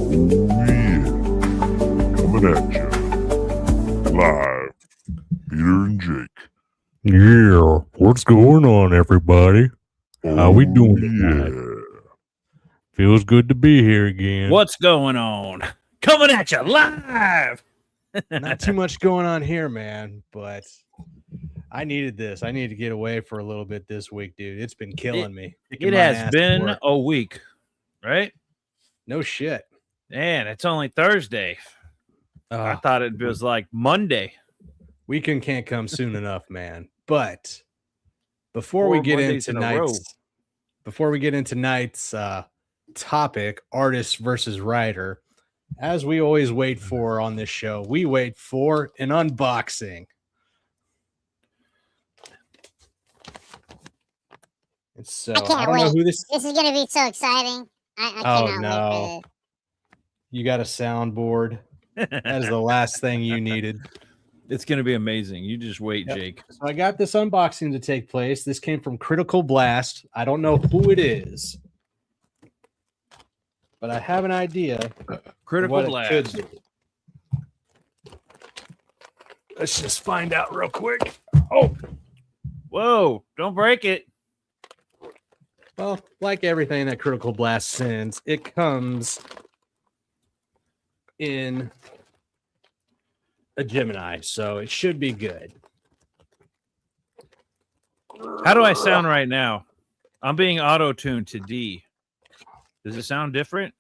yeah. Coming at you. Live. Peter and Jake. Yeah, what's going on, everybody? How we doing tonight? Yeah. Feels good to be here again. What's going on? Coming at you live. Not too much going on here, man, but I needed this. I needed to get away for a little bit this week, dude. It's been killing me. It has been a week, right? No shit. Man, it's only Thursday. I thought it was like Monday. Weekend can't come soon enough, man. But before we get into tonight's topic, artist versus writer, as we always wait for on this show, we wait for an unboxing. And so I can't wait. This is going to be so exciting. I cannot wait for this. You got a soundboard. That is the last thing you needed. It's going to be amazing. You just wait, Yep. Jake. So I got this unboxing to take place. This came from Critical Blast. I don't know who it is, but I have an idea. Critical what Blast. it could be. Let's just find out real quick. Oh, Whoa, don't break it. well, like everything that Critical Blast sends, it comes in a Gemini, so it should be good. How do I sound right now? I'm being auto-tuned to D. Does it sound different?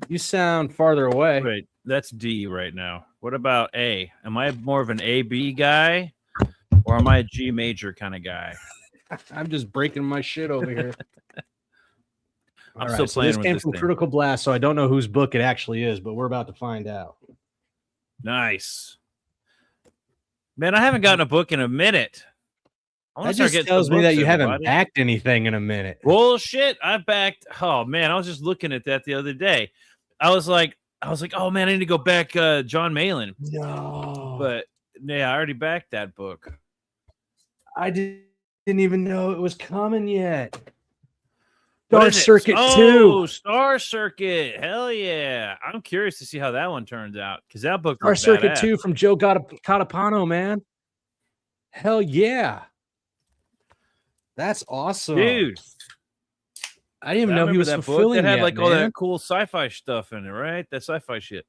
You sound farther away. Wait, that's D right now. What about A? Am I more of an A-B guy? Or am I a G major kind of guy? I'm just breaking my shit over here. I'm All still right, so playing this with came this from thing. Critical Blast, so I don't know whose book it actually is, but we're about to find out. Nice. Man, I haven't gotten a book in a minute. I wanna That start just getting tells some me that books, you haven't everybody. backed anything in a minute. Bullshit. I backed. Oh man, I was just looking at that the other day. I was like, oh man, I need to go back John Malin. No, But yeah, I already backed that book. I didn't even know it was coming yet. What Star is it? Circuit Oh, 2. Star Circuit. Hell yeah. I'm curious to see how that one turns out because that book Star looks Circuit badass. 2 from Joe Catapano, man. Hell yeah. That's awesome. Dude. I didn't even I know he remember was that book fulfilling that had yet, like all man. that cool sci-fi stuff in it, right? That sci-fi shit.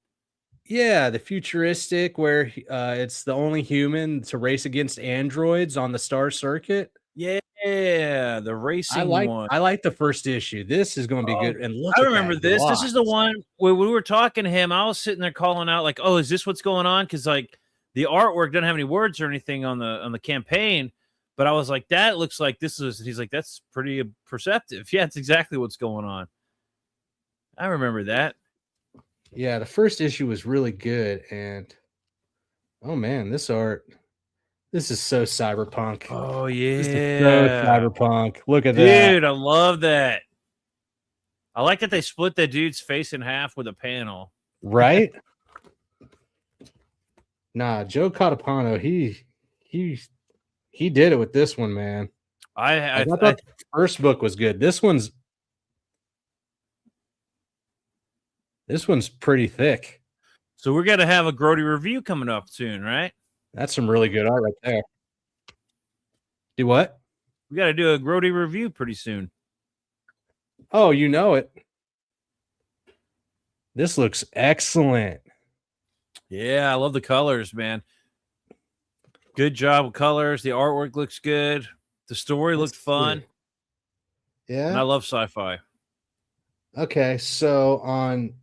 Yeah, the futuristic where it's the only human to race against androids on the Star Circuit. Yeah, the racing one. I like the first issue. This is going to be good. And look, I at remember that this. This is the gloss. one where we were talking to him. I was sitting there calling out, like, "Oh, is this what's going on?" Because like the artwork doesn't have any words or anything on the campaign, but I was like, "That looks like this is." He's like, "That's pretty perceptive." Yeah, it's exactly what's going on. I remember that. Yeah, the first issue was really good, and oh man, this art, this is so cyberpunk. Oh This is so yeah, cyberpunk. Look at that. dude, I love that. I like that they split that dude's face in half with a panel. Right? Nah, Joe Catapano, he did it with this one, man. I thought the first book was good. This one's pretty thick. so we're gonna have a Grody review coming up soon, right? That's some really good art right there. Do what? We got to do a Grody review pretty soon. Oh, you know it. This looks excellent. Yeah, I love the colors, man. Good job with colors. The artwork looks good. The story looked fun. Yeah. And I love sci-fi. Okay, so on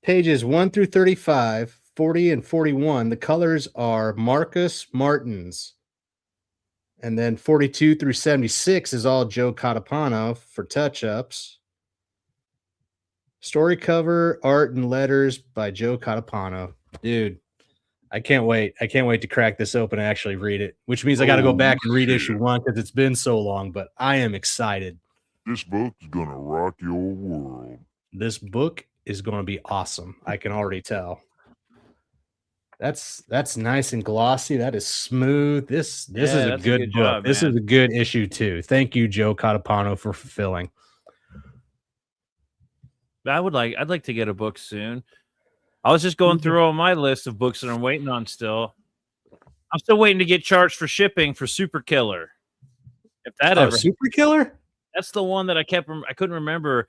pages 1 through 35, 40 and 41, the colors are Marcus Martins. And then 42 through 76 is all Joe Catapano for touch-ups. Story cover, art, and letters by Joe Catapano. Dude, I can't wait. I can't wait to crack this open and actually read it, which means I got to go back and read issue 1 because it's been so long, but I am excited. This book is going to rock your world. This book is going to be awesome. I can already tell. That's nice and glossy. That is smooth. This is a good book. Job, this man. is a good issue too. Thank you, Joe Catapano, for fulfilling. I'd like to get a book soon. I was just going through all my list of books that I'm waiting on still. I'm still waiting to get charged for shipping for Super Killer. If that ever, Super Killer? that's the one that I couldn't remember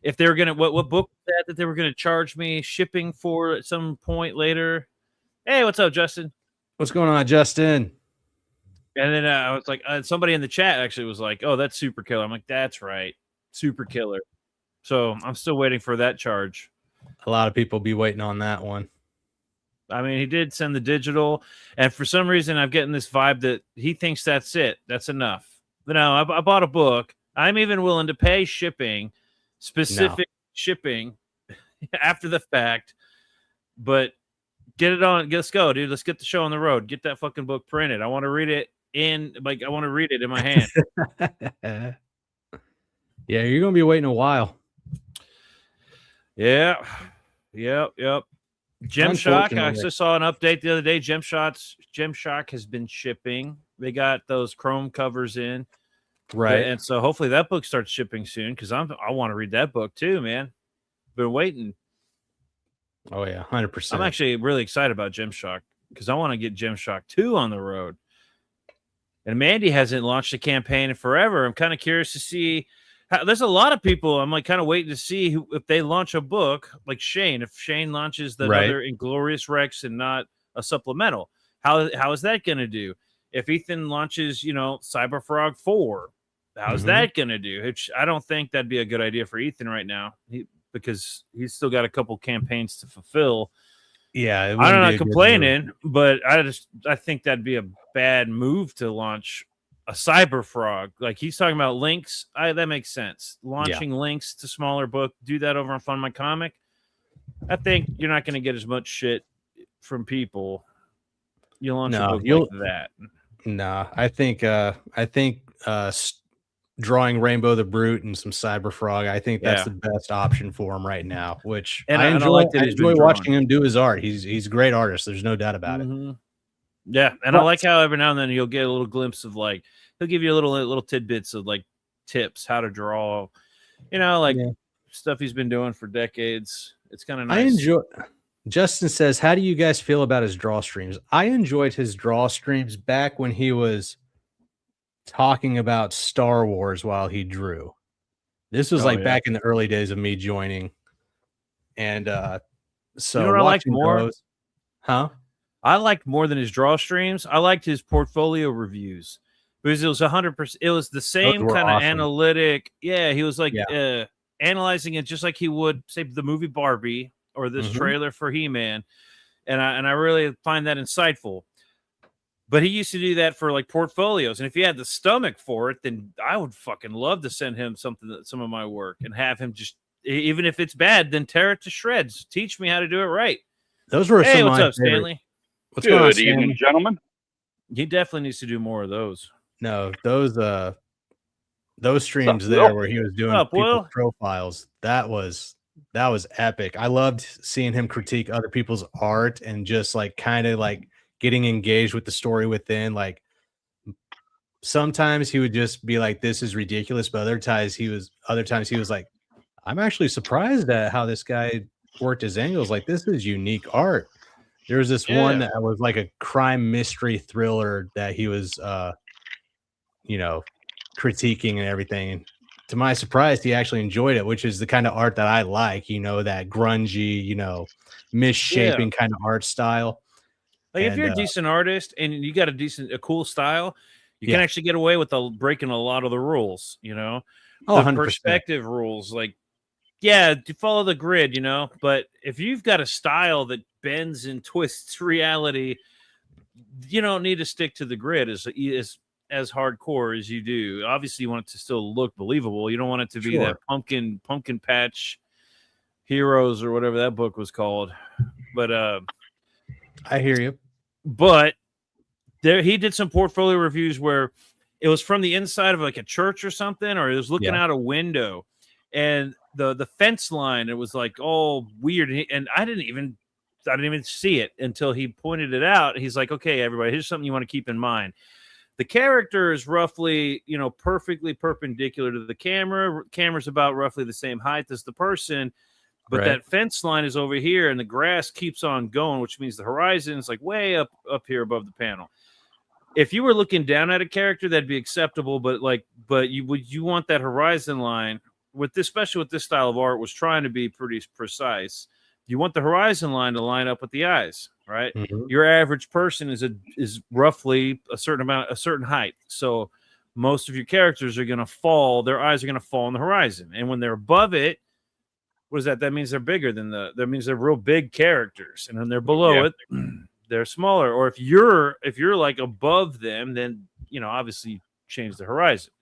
if they were gonna what book was that they were gonna charge me shipping for at some point later. Hey, what's up, Justin? What's going on, Justin? And then I was like, somebody in the chat actually was like, "Oh, that's Super Killer." I'm like, "That's right, Super Killer." So I'm still waiting for that charge. A lot of people be waiting on that one. I mean, he did send the digital, and for some reason, I'm getting this vibe that he thinks that's it. That's enough. But no, I bought a book. I'm even willing to pay shipping, specific shipping after the fact. But get it on. Let's go, dude. Let's get the show on the road. Get that fucking book printed. I want to read it I want to read it in my hand. Yeah, you're gonna be waiting a while. Yeah. Yep. Gymshark. I just saw an update the other day. Gymshark has been shipping. They got those chrome covers in. Right. And so hopefully that book starts shipping soon because I want to read that book too, man. Been waiting. Oh yeah, 100%. I'm actually really excited about Gymshark because I want to get Gymshark 2 on the road. And Mandy hasn't launched a campaign in forever. I'm kind of curious to see. There's a lot of people. I'm like kind of waiting to see if they launch a book like Shane. If Shane launches the other Inglorious Rex and not a supplemental, how is that going to do? If Ethan launches, Cyberfrog 4, how's that going to do? Which I don't think that'd be a good idea for Ethan right now because he's still got a couple campaigns to fulfill. Yeah, I'm not complaining, but I think that'd be a bad move to launch a Cyberfrog. Like he's talking about links. That makes sense. Launching links to smaller book, do that over on Fund My Comic. I think you're not going to get as much shit from people. You launch a book like that. Nah, I think drawing Rainbow the Brute and some Cyberfrog, I think that's the best option for him right now. Which I enjoy watching him do his art. He's a great artist. There's no doubt about it. Yeah, and I like how every now and then you'll get a little glimpse of like he'll give you a little tidbits of like tips how to draw, stuff he's been doing for decades. It's kind of nice. I enjoy. Justin says, "How do you guys feel about his draw streams?" I enjoyed his draw streams back when he was talking about Star Wars while he drew. This was back in the early days of me joining, and so you know what I like more, those, huh? I liked more than his draw streams. I liked his portfolio reviews because it was 100%. It was the same kind of analytic. Yeah, he was like analyzing it just like he would say the movie Barbie or this trailer for He-Man, and I really find that insightful. But he used to do that for like portfolios, and if he had the stomach for it, then I would fucking love to send him some of my work and have him just, even if it's bad, then tear it to shreds. Teach me how to do it right. Those were hey, some what's of my up, Stanley? What's going on, Good evening, gentlemen. He definitely needs to do more of those. No, those streams there where he was doing people's profiles, that was epic. I loved seeing him critique other people's art and just like kind of like getting engaged with the story within. Like sometimes he would just be like, "This is ridiculous," but other times he was like, "I'm actually surprised at how this guy worked his angles. Like this is unique art." There was this one that was like a crime mystery thriller that he was critiquing and everything. And to my surprise, he actually enjoyed it, which is the kind of art that I like, that grungy, misshapen kind of art style. Like if you're a decent artist and you got a cool style, you can actually get away with breaking a lot of the rules, the 100%. perspective rules. Like, to follow the grid, but if you've got a style that bends and twists reality, you don't need to stick to the grid as hardcore as you do. Obviously, you want it to still look believable. You don't want it to be that pumpkin patch heroes or whatever that book was called. But I hear you. But he did some portfolio reviews where it was from the inside of like a church or something, or it was looking out a window, and the fence line, it was like all weird, and I didn't even see it until he pointed it out. He's like, "Okay, everybody, here's something you want to keep in mind. The character is roughly, perfectly perpendicular to the camera. Camera's about roughly the same height as the person. but Right. that fence line is over here, and the grass keeps on going, which means the horizon is like way up here above the panel. If you were looking down at a character, that'd be acceptable, but you want that horizon line with this, especially with this style of art, was trying to be pretty precise. You want the horizon line to line up with the eyes, right? Mhm. Your average person is roughly a certain height. So most of your characters are going to fall. Their eyes are going to fall on the horizon, and when they're above it, what is that? That means they're bigger than that means they're real big characters, and when they're below it, they're smaller. Or if you're like above them, then obviously change the horizon.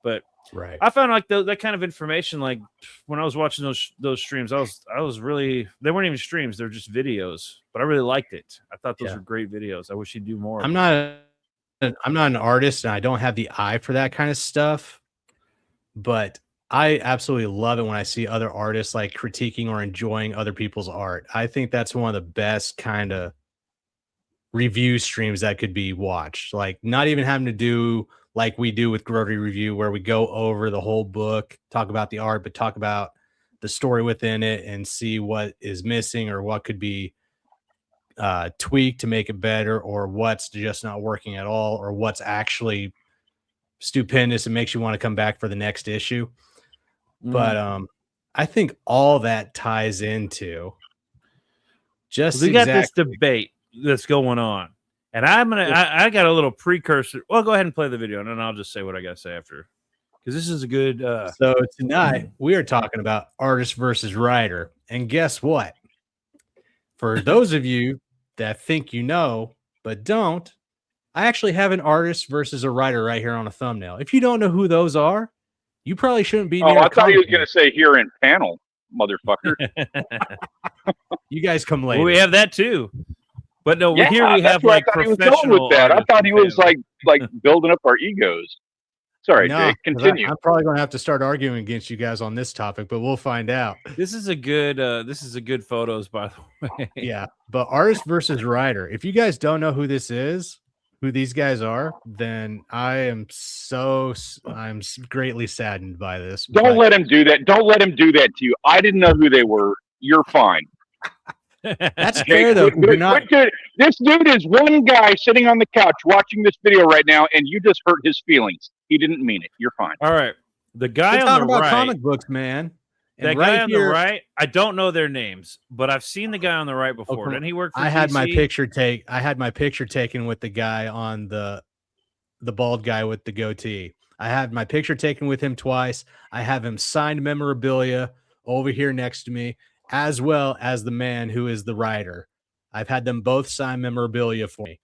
But Right. I found like that kind of information, like when I was watching those streams, I was really, they weren't even streams, they're just videos, but I really liked it. I thought those were great videos. I wish he'd do more. I'm not an artist, and I don't have the eye for that kind of stuff, but I absolutely love it when I see other artists like critiquing or enjoying other people's art. I think that's one of the best kind of review streams that could be watched. Like, not even having to do like we do with Grody Review, where we go over the whole book, talk about the art, but talk about the story within it and see what is missing or what could be tweaked to make it better, or what's just not working at all, or what's actually stupendous and makes you want to come back for the next issue. But I think all that ties into just we got this debate that's going on, and I got a little precursor. Well, go ahead and play the video, and then I'll just say what I got to say after, because this is a good. So tonight we are talking about artist versus writer, and guess what? For those of you that think you know but don't, I actually have an artist versus a writer right here on a thumbnail. If you don't know who those are, you probably shouldn't be. Oh, I thought he was going to say here in panel, motherfucker. You guys come later. Well, we have that too. But no, Yeah, here we that's have where like I thought he was professional. going with that. I artists thought he was panel. like building up our egos. Sorry, No, Jake. 'cause Continue. I'm probably going to have to start arguing against you guys on this topic, but we'll find out. This is a good photos, by the way. Yeah, but artist versus writer. If you guys don't know who this is, who these guys are, then I'm greatly saddened by this. Don't but- let him do that. Don't let him do that to you. I didn't know who they were. You're fine. That's Jake, fair though. 'Cause you're not, this dude is one guy sitting on the couch watching this video right now, and you just hurt his feelings. He didn't mean it. You're fine. All right, the guy we're on talking the about right. comic books, man. And That right guy on here, the right, I don't know their names, but I've seen the guy on the right before. come Didn't he work for I had my DC? picture I had my picture taken with the guy on the bald guy with the goatee. I had my picture taken with him twice. I have him signed memorabilia over here next to me, as well as the man who is the writer. I've had them both sign memorabilia for me.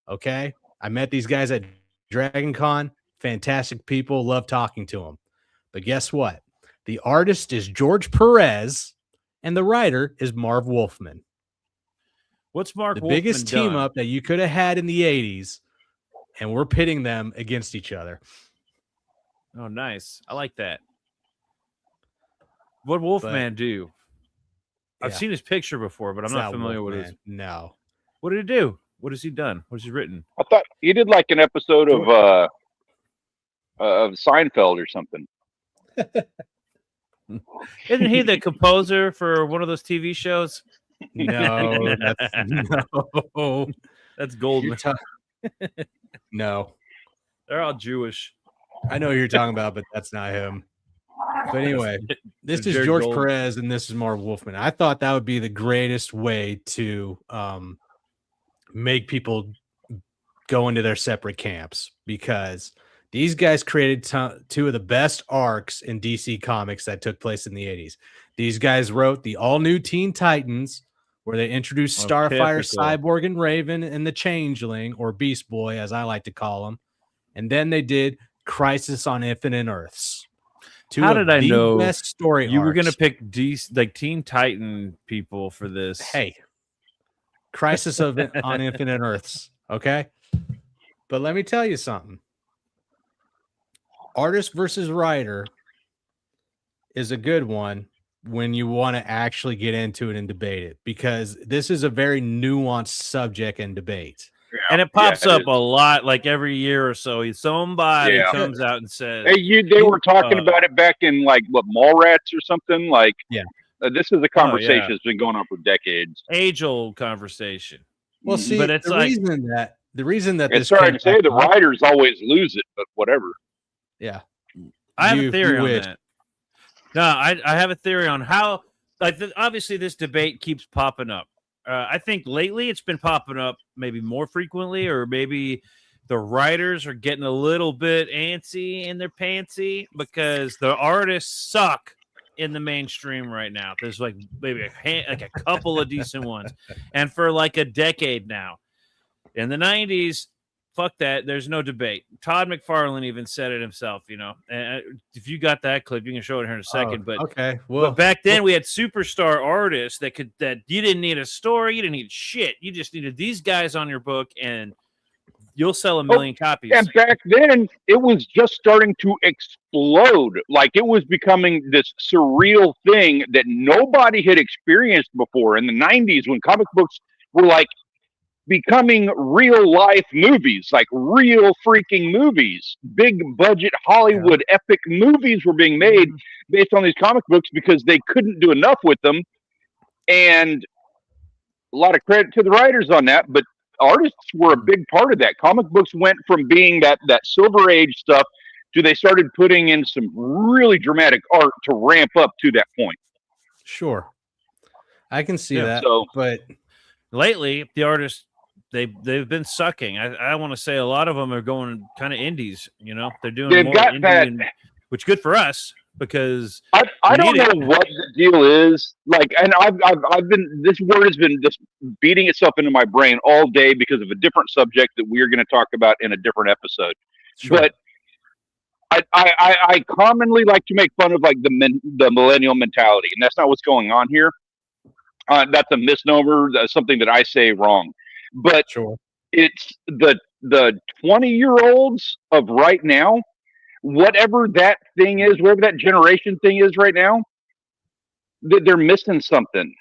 Okay. I met these guys at Dragon Con. Fantastic people. Love talking to them. But guess what? The artist is George Perez and the writer is Marv Wolfman. What's Mark? The Wolfman biggest team done? up that you could have had in the 80s, and we're pitting them against each other. Oh, nice. I like that. What Wolfman do? I've Yeah. seen his picture before, but I'm It's not familiar with his. Wolfman. No. What did he do? What has he done? What has he written? I thought he did like an episode of Seinfeld or something. Isn't he the composer for one of those TV shows? No, that's no. That's Goldman. You're ta- no. They're all Jewish. I know who you're talking about, but that's not him. But anyway, this is Jared George Gold. Perez and this is Marv Wolfman. I thought that would be the greatest way to make people go into their separate camps, because these guys created two of the best arcs in DC Comics that took place in the 80s. These guys wrote the all-new Teen Titans, where they introduced Oh, Starfire, typical. Cyborg, and Raven, and the Changeling, or Beast Boy, as I like to call him. And then they did Crisis on Infinite Earths. Two How of did I the know best story You were gonna arcs. pick like Teen Titan people for this. Hey, Crisis on Infinite Earths. Okay. But let me tell you something. Artist versus writer is a good one when you want to actually get into it and debate it, because this is a very nuanced subject and debate. And it pops Yeah, up a lot, like every year or so. Somebody Yeah. comes out and says, Hey, they were talking Uh, about it back in like what Mallrats or something. Like, Yeah. This is a conversation that's been going on for decades. Age-old conversation. Well, see, but it's the reason that It's this sorry came to say the back up- writers always lose it, but whatever. Yeah, I have You- a theory you on wish. that. No, I have a theory on how, like, obviously this debate keeps popping up. I think lately it's been popping up maybe more frequently, or maybe the writers are getting a little bit antsy in their pantsy because the artists suck in the mainstream right now. There's like maybe a couple of decent ones, and for like a decade now. In the 90s, fuck that. There's no debate. Todd McFarlane even said it himself, you know. And if you got that clip, you can show it here in a second. But okay. Well, but back then we had superstar artists that you didn't need a story, you didn't need shit. You just needed these guys on your book, and you'll sell a million copies. And back then, it was just starting to explode. Like, it was becoming this surreal thing that nobody had experienced before in the 90s, when comic books were like becoming real life movies, like real freaking movies. Big budget Hollywood epic movies were being made based on these comic books because they couldn't do enough with them. And a lot of credit to the writers on that, but artists were a big part of that. Comic books went from being that Silver Age stuff to they started putting in some really dramatic art to ramp up to that point. sure, I can see Yeah, that. so- but Lately, the artists they've been sucking. I want to say a lot of them are going kind of indies. You know, they're doing They've more got indie, that- which good for us because I don't need know what the deal is. Like, and I've been, this word has been just beating itself into my brain all day because of a different subject that we are going to talk about in a different episode. sure. But I commonly like to make fun of like the millennial mentality, and that's not what's going on here. That's a misnomer. That's something that I say wrong. But Sure. it's the 20-year-olds of right now, whatever that thing is, whatever that generation thing is right now, they're missing something.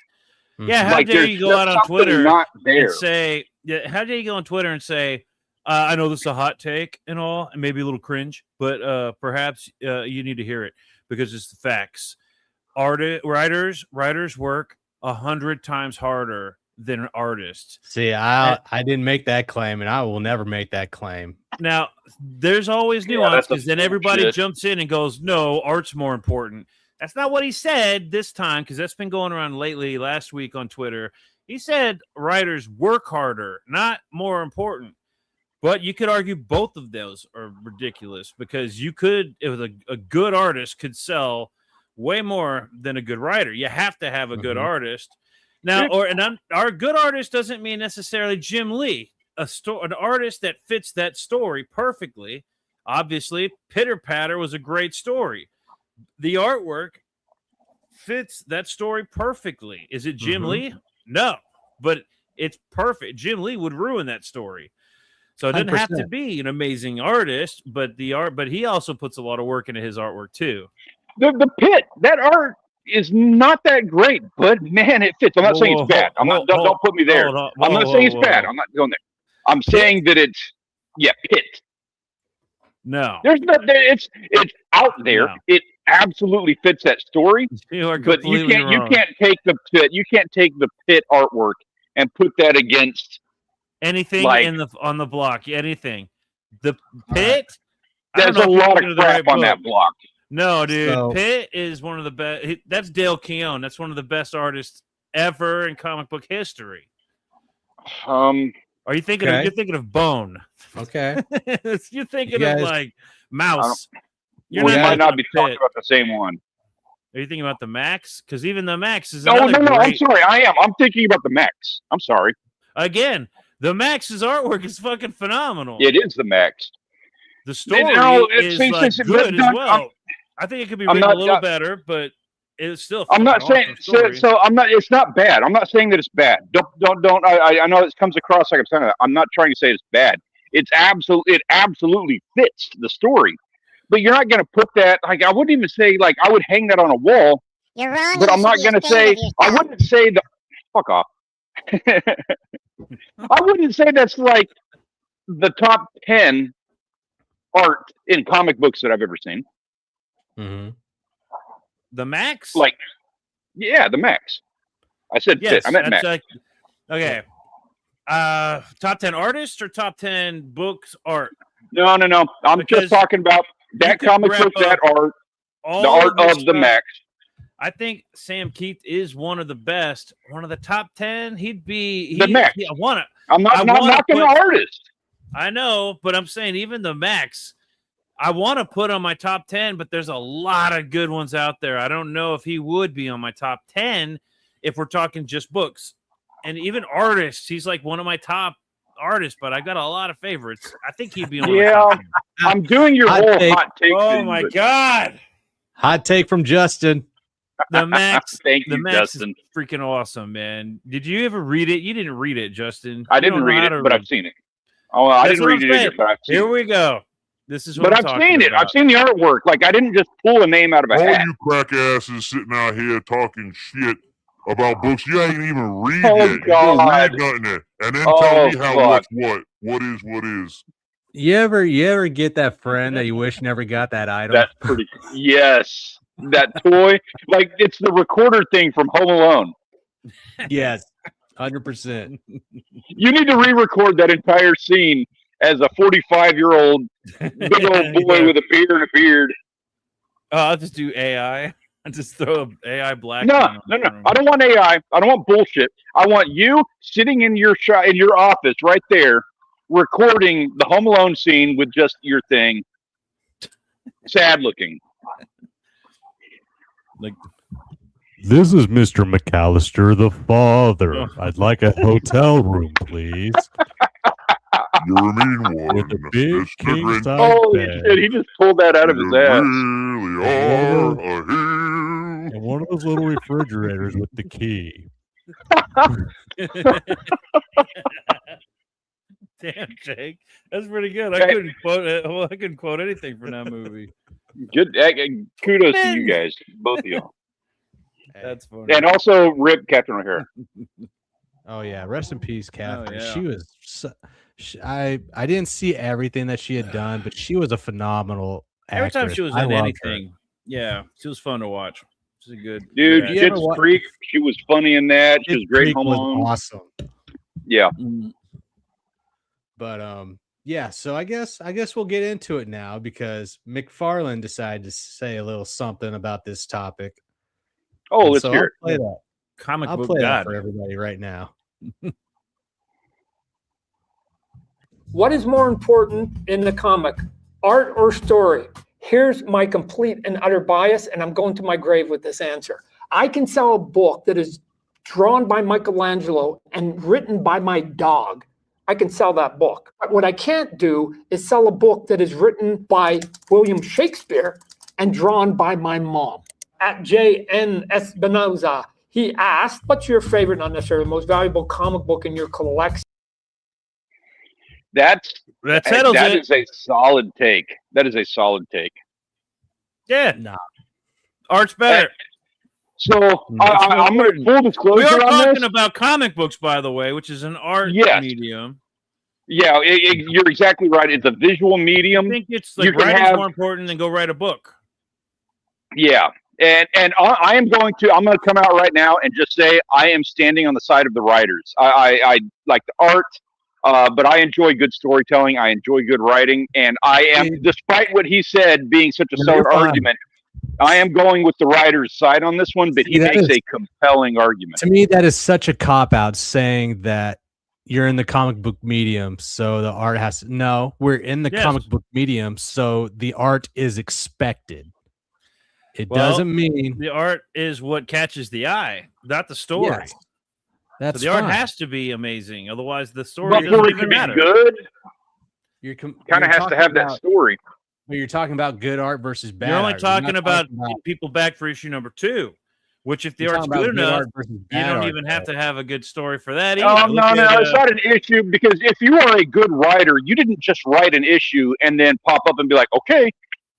yeah, how Like, dare there's you go out on something Twitter not there. and say, yeah, how dare you go on Twitter and say, I know this is a hot take and all, and maybe a little cringe, but perhaps you need to hear it because it's the facts. Writers work 100 times harder than artists. See, I didn't make that claim, and I will never make that claim. Now, there's always Yeah, nuance that's because then bullshit. everybody jumps in and goes, no, art's more important. That's not what he said this time because that's been going around lately, last week on Twitter. He said writers work harder, not more important. But you could argue both of those are ridiculous because you could, if a good artist could sell way more than a good writer. You have to have a good artist. Now, our good artist doesn't mean necessarily Jim Lee, an artist that fits that story perfectly. Obviously, Pitter Patter was a great story. The artwork fits that story perfectly. Is it Jim Lee? No, but it's perfect. Jim Lee would ruin that story. So it doesn't have to 100%. be an amazing artist, but but he also puts a lot of work into his artwork too. The Pit, that art is not that great, but man, it fits. I'm not saying it's bad. Don't put me there. I'm not saying it's bad. I'm not going there. I'm saying that it's Pit. No, There's not there. It's out there. No. It absolutely fits that story. you are But you completely wrong. can't take the Pit. You can't take the Pit artwork and put that against. anything like- on the block, anything. The Pit. I There's don't a know if you're lot thinking of the right crap on that book. block. No, dude. So- Pitt is one of the best. That's Dale Keown. That's one of the best artists ever in comic book history. Are you thinking? Okay. You're thinking of Bone. Okay. You're thinking guys- of like Mouse. You're We not might thinking not of be Pitt. talking about the same one. Are you thinking about the Max? Because even the Max is No, another I'm great. sorry. I am. I'm thinking about the Max. I'm sorry. Again, the Max's artwork is fucking phenomenal. It is the Max. The story No, is see, like see, good but as well. I think it could be I'm written not- a little better, but it's still. I'm not fucking saying awesome story. so. I'm not. It's not bad. I'm not saying that it's bad. Don't. I know it comes across like I'm saying that. I'm not trying to say it's bad. It absolutely fits the story. But you're not going to put that. Like, I wouldn't even say like I would hang that on a wall. You're wrong. But you I'm not should be going to say. ashamed of I yourself. wouldn't say the. Fuck off. I wouldn't say that's like the top 10 art in comic books that I've ever seen. Mm-hmm. The Max, Like, Yeah, the Max. I said Yes, fit. I meant that's Max. okay. Top 10 artists or top 10 books art? No. I'm Because just talking about that could comic wrap book, that up art, all the art this of the stuff. Max. I think Sam Keith is one of the best. One of the top 10. He'd be The Max. I want to. I'm not knocking the artist. I know, but I'm saying even the Max, I want to put on my top 10, but there's a lot of good ones out there. I don't know if he would be on my top 10 if we're talking just books. And even artists, he's like one of my top artists, but I got a lot of favorites. I think he'd be on my top 10. I'm doing your Hot whole take. hot take. Oh thing, my but- God. Hot take from Justin. The Max. Thank The you, Max Justin. is freaking awesome, man. Did you ever read it? You didn't read it, Justin. I You didn't don't know read how it, to but read. I've seen it. Oh, I That's didn't what read I'm it either, saying. but I've seen Here it. we go. This is what But I'm I've talking seen it. about. I've seen the artwork. Like, I didn't just pull a name out of a All hat. you crack asses sitting out here talking shit about books you ain't even read Oh, yet. You don't God. read nothing, and then Oh, tell me how fuck. what is. You ever get that friend that you wish never got that item? That's pretty. Yes. That toy. Like, it's the recorder thing from Home Alone. Yes, 100%. You need to re-record that entire scene as a 45-year-old big old boy Yeah. with a beard and a beard. I'll just do AI. I'll just throw an AI black. No. man on him. I don't want AI. I don't want bullshit. I want you sitting in your in your office right there, recording the Home Alone scene with just your thing. Sad looking. Like, This is Mr. McAllister, the father. Oh. I'd like a hotel room, please. You're a mean one, With a big Mr. king Grinch. size Holy bed. shit! He just pulled that out of his You ass. really are a heel. And one of those little refrigerators with the key. damn, Jake, that's pretty good. Hey. I couldn't quote anything from that movie. Good. Kudos to you guys, both of you, That's funny. and also rip Captain O'Hara. Oh yeah, rest in peace, Catherine. yeah. She was. I didn't see everything that she had done, but she was a phenomenal Every time actress. she was I in loved her. anything, yeah, she was fun to watch. She's a good Dude, good you ever Schitt's wa- Creek. She was funny in that. She was great in Creek Home was Alone. awesome. Yeah. actor. But yeah, so I guess we'll get into it now because McFarlane decided to say a little something about this topic. Oh, And let's so hear it. I'll play that. Comic I'll book play that god. for everybody right now. What is more important in the comic, art or story? Here's my complete and utter bias, and I'm going to my grave with this answer. I can sell a book that is drawn by Michelangelo and written by my dog. I can sell that book. But what I can't do is sell a book that is written by William Shakespeare and drawn by my mom. At J.N. Espinoza, he asked, what's your favorite, not necessarily most valuable comic book in your collection? That settles That it. is a solid take. That is a solid take. Yeah, Nah. art's better. So I'm going to full We disclosure are on talking this. about comic books, by the way, which is an art Yes. medium. Yeah, you're exactly right. It's a visual I medium. think it's You like can writing's have- more important than go write a book. Yeah, and I'm going to come out right now and just say I am standing on the side of the writers. I like the art, but I enjoy good storytelling. I enjoy good writing, and I am, despite what he said being such a No, solid you're fine. argument, I am going with the writer's side on this one. But he See, that makes is- a compelling argument. To me, that is such a cop out saying that you're in the comic book medium, so the art has to. No, we're in the Yes. comic book medium, so the art is expected. It Well, doesn't mean The art is what catches the eye, not the story. Yes, So that's the art fine. has to be amazing, otherwise the story But doesn't for it even to be matter. good, You're kind you're of has to talking have that about- story. But you're talking about good art versus bad. You're only art. You're not talking about about- people back for issue number 2, which if the you're art's talking about good enough, art versus you bad don't art, even have though. to have a good story for that either. Oh, Look no, at, it's not an issue, because if you are a good writer, you didn't just write an issue and then pop up and be like, okay,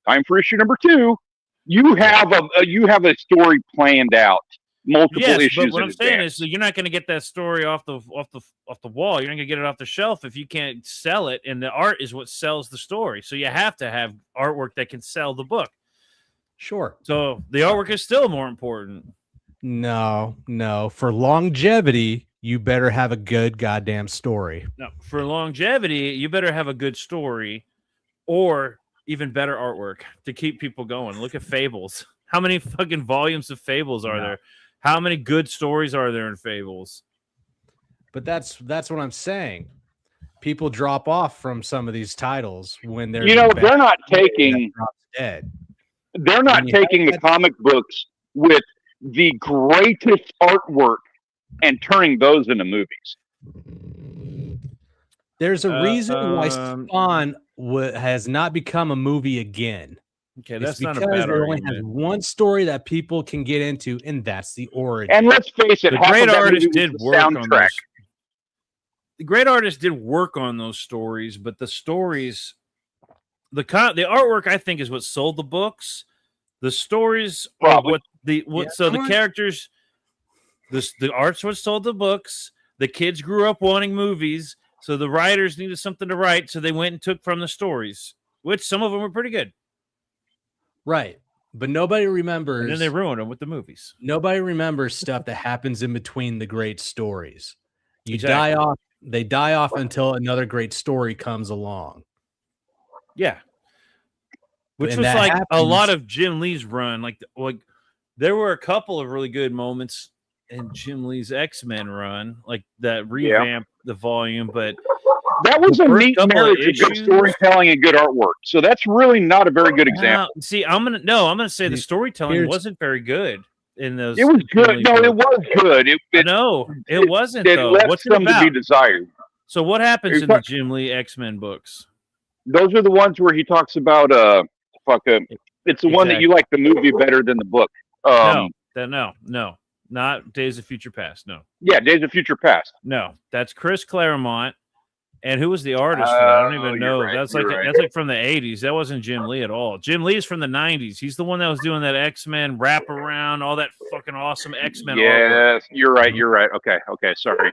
time for issue number 2. You have a story planned out, multiple yes, issues. but what in I'm saying advance. is, so you're not going to get that story off the wall. You're not going to get it off the shelf if you can't sell it, and the art is what sells the story. So you have to have artwork that can sell the book. Sure. So the artwork is still more important. No. For longevity, you better have a good goddamn story. No, for longevity, you better have a good story or even better artwork to keep people going. Look at Fables. How many fucking volumes of Fables are there? How many good stories are there in Fables? But that's what I'm saying. People drop off from some of these titles when they're they're not taking dead. They're not taking the comic books with the greatest artwork and turning those into movies. There's a reason why Spawn has not become a movie again. Okay, that's not not a bad it only argument. has one story that people can get into, and that's the origin. And let's face it, The half great of that artist movie did was the work on soundtrack. those. The great artist did work on those stories, but the stories, the artwork, I think, is what sold the books. The stories are Probably. so the characters, the art's what sold the books. The kids grew up wanting movies, so the writers needed something to write, so they went and took from the stories, which some of them were pretty good. Right. But nobody remembers. And then they ruined them with the movies. Nobody remembers stuff that happens in between the great stories. You Exactly. die off. They die off until another great story comes along. Yeah. Which And was that like a happens- lot of Jim Lee's run. Like there were a couple of really good moments in Jim Lee's X-Men run, like that revamp the volume, but That was The a first neat couple of marriage of good issues- storytelling and good artwork. So that's really not a very good example. see, I'm gonna say the storytelling Here's- wasn't very good in those. It was Jim good. Lee No, books. it was good. No, it wasn't It though. left What's it some to about? be desired. So what happens You're in the talk- Jim Lee X-Men books? Those are the ones where he talks about it's the one that you like the movie better than the book. No, not Days of Future Past. No. Yeah, Days of Future Past. No, that's Chris Claremont. And who was the artist for that? I don't even you're know. right, That's you're like right. that's like from the 80s. That wasn't Jim Lee at all. Jim Lee is from the 90s. He's the one that was doing that X-Men wraparound, all that fucking awesome X-Men artwork. Yes, you're right. You're right. Okay, sorry.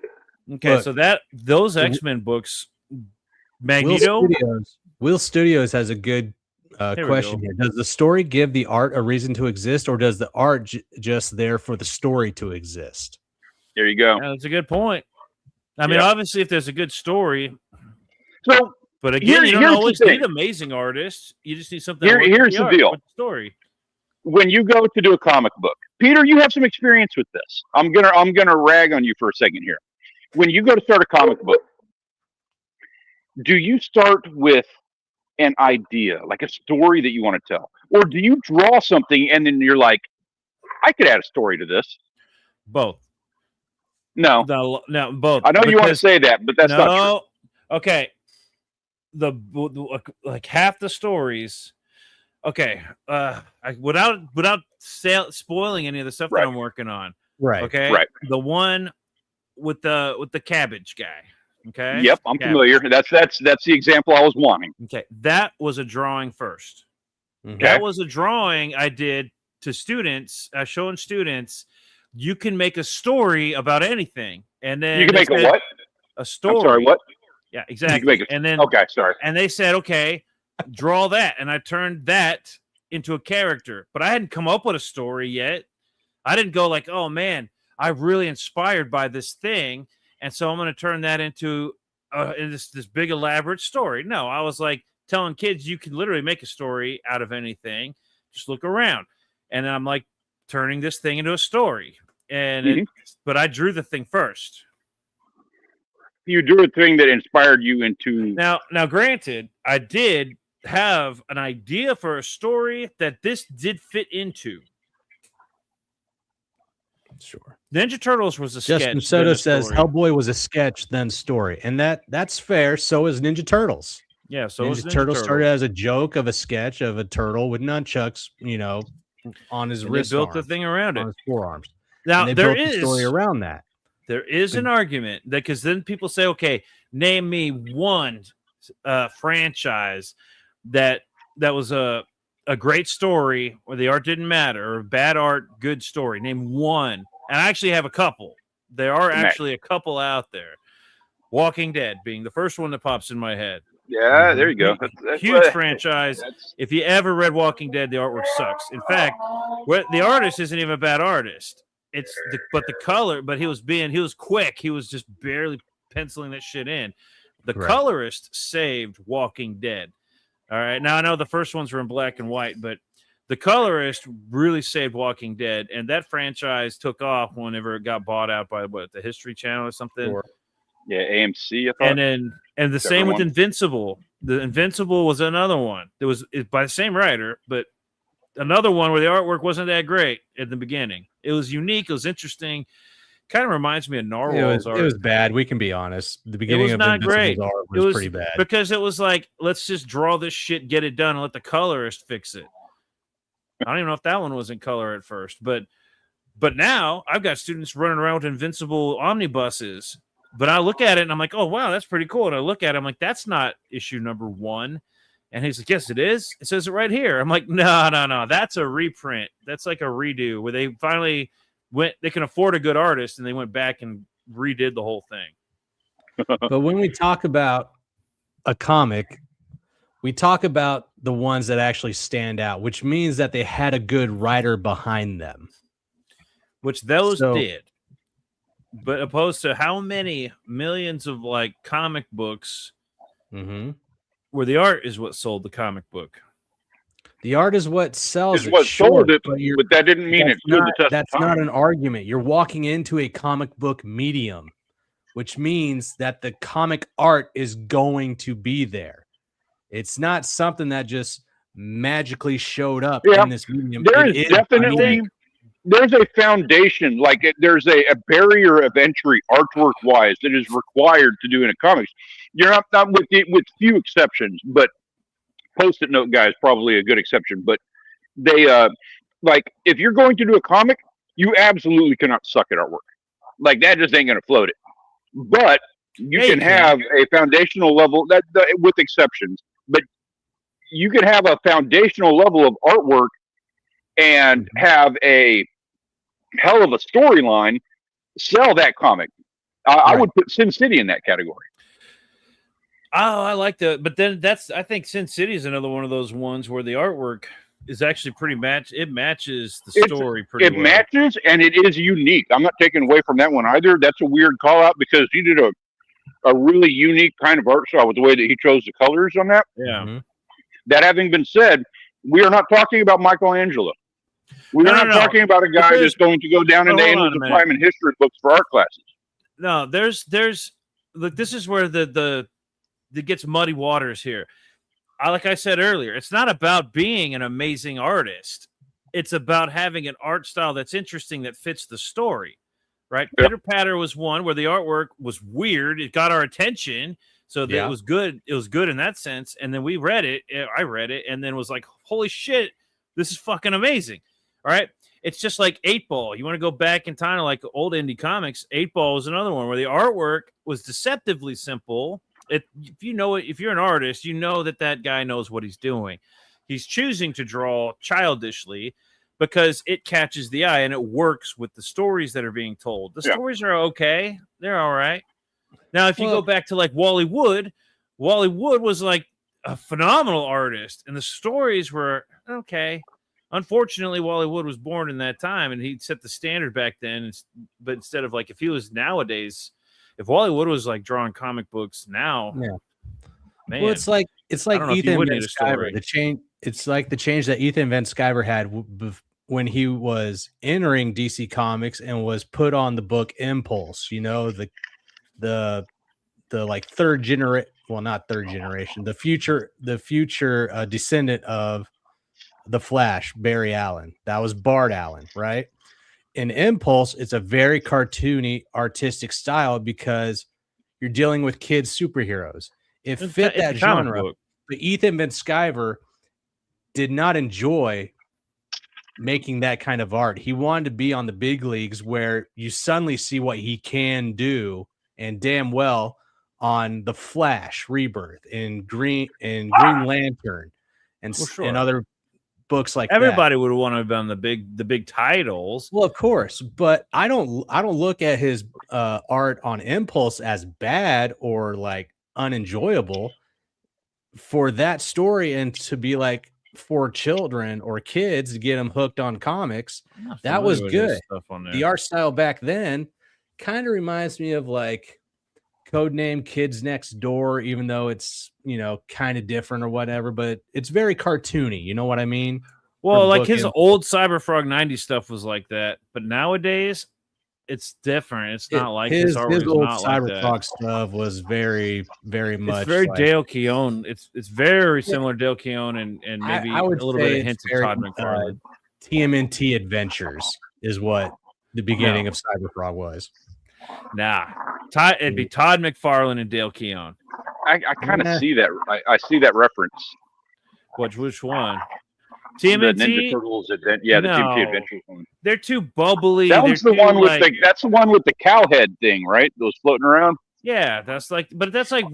Okay, Look, so those X-Men books, Will Magneto. Studios has a good Here we question go. here. Does the story give the art a reason to exist, or does the art just there for the story to exist? There you go. That's a good point. I mean, Yeah. obviously, if there's a good story, So but again, you don't here's the always thing. need amazing artists. You just need something. Here's the deal. With the story. when you go to do a comic book, Peter, you have some experience with this. I'm gonna rag on you for a second here. When you go to start a comic book, do you start with an idea, like a story that you want to tell, or do you draw something and then you're like, I could add a story to this? Both. No, No, both. I know you want to Because- say that, but that's not true. no. Okay. Like half the stories. Okay. Without spoiling any of the stuff Right. that I'm working on. Right. Okay. Right. The one with the cabbage guy. Okay. Yep, I'm Cabbage. familiar. That's the example I was wanting. Okay. That was a drawing first. Mhm. That was a drawing I did to students, showing students you can make a story about anything. And then You can they make a said, what? A story. I'm sorry, what? Yeah, You can exactly. make a, And then okay, sorry. and they said, okay, draw that. And I turned that into a character, but I hadn't come up with a story yet. I didn't go like, oh man, I'm really inspired by this thing. And so I'm going to turn that into this big elaborate story. No, I was like telling kids, you can literally make a story out of anything. Just look around. And then I'm like turning this thing into a story. And but I drew the thing first. You drew a thing that inspired you into. Now, granted, I did have an idea for a story that this did fit into. Sure. Ninja Turtles was a sketch. Justin then Soto a says story. Hellboy was a sketch, then story, and that's fair. So is Ninja Turtles. Yeah, so it was Ninja Turtles started as a joke of a sketch of a turtle with nunchucks, on his And they wrist, built the thing around on it. his forearms. Now And they there built the story is around that. there is an argument that because then people say, okay, name me one franchise that was a great story where the art didn't matter, or bad art, good story. Name one. And I actually have a couple. There are actually a couple out there. Walking Dead being the first one that pops in my head. Yeah, there you go. That's Huge what- franchise. that's- If you ever read Walking Dead, the artwork sucks. In fact, the artist isn't even a bad artist. but the color, but he was quick. He was just barely penciling that shit in. The Right. colorist saved Walking Dead. All right. Now I know the first ones were in black and white, but the colorist really saved Walking Dead, and that franchise took off whenever it got bought out by the History Channel or something. Sure. Yeah, AMC. I thought. And the same with Invincible. The Invincible was another one. It by the same writer, but another one where the artwork wasn't that great at the beginning. It was unique. It was interesting. Kind of reminds me of Narwhal's art. It was bad. We can be honest. The beginning of not Invincible's great. art It was was pretty bad. because it was like, let's just draw this shit, get it done, and let the colorist fix it. I don't even know if that one was in color at first, but now I've got students running around with Invincible omnibuses. But I look at it and I'm like, oh wow, that's pretty cool. And I look at it, I'm like, that's not issue number 1. And he's like, yes, it is. It says it right here. I'm like, no, that's a reprint. That's like a redo where they finally they can afford a good artist, and they went back and redid the whole thing. But when we talk about a comic, we talk about the ones that actually stand out, which means that they had a good writer behind them. Which those did. But opposed to how many millions of like comic books where the art is what sold the comic book. The art is what sells It's what sold it, but that didn't mean it stood the test of That's time. not an argument. You're walking into a comic book medium, which means that the comic art is going to be there. It's not something that just magically showed up in this medium. There is definitely there's a foundation, like there's a barrier of entry artwork wise that is required to do in a comics. You're not with few exceptions, but Post-it note guy is probably a good exception. But they like if you're going to do a comic, you absolutely cannot suck at artwork. Like that just ain't gonna float it. But you can have a foundational level that with exceptions, but you can have a foundational level of artwork and have a hell of a storyline, sell that comic. I would put Sin City in that category. Oh, I like that. But then I think Sin City is another one of those ones where the artwork is actually pretty it matches the story pretty well. It matches and it is unique. I'm not taking away from that one either. That's a weird call out because he did a really unique kind of art style with the way that he chose the colors on that. Yeah. That having been said, we are not talking about Michelangelo. We are not talking about a guy that's going to go down in the annals of time in history books for art classes. No, there's look, this is where the gets muddy waters here. Like I said earlier, it's not about being an amazing artist. It's about having an art style that's interesting that fits the story, right? Yep. Pitter Patter was one where the artwork was weird. It got our attention. So that it was good. It was good in that sense. And then I read it and then was like, holy shit, this is fucking amazing. All right. It's just like 8-Ball. You want to go back in time to like old indie comics. 8-Ball was another one where the artwork was deceptively simple. If you're an artist, you know that guy knows what he's doing. He's choosing to draw childishly because it catches the eye and it works with the stories that are being told. The stories are okay. They're all right. Now, if you go back to like Wally Wood was like a phenomenal artist and the stories were okay. Unfortunately, Wally Wood was born in that time and he set the standard back then. But instead of like, if he was nowadays, if Wally Wood was like drawing comic books now, man. Well, it's like Ethan Van Sciver. It's like the change that Ethan Van Sciver had when he was entering DC Comics and was put on the book Impulse. You know, the like third generation, well, not third generation, the future descendant of the Flash, Barry Allen. That was Bart Allen, right? In Impulse, it's a very cartoony, artistic style because you're dealing with kids superheroes. It fit that genre, but Ethan Van Sciver did not enjoy making that kind of art. He wanted to be on the big leagues where you suddenly see what he can do, and damn well on the Flash, Rebirth, and Green Lantern, and other books like everybody would want to have been the big titles. Well, of course, but I don't look at his art on Impulse as bad or like unenjoyable for that story, and to be like, for children or kids to get them hooked on comics. I'm not That was familiar with his good. Stuff on there. The art style back then kind of reminds me of like Codename Kids Next Door, even though it's, you know, kind of different or whatever, but it's very cartoony. You know what I mean? Well, the like book his and- old Cyberfrog 90s stuff was like that, but nowadays it's different. It's not like his artwork is old not like that. Cyberpunk stuff was very, very much It's very like, Dale Keown. It's very similar to Dale Keown and maybe I a would little say bit of it's hints of very, Todd McFarlane. TMNT Adventures is what the beginning of Cyberfrog was. Nah, it'd be Todd McFarlane and Dale Keown. I kind of Yeah. see that. I see that reference. Which one? The Ninja TMNT. Turtles advent. Yeah, the No. TMT Adventures one. They're too bubbly. That They're was the too, one with like, that's the one with the cow head thing, right? Those floating around. Yeah, that's like cartoony.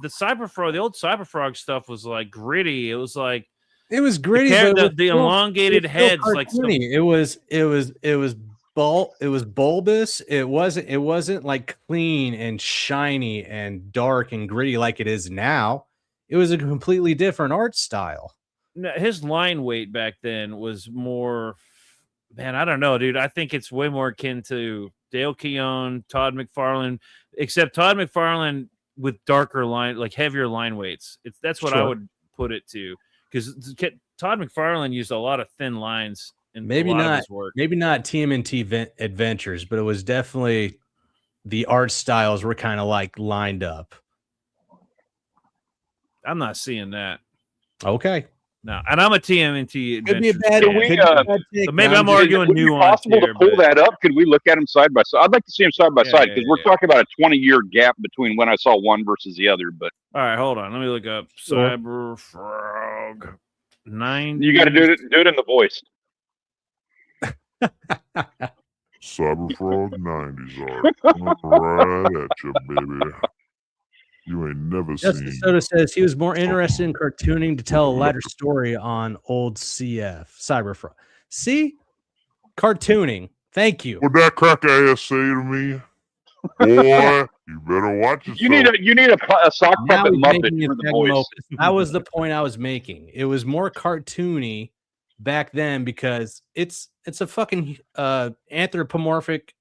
The Cyberfrog, the old Cyberfrog stuff was like gritty. It was like It was gritty, the, but it was the still- elongated it was still heads, like some, cartoony. It was bulbous. It wasn't like clean and shiny and dark and gritty like it is now. It was a completely different art style. no, his line weight back then was more. Man, I don't know, dude. I think it's way more akin to Dale Keown, Todd McFarlane, except Todd McFarlane with darker line, like heavier line weights. That's what I Sure. would put it to, because Todd McFarlane used a lot of thin lines in Maybe a lot of not. his work. Maybe not TMNT Adventures, but it was definitely the art styles were kind of like lined up. I'm not seeing that. Okay. No, and I'm a TMNT. Could be a Adventures bad, fan. we, could be a bad take, so maybe man. I'm arguing Would it be nuance possible here, to pull but- that up? Could we look at them side by side? I'd like to see them side by Yeah, side yeah, because we're yeah. talking about a 20-year gap between when I saw one versus the other. But All right, hold on. Let me look up Sure. Cyberfrog 9. you got to do it in the voice. Cyberfrog 90s art. Coming right at you, baby. You ain't never Justin seen. Soto says he was more interested in cartooning to tell a lighter story on old CF Cyberfrog. See, cartooning. Thank you. What that crack ass say to me? Boy, you better watch yourself. You need a sock Now puppet he's Muppet making his for the magnum voice. opus. That was the point I was making. It was more cartoony back then because it's a fucking anthropomorphic,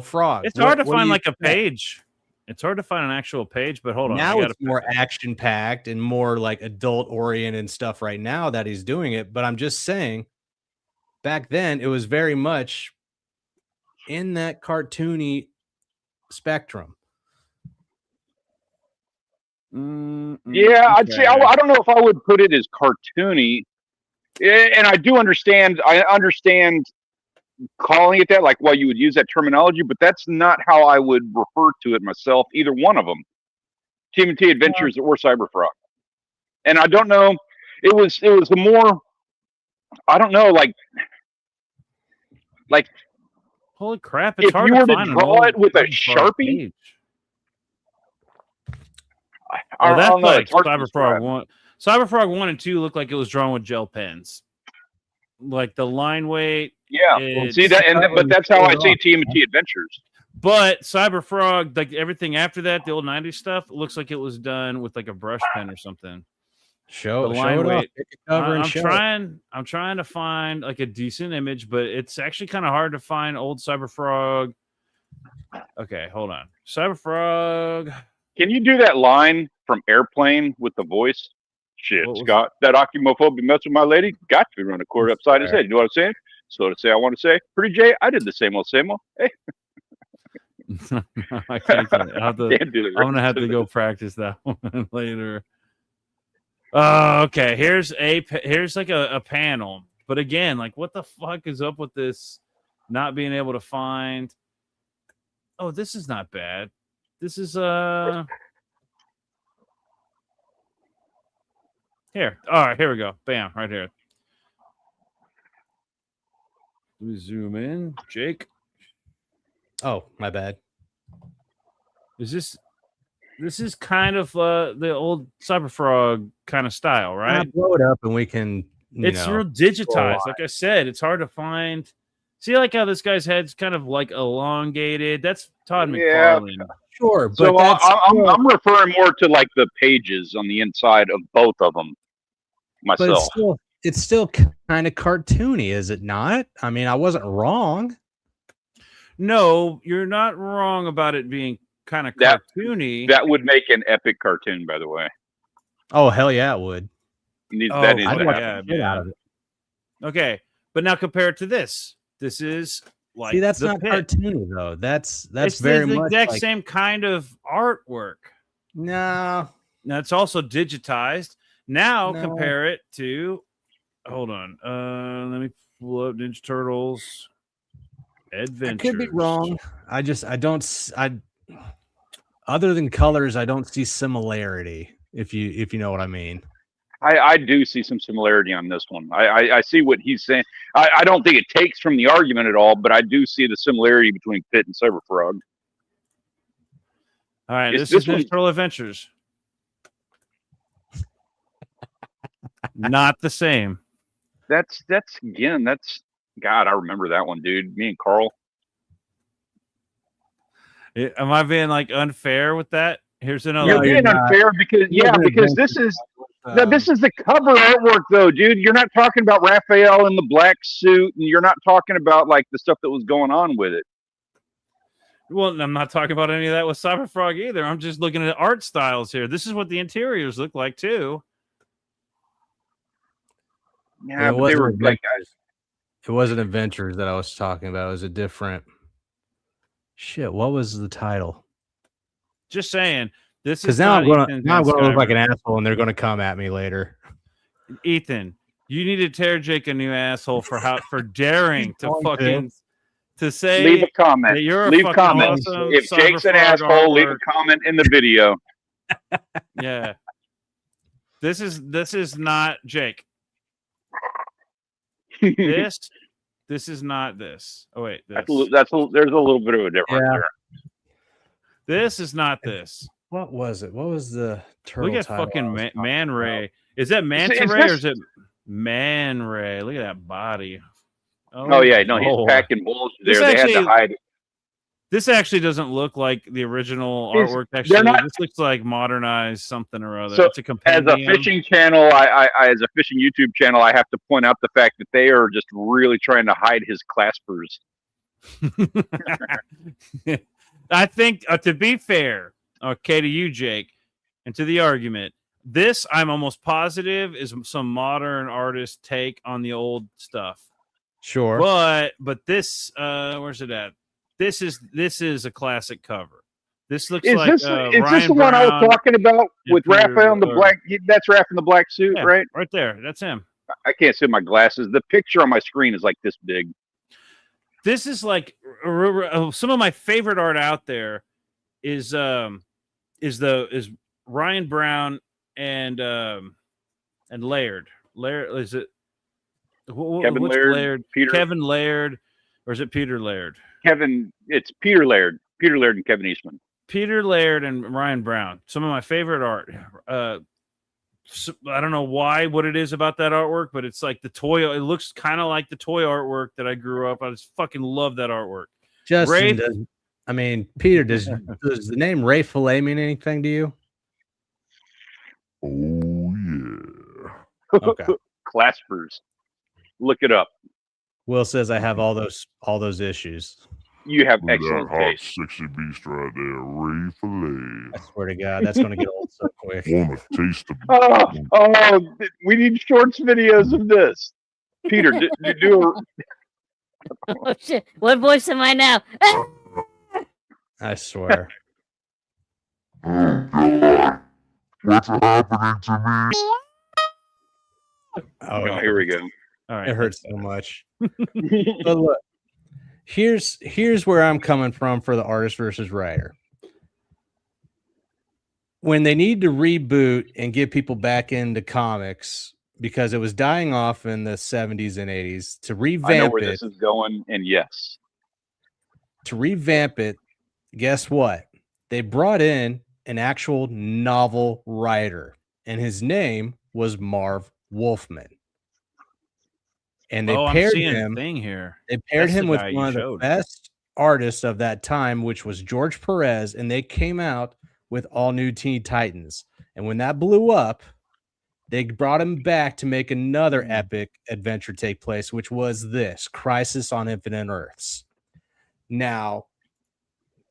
frog. It's hard to What do find you like a expect? page. It's hard to find an actual page, but hold on. Now I it's more action packed and more like adult oriented and stuff right now that he's doing it. But I'm just saying, back then it was very much in that cartoony spectrum. Yeah, I'd say I don't know if I would put it as cartoony, and I do understand. I understand calling it that, like why you would use that terminology, but that's not how I would refer to it myself. Either one of them, TMNT Adventures or Cyberfrog, and I don't know. It was a more. I don't know, like Holy crap! It's if hard you to were to find an draw old it with a Cyberfrog Sharpie? page. I Oh, that's don't know. like It's hard to Cyberfrog describe. 1. Cyberfrog 1 and 2 look like it was drawn with gel pens. Like the line weight. Yeah, It's- see that, but that's how I It's see TMNT Adventures. But Cyberfrog, like everything after that, the old 90s stuff, looks like it was done with like a brush pen or something. Show The it line off. weight. Pick a cover and I'm show it. trying to find like a decent image, but it's actually kind of hard to find old Cyberfrog. Okay, hold on. Cyberfrog. Can you do that line from Airplane with the voice? Shit, What was Scott, that ocumophobe mess with my lady got to run a quarter upside his head. You know what I'm saying? So to say, I want to say, Pretty Jay, I did the same old. Hey, I can't. can't do the I'm gonna have to go practice that one later. Okay. Here's like a panel, but again, like what the fuck is up with this? Not being able to find. Oh, this is not bad. This is here. All right, here we go. Bam, right here. Let me zoom in, Jake. Oh, my bad. Is this is kind of the old Cyberfrog kind of style, right? Blow it up and we can. It's real scroll digitized. on. Like I said, it's hard to find. See, like how this guy's head's kind of like elongated. That's Todd Yeah. McFarlane. Sure, but So that's I'm referring more to like the pages on the inside of both of them but myself. it's still kind of cartoony, is it not? I mean, I wasn't wrong. No, you're not wrong about it being kind of That- cartoony. That would make an epic cartoon, by the way. Oh hell yeah, it would. That needs I'd to watch happen. the shit out of it. Okay, but now compare it to this. This is like See, that's the not Pit. cartoony though. That's It's very the much exact like, same kind of artwork. no. Now it's also digitized. Now No. compare it to. Hold on. Let me pull up Ninja Turtles Adventures. I could be wrong. Other than colors, I don't see similarity. If you know what I mean. I do see some similarity on this one. I see what he's saying. I don't think it takes from the argument at all, but I do see the similarity between Pit and Cyberfrog. All right, Is this is this one- Ninja Turtle Adventures. Not the same. That's God. I remember that one, dude. Me and Carl. Am I being like unfair with that? Here's another. You're one. being unfair because because this is this is the cover artwork though, dude. You're not talking about Raphael in the black suit, and you're not talking about like the stuff that was going on with it. Well, I'm not talking about any of that with Cyberfrog either. I'm just looking at art styles here. This is what the interiors look like too. Yeah, It but they were wasn't like, It wasn't Adventures that I was talking about. It was a different shit. What was the title? Just saying. This Because is now not I'm Ethan gonna look like an Skyrim. asshole, and they're gonna come at me later. Ethan, you need to tear Jake a new asshole for daring to going fucking to say leave a comment. that you're a Leave fucking comments. awesome If Jake's an Cyberfrog asshole, leave a artwork. comment in the video. Yeah. This is not Jake. This is not this. Oh wait, this. There's a little bit of a difference Yeah. there. This is not this. What was it? What was the turtle? Look at title I fucking was talking Man about? Ray. Is that Manta is Ray or this- is it Man Ray? Look at that body. Oh yeah, no, he's Lord. packing bulls This there. They had actually- to hide it. This actually doesn't look like the original It's- artwork. they're Actually, not- this looks like modernized something or other. So, It's a As compendium. a fishing channel, I as a fishing YouTube channel, I have to point out the fact that they are just really trying to hide his claspers. I think, to be fair, okay, to you, Jake, and to the argument, this I'm almost positive is some modern artist take on the old stuff. Sure. But this, where's it at? This is a classic cover. This looks Is like this Ryan the one I was Brown. talking about and with Peter Raphael in the Lorre. black? That's Raph in the black suit, Yeah, right? right there. That's him. I can't see my glasses. The picture on my screen is like this big. This is like some of my favorite art out there is Ryan Brown and Laird. Laird is it Kevin what's Laird, Peter Kevin Laird, or is it Peter Laird? Kevin. It's Peter Laird. Peter Laird and Kevin Eastman. Peter Laird and Ryan Brown. Some of my favorite art. I don't know what it is about that artwork, but it's like the toy. It looks kind of like the toy artwork that I grew up. I just fucking love that artwork. Justin, Ray- Peter, does the name Ray Fillet mean anything to you? Oh yeah. Okay. Claspers. Look it up. Will says I have all those issues. You have Look at that excellent hot, taste. sexy beast right there, Ray Filet. I swear to God, that's gonna get old so quick. Want to taste the? We need shorts videos of this. Peter, do a Oh shit! What voice am I now? I swear. Oh God, what's happening to me? Oh, Oh, here we go. All right, it hurts so much. But look, here's where I'm coming from for the artist versus writer. When they need to reboot and get people back into comics because it was dying off in the 70s and 80s, to I know revamp where it, this is going, and yes, guess what? They brought in an actual novel writer, and his name was Marv Wolfman. And they I'm paired seeing him. a thing here. They paired That's him the with guy you one of the showed. best artist of that time, which was George Perez, and they came out with All New Teen Titans. And when that blew up, they brought him back to make another epic adventure take place, which was this Crisis on Infinite Earths. Now,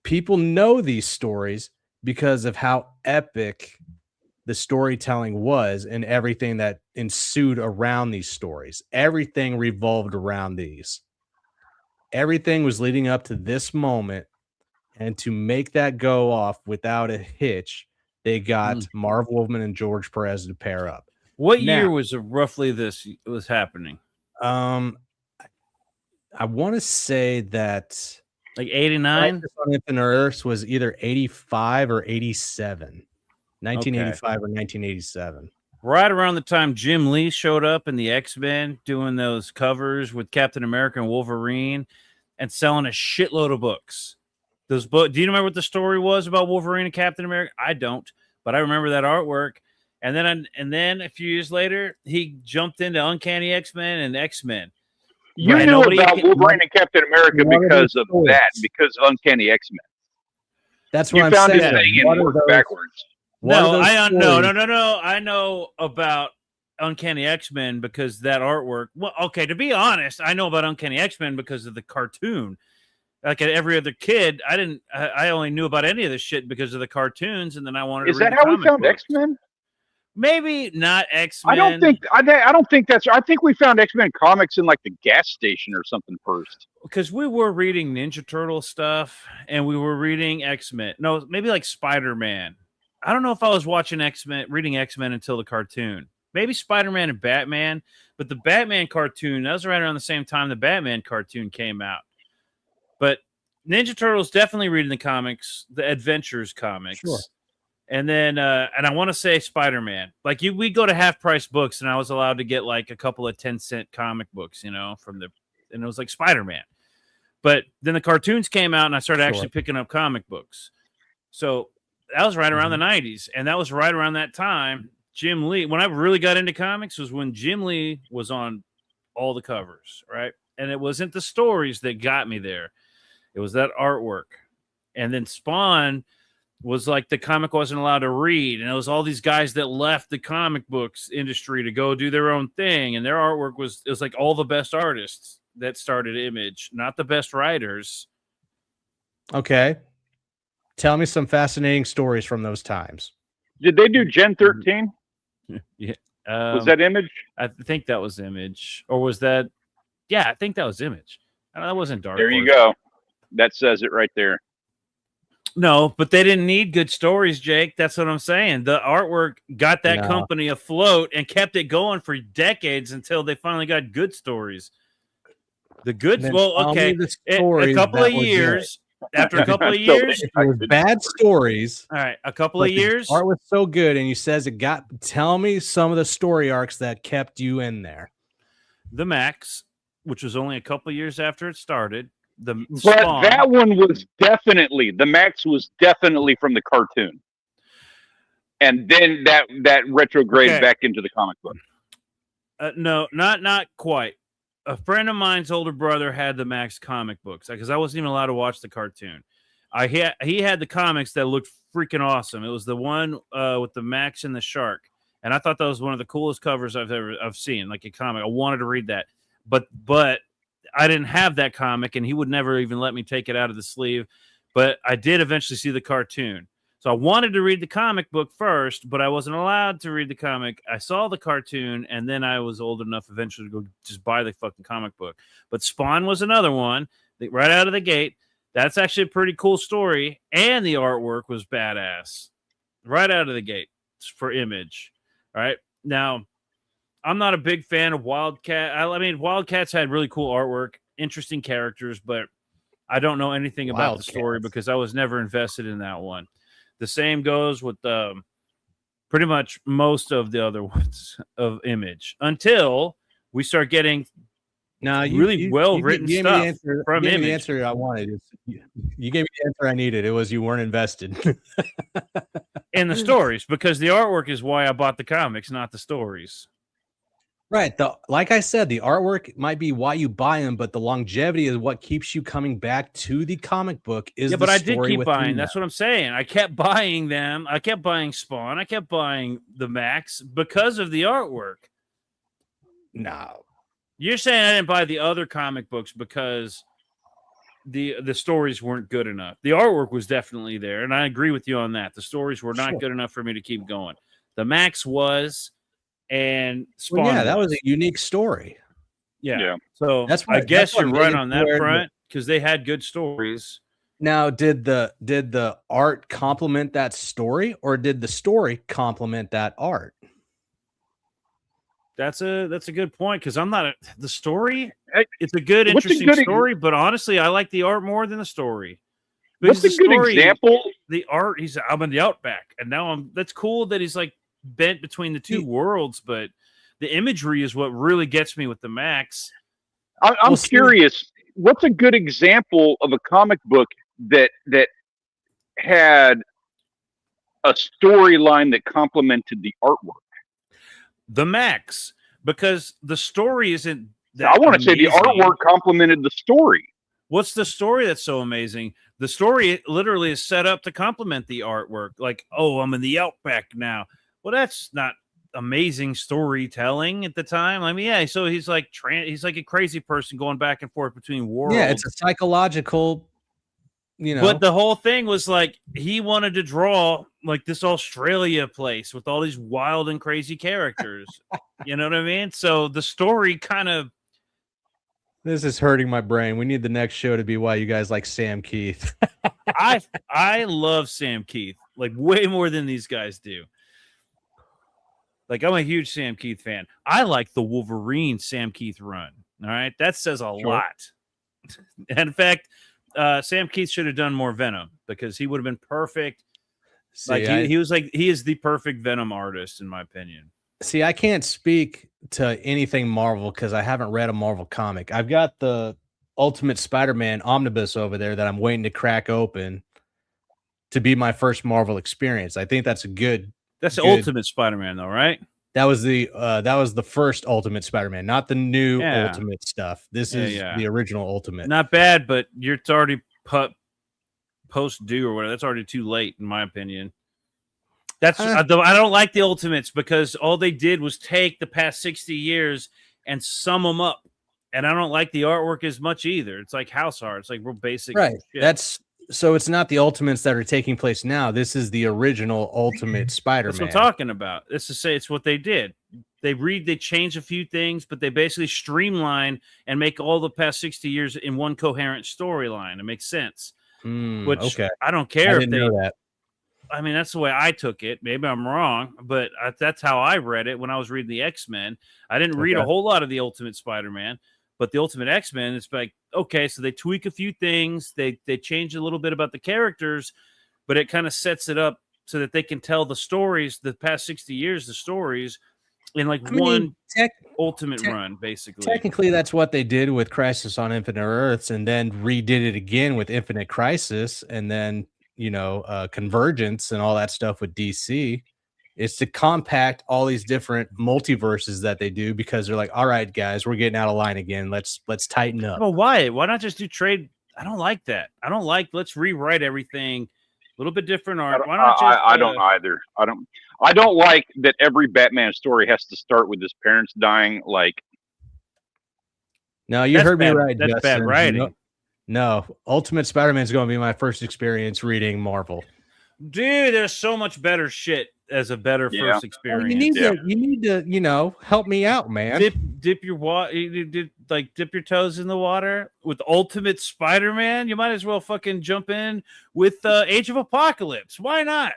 people know these stories because of how epic the storytelling was and everything that ensued around these stories. Everything revolved around these. Everything was leading up to this moment. And to make that go off without a hitch, they got Marv Wolfman and George Perez to pair up. What year was roughly this was happening? I want to say that like 89 on Infinite Earths was either 85 or 87. 1985 or 1987. Right around the time Jim Lee showed up in the X-Men doing those covers with Captain America and Wolverine and selling a shitload of books. Those books. Do you remember what the story was about Wolverine and Captain America? I don't, but I remember that artwork. And then a few years later, he jumped into Uncanny X-Men and X-Men. You knew about Wolverine and Captain America because of that, because of Uncanny X-Men. That's what you I'm found saying. His thing and worked backwards. No, I know about Uncanny X-Men because that artwork. Well, okay, to be honest, I know about Uncanny X-Men because of the cartoon. Like every other kid, I only knew about any of this shit because of the cartoons, and then I wanted. Is that how we found X-Men? Maybe not X-Men. I don't think that's. I think we found X-Men comics in like the gas station or something first. Because we were reading Ninja Turtle stuff, and we were reading X-Men. No, maybe like Spider-Man. I don't know if I was watching reading X-Men until the cartoon. Maybe Spider-Man and Batman, but the Batman cartoon, that was right around the same time the Batman cartoon came out. But Ninja Turtles, definitely reading the comics, the Adventures comics. Sure. And then, and I want to say Spider-Man. Like we go to half price books, and I was allowed to get like a couple of 10-cent comic books, and it was like Spider-Man. But then the cartoons came out, and I started actually picking up comic books. So that was right around the 90s. And that was right around that time. Jim Lee, when I really got into comics, was when Jim Lee was on all the covers, right? And it wasn't the stories that got me there. It was that artwork. And then Spawn was like the comic wasn't allowed to read. And it was all these guys that left the comic books industry to go do their own thing. And their artwork it was like all the best artists that started Image, not the best writers. Okay. Tell me some fascinating stories from those times. Did they do Gen 13? Yeah. Was that Image? I think that was Image. Or was that? Yeah, I think that was Image. That wasn't Dark There Horse. you go. That says it right there. No, but they didn't need good stories, Jake. That's what I'm saying. The artwork got that company afloat and kept it going for decades until they finally got good stories. The good, well, okay, a couple of years. After a couple of years, it was bad stories. All right, a couple of years. Art was so good, and you says it got. Tell me some of the story arcs that kept you in there. The Max, which was only a couple of years after it started. But Spawn. That one was definitely the Max was definitely from the cartoon, and then that retrograded back into the comic book. No, not quite. A friend of mine's older brother had the Max comic books because I wasn't even allowed to watch the cartoon. He had the comics that looked freaking awesome. It was the one with the Max and the shark, and I thought that was one of the coolest covers I've seen, like a comic. I wanted to read that, but I didn't have that comic, and he would never even let me take it out of the sleeve. But I did eventually see the cartoon. So I wanted to read the comic book first, but I wasn't allowed to read the comic. I saw the cartoon, and then I was old enough eventually to go just buy the fucking comic book. But Spawn was another one right out of the gate. That's actually a pretty cool story, and the artwork was badass right out of the gate for Image. All right. Now, I'm not a big fan of Wildcat. I mean, Wildcats had really cool artwork, interesting characters, but I don't know anything about the story because I was never invested in that one. The same goes with pretty much most of the other ones of Image until we start getting really well-written stuff from Image. You gave me the answer I wanted. You gave me the answer I needed. It was you weren't invested. In the stories, because the artwork is why I bought the comics, not the stories. Right. Like I said, the artwork might be why you buy them, but the longevity is what keeps you coming back to the comic book. But I did keep buying. That's what I'm saying. I kept buying them. I kept buying Spawn. I kept buying the Max because of the artwork. No. You're saying I didn't buy the other comic books because the stories weren't good enough. The artwork was definitely there, and I agree with you on that. The stories were not good enough for me to keep going. The Max was. And Spawn that was a unique story. Yeah. So that's I guess you're right on that front because they had good stories. Now, did the art complement that story, or did the story complement that art? That's a good point because I'm not the story. It's a good, interesting story, but honestly, I like the art more than the story. What's a good example? The art. I'm in the Outback, and now that's cool that he's like bent between the two worlds, but the imagery is what really gets me with the Max. I'm curious, what's a good example of a comic book that had a storyline that complemented the artwork? The Max, because the story isn't that I want to say the artwork complemented the story. What's the story that's so amazing? The story literally is set up to complement the artwork. Like, oh, I'm in the Outback now. Well, that's not amazing storytelling at the time. I mean, yeah, so he's like a crazy person going back and forth between worlds. Yeah, it's a psychological, But the whole thing was like he wanted to draw like this Australia place with all these wild and crazy characters. You know what I mean? So the story kind of. This is hurting my brain. We need the next show to be why you guys like Sam Keith. I love Sam Keith like way more than these guys do. Like, I'm a huge Sam Keith fan. I like the Wolverine Sam Keith run. All right. That says a lot. And in fact, Sam Keith should have done more Venom because he would have been perfect. See, he is the perfect Venom artist, in my opinion. See, I can't speak to anything Marvel because I haven't read a Marvel comic. I've got the Ultimate Spider-Man omnibus over there that I'm waiting to crack open to be my first Marvel experience. I think that's a good. That's the Ultimate Spider-Man, though, right? That was the first Ultimate Spider-Man, not the new Ultimate stuff. This is the original Ultimate. Not bad, but it's already post due or whatever. That's already too late, in my opinion. That's I don't like the Ultimates because all they did was take the past 60 years and sum them up, and I don't like the artwork as much either. It's like house art. It's like real basic. Right. Shit. So it's not the Ultimates that are taking place now. This is the original Ultimate Spider-Man. That's what I'm talking about. It's to say it's what they did. They change a few things, but they basically streamline and make all the past 60 years in one coherent storyline. It makes sense. Which I don't care if they know that. I mean, that's the way I took it. Maybe I'm wrong, but that's how I read it when I was reading the X-Men. I didn't read a whole lot of the Ultimate Spider-Man. But the Ultimate X-Men, it's like, okay, so they tweak a few things. They change a little bit about the characters, but it kind of sets it up so that they can tell the stories, the past 60 years, the stories in like ultimate run, basically. Technically, that's what they did with Crisis on Infinite Earths and then redid it again with Infinite Crisis and then, Convergence and all that stuff with DC. It's to compact all these different multiverses that they do because they're like, all right, guys, we're getting out of line again. Let's tighten up. Well, why? Why not just do trade? I don't like that. I don't like, let's rewrite everything. A little bit different art. Why not just, I don't either. I don't like that every Batman story has to start with his parents dying. Like, no, you heard me right. That's Justin. bad writing. No, Ultimate Spider-Man is going to be my first experience reading Marvel. Dude, there's so much better shit as a better first experience. Well, you need to, help me out, man. Dip your toes in the water with Ultimate Spider-Man. You might as well fucking jump in with Age of Apocalypse. Why not?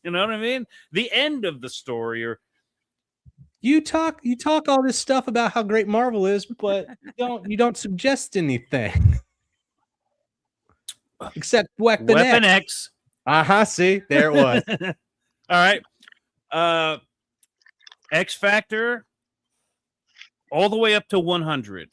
You know what I mean? The end of the story, or you talk all this stuff about how great Marvel is, but you don't suggest anything except Weapon X. See, there it was. All right. X Factor all the way up to 100.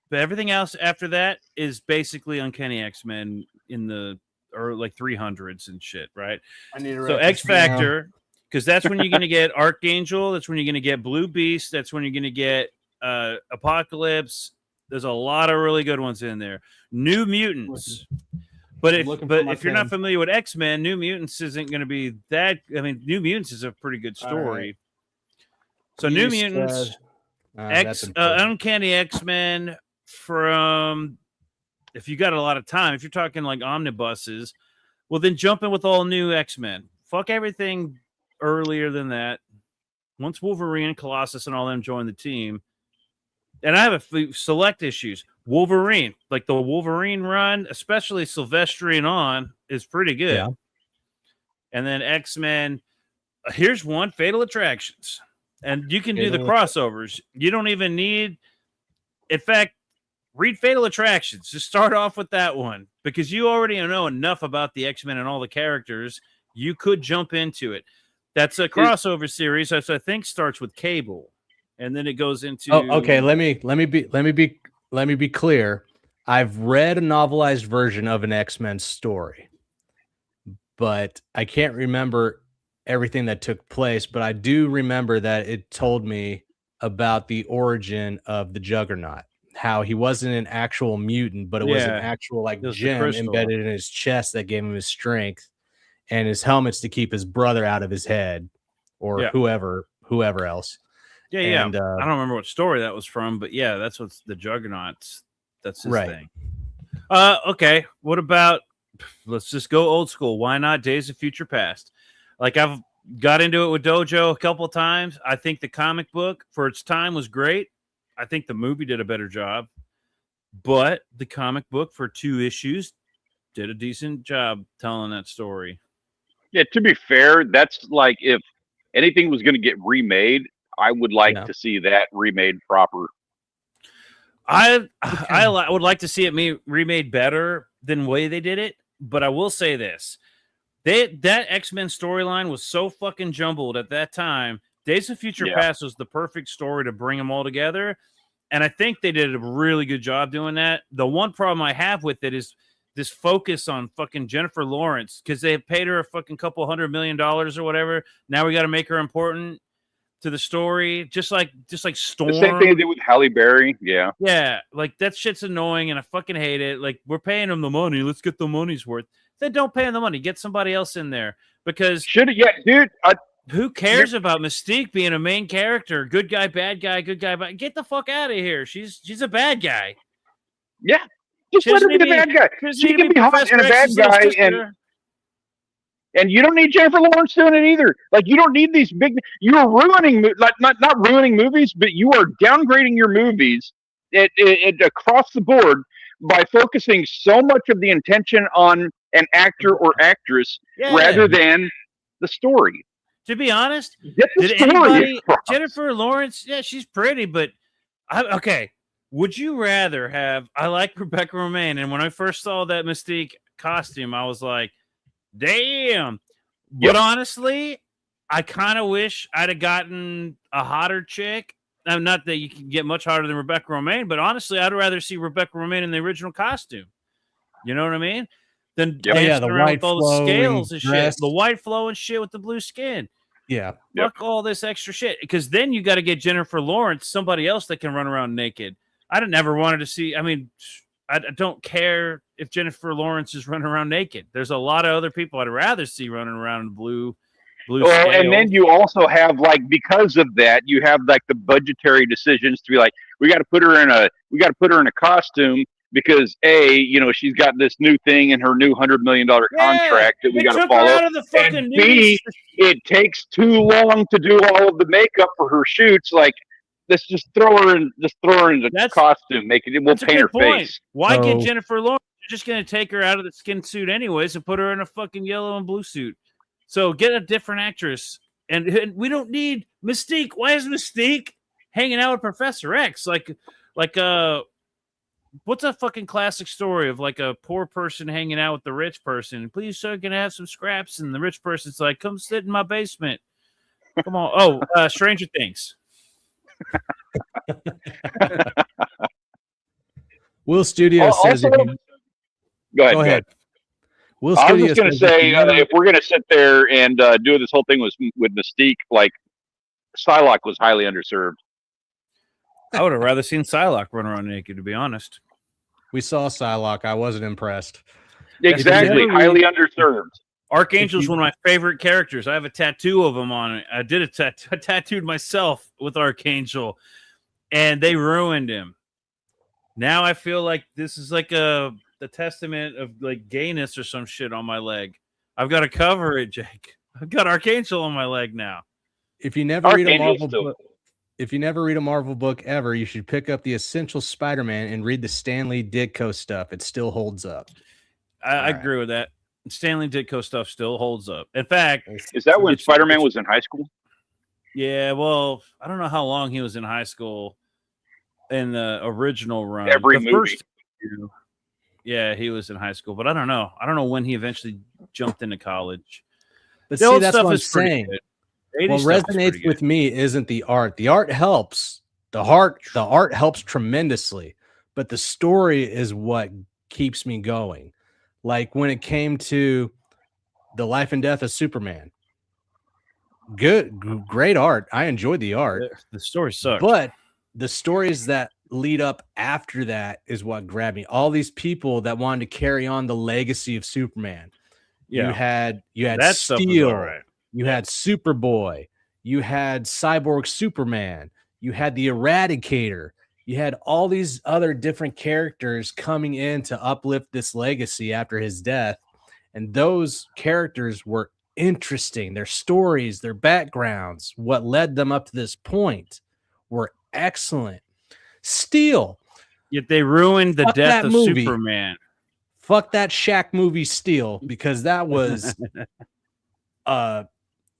But everything else after that is basically Uncanny X-Men in the or like 300s and shit, right? I need to so X Factor, because that's when you're going to get Archangel. That's when you're going to get Blue Beast. That's when you're going to get Apocalypse. There's a lot of really good ones in there. New Mutants. But if you're not familiar with X-Men, New Mutants isn't going to be that. I mean, New Mutants is a pretty good story. Right. So New Mutants, Uncanny X-Men from, if you got a lot of time, if you're talking like omnibuses, well, then jump in with all new X-Men. Fuck everything earlier than that. Once Wolverine, Colossus, and all them join the team, and I have a few select issues. Wolverine, like the Wolverine run, especially Silvestri and on, is pretty good. Yeah. And then X-Men, here's one, Fatal Attractions. And you can do the crossovers. You don't even need, in fact, read Fatal Attractions. Just start off with that one because you already know enough about the X-Men and all the characters. You could jump into it. That's a crossover series, which I think starts with Cable. And then it goes into. Oh, okay. Let me be clear. I've read a novelized version of an X-Men story, but I can't remember everything that took place. But I do remember that it told me about the origin of the Juggernaut, how he wasn't an actual mutant, but it was an actual like gem embedded in his chest that gave him his strength, and his helmet's to keep his brother out of his head, or whoever else. Yeah, and, I don't remember what story that was from, but yeah, that's what's the Juggernauts. That's his thing. Okay, what about, let's just go old school. Why not Days of Future Past? Like, I've got into it with Dojo a couple of times. I think the comic book for its time was great. I think the movie did a better job, but the comic book for 2 issues did a decent job telling that story. Yeah, to be fair, that's like if anything was going to get remade, I would like to see that remade proper. I would like to see it remade better than the way they did it, but I will say this. That X-Men storyline was so fucking jumbled at that time. Days of Future Past was the perfect story to bring them all together, and I think they did a really good job doing that. The one problem I have with it is this focus on fucking Jennifer Lawrence, because they paid her a fucking couple $100 million or whatever. Now we got to make her important to the story, just like Storm. The same thing they did with Halle Berry. Yeah, like that shit's annoying, and I fucking hate it. Like, we're paying them the money, let's get the money's worth. Then don't pay them the money, get somebody else in there, because dude. Who cares about Mystique being a main character? Good guy, bad guy, good guy, bad. Get the fuck out of here. She's a bad guy. Yeah, just let her be the bad guy. She can be hot and a bad guy, and you don't need Jennifer Lawrence doing it either. Like, you don't need these big. You are ruining, like not ruining movies, but you are downgrading your movies across the board by focusing so much of the attention on an actor or actress rather than the story. To be honest, Jennifer Lawrence, yeah, she's pretty, but okay. Would you rather have? I like Rebecca Romijn, and when I first saw that Mystique costume, I was like, damn. But honestly, I kind of wish I'd have gotten a hotter chick. Not that you can get much hotter than Rebecca Romijn, but honestly, I'd rather see Rebecca Romijn in the original costume. You know what I mean? Than dancing around with all the scales and shit. The white flowing shit with the blue skin. Yeah. Fuck all this extra shit. Because then you got to get Jennifer Lawrence, somebody else that can run around naked. I never wanted to see. I mean, I don't care if Jennifer Lawrence is running around naked. There's a lot of other people I'd rather see running around in blue. Well, and then you also have, like, because of that, you have like the budgetary decisions to be like, we got to put her in a costume because she's got this new thing in her new $100 million contract that we got to follow. And B, it takes too long to do all of the makeup for her shoots. Like, let's just throw her in the costume. We'll paint her face. Why get Jennifer Lawrence? You're just gonna take her out of the skin suit anyways and put her in a fucking yellow and blue suit. So get a different actress. And we don't need Mystique. Why is Mystique hanging out with Professor X? Like what's a fucking classic story of like a poor person hanging out with the rich person? Please, sir, can I have some scraps? And the rich person's like, come sit in my basement. Come on. Oh, Stranger Things. Will Studio says, go ahead. Will I was Studios just going to says say, if we're going to sit there and do this whole thing with Mystique, like Psylocke was highly underserved. I would have rather seen Psylocke run around naked, to be honest. we saw Psylocke. I wasn't impressed. Exactly, never highly underserved. Archangel's one of my favorite characters. I have a tattoo of him on it. I did I tattooed myself with Archangel, and they ruined him. Now I feel like this is like the testament of like gayness or some shit on my leg. I've got to cover it, Jake. I've got Archangel on my leg now. If you never read a Archangel's Marvel still book, if you never read a Marvel book ever, you should pick up the Essential Spider-Man and read the Stan Lee Ditko stuff. It still holds up. I agree with that. Stanley Ditko stuff still holds up. In fact, Is that when Spider-Man was in high school? yeah, well, I don't know how long he was in high school in the original run. Every The movie. first two, yeah, he was in high school, but I don't know. I don't know when he eventually jumped into college. But The see, old that's stuff what I'm is pretty saying. good. 80s What stuff is resonates pretty with good. me isn't the art. The art helps. The art helps tremendously, but the story is what keeps me going. Like when it came to the life and death of Superman. Great art. I enjoyed the art. The story sucks. But the stories that lead up after that is what grabbed me. All these people that wanted to carry on the legacy of Superman. yeah, You had that stuff was Steel, all right. you had Superboy, you had Cyborg Superman, you had the Eradicator, you had all these other different characters coming in to uplift this legacy after his death. And those characters were interesting. Their stories, their backgrounds, what led them up to this point were excellent. Steel. Yet they ruined the Fuck death that of movie. Superman. Fuck that Shaq movie Steel, because that was a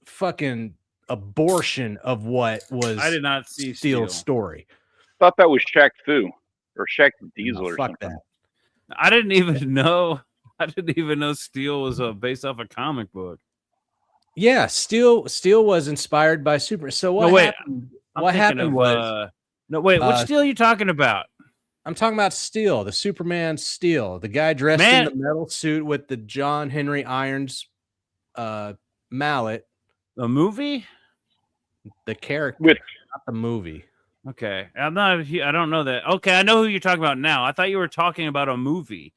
fucking abortion of what was I did not see Steel's Steel. story. Thought that was Shaq Fu or Shaq Diesel No, or fuck something. that. I didn't even know. I didn't even know Steel was based off a comic book. Yeah, Steel was inspired by Super. So what No, wait, happened? I'm What thinking happened of, was no, wait. What uh, Steel are you talking about? I'm talking about Steel, the Superman Steel, the guy dressed Man. in the metal suit with the John Henry Irons mallet, A movie? the character, With- not the movie. Okay, I'm not. I don't know that. Okay, I know who you're talking about now. I thought you were talking about a movie,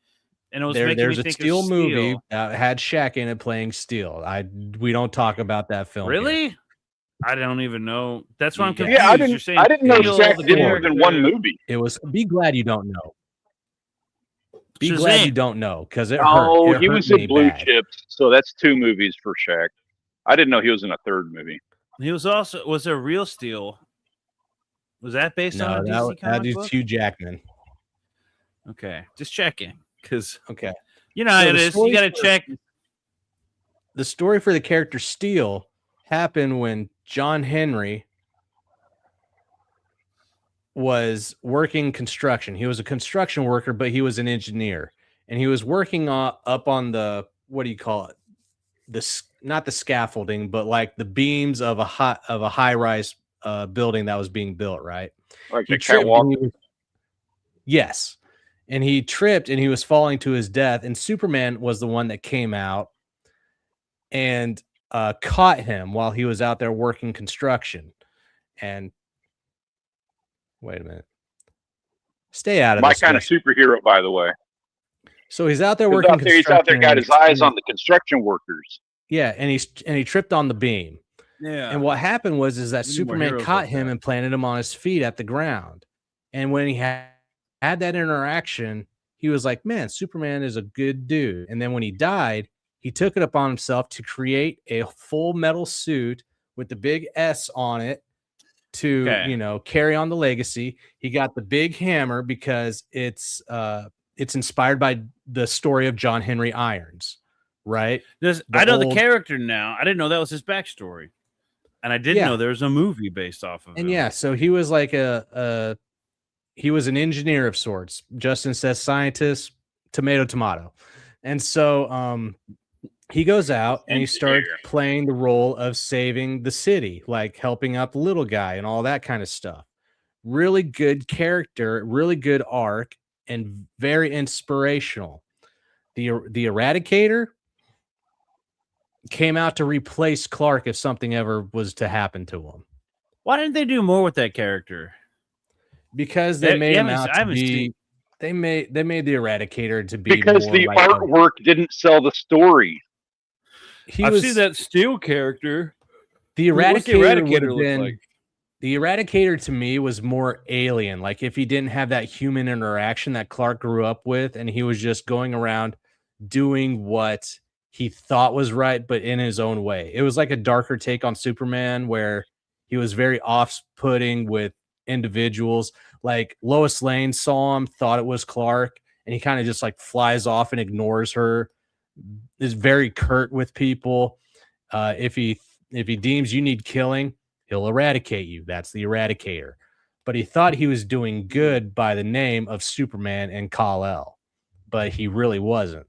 and it was making There's me a think Steel of movie Steel. that had Shaq in it playing Steel. We don't talk about that film. here. Really? I don't even know. That's why I'm Yeah. confused. Yeah, You're saying I didn't know Steel, Shaq the did more than one character. movie. It was. Be glad you don't know. Be Shazam. glad you don't know because it hurt. Oh, It he hurt was me in Blue bad. Chips, so that's 2 movies for Shaq. I didn't know he was in a 3rd movie. He was also was there Real Steel? Was that based No, on a that DC comic is book? Hugh Jackman. Okay, just checking because Okay. you know how So it the is. You story got to for- check. The story for the character Steel happened when John Henry was working construction. He was a construction worker, but he was an engineer, and he was working up on the, what do you call it? Not the scaffolding, but like the beams of a high rise building that was being built. Right. Like He the tripped catwalk. and he was- yes. And he tripped and he was falling to his death. And Superman was the one that came out and caught him while he was out there working construction. And wait a minute. Stay out of My this. kind of superhero, by the way. So he's out there He's working out there, he's out there, construction, got and his eyes on the construction workers. Yeah, and he tripped on the beam. Yeah. And what happened was that We need more Superman heroes caught like him that. and planted him on his feet at the ground. And when he had that interaction, he was like, man, Superman is a good dude. And then when he died, he took it upon himself to create a full metal suit with the big S on it to, Okay. carry on the legacy. He got the big hammer because it's inspired by the story of John Henry Irons, right? I know the old- character now. I didn't know that was his backstory, and I didn't Yeah. know there was a movie based off of And him. yeah, so he was like he was an engineer of sorts. Justin says scientist, tomato. And so he goes out and he starts Engineer. playing the role of saving the city, like helping out the little guy and all that kind of stuff. Really good character, really good arc, and very inspirational. The Eradicator came out to replace Clark if something ever was to happen to him. Why didn't they do more with that character? Because they made him out to be. Seen... They made the Eradicator to be because the artwork didn't sell the story. I've seen that Steel character. The Eradicator would have been. The Eradicator to me was more alien. Like if he didn't have that human interaction that Clark grew up with, and he was just going around doing what he thought was right, but in his own way. It was like a darker take on Superman where he was very off-putting with individuals. Like Lois Lane saw him, thought it was Clark, and he kind of just like flies off and ignores her. Is very curt with people. If he deems you need killing, he'll eradicate you. That's the Eradicator. But he thought he was doing good by the name of Superman and Kal-El, but he really wasn't.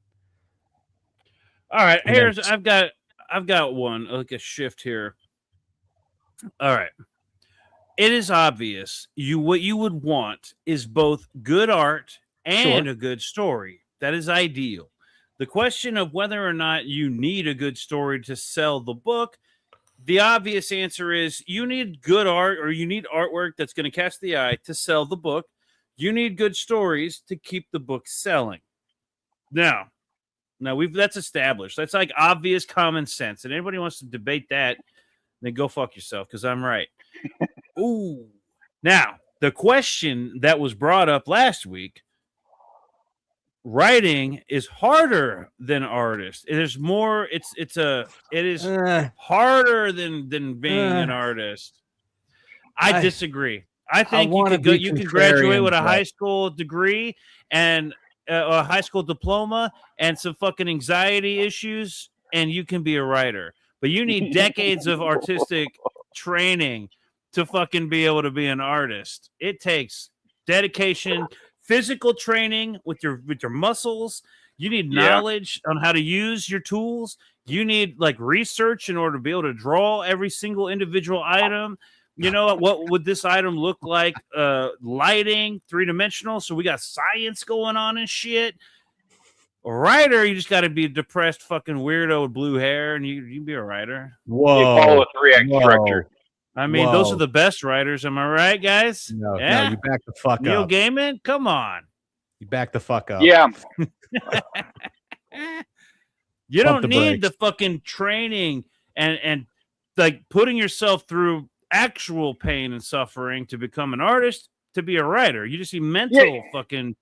All right, I've got one, like a shift here. All right. It is obvious what you would want is both good art and a good story. That is ideal. The question of whether or not you need a good story to sell the book, the obvious answer is you need good art, or you need artwork that's going to catch the eye to sell the book. You need good stories to keep the book selling. Now that's established. That's like obvious common sense. And anybody wants to debate that, then go fuck yourself, because I'm right. Ooh. Now, the question that was brought up last week, writing is harder than artist. It is more, it is harder than being an artist. I disagree. I think you can graduate with a high school degree and a high school diploma and some fucking anxiety issues, and you can be a writer. But you need decades of artistic training to fucking be able to be an artist. It takes dedication, physical training with your muscles. You need knowledge on how to use your tools. You need like research in order to be able to draw every single individual item. You know, what would this item look like? Lighting, 3-dimensional. So we got science going on and shit. A writer, you just got to be a depressed fucking weirdo with blue hair, and you can be a writer. Whoa! You follow a 3-act structure. I mean, those are the best writers. Am I right, guys? No, you back the fuck Neil up. Neil Gaiman, come on. You back the fuck up. Yeah. You don't need the fucking training and like putting yourself through actual pain and suffering to become an artist, to be a writer. You just need mental fucking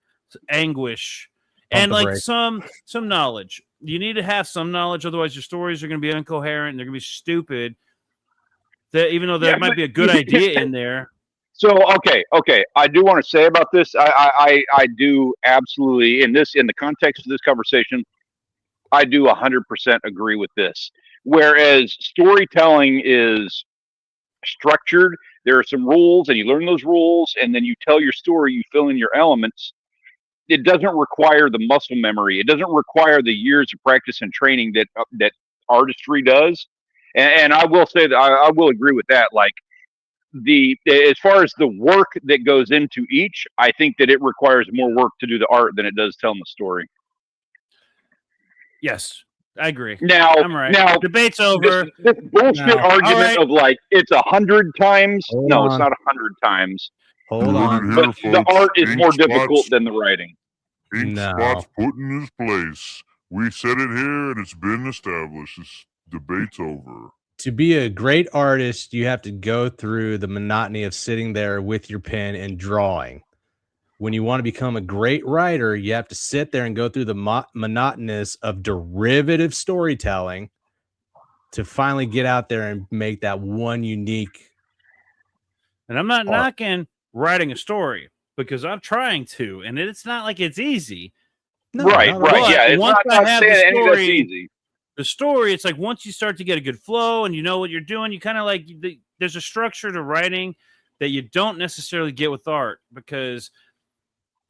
anguish and like some knowledge. You need to have some knowledge, otherwise your stories are going to be incoherent and they're going to be stupid. Even though there might be a good idea in there. So okay, I do want to say about this. I do absolutely in the context of this conversation, I do 100% agree with this. Whereas storytelling is structured, there are some rules, and you learn those rules, and then you tell your story. You fill in your elements. It doesn't require the muscle memory. It doesn't require the years of practice and training that artistry does. And I will say that I will agree with that. Like as far as the work that goes into each, I think that it requires more work to do the art than it does telling the story. Yes, I agree. Now, I'm right. Now debate's over. This bullshit argument of like it's 100 times. It's not 100 times. Hold on. But the art is more difficult than the writing. Inkspot's put in his place. We said it here, and it's been established. This debate's over. To be a great artist, you have to go through the monotony of sitting there with your pen and drawing. When you want to become a great writer, you have to sit there and go through the monotonous of derivative storytelling to finally get out there and make that one unique. And I'm not knocking writing a story, because I'm trying to, and it's not like it's easy. No, right. Yeah, it's not saying any of that's easy. The story, it's like once you start to get a good flow and you know what you're doing, you kind of like there's a structure to writing that you don't necessarily get with art, because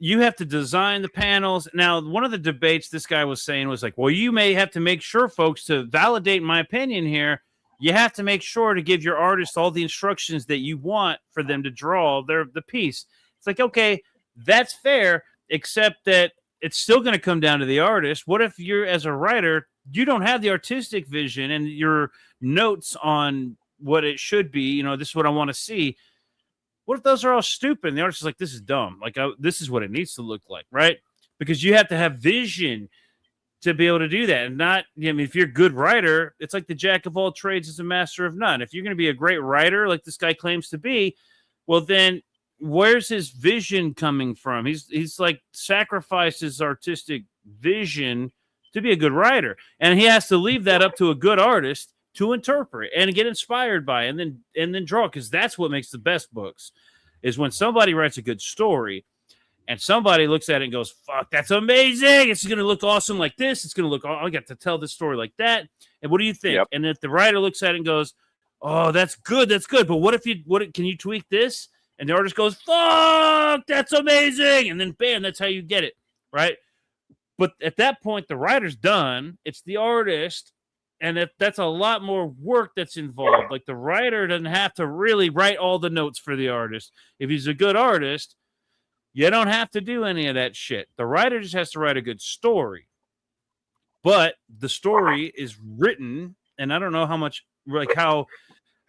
you have to design the panels. Now, one of the debates this guy was saying was like, well, you may have to make sure, folks, to validate my opinion here, you have to make sure to give your artist all the instructions that you want for them to draw the piece. It's like, okay, that's fair, except that it's still going to come down to the artist. What if you're, as a writer, you don't have the artistic vision and your notes on what it should be? You know, this is what I want to see. What if those are all stupid? And the artist is like, this is dumb. Like, this is what it needs to look like, right? Because you have to have vision to be able to do that. And not, I mean, if you're a good writer, it's like the jack of all trades is a master of none. If you're going to be a great writer, like this guy claims to be, well, then where's his vision coming from? He's like sacrificed his artistic vision to be a good writer. And he has to leave that up to a good artist to interpret and get inspired by, and then draw, because that's what makes the best books, is when somebody writes a good story and somebody looks at it and goes, fuck, that's amazing. It's going to look awesome like this. It's going to look, I got to tell this story like that. And what do you think? Yep. And if the writer looks at it and goes, oh, that's good. But what can you tweak this? And the artist goes, fuck, that's amazing. And then bam, that's how you get it. Right. But at that point, the writer's done. It's the artist. And that's a lot more work that's involved. Like, the writer doesn't have to really write all the notes for the artist. If he's a good artist, you don't have to do any of that shit. The writer just has to write a good story. But the story is written, and I don't know how much, like, how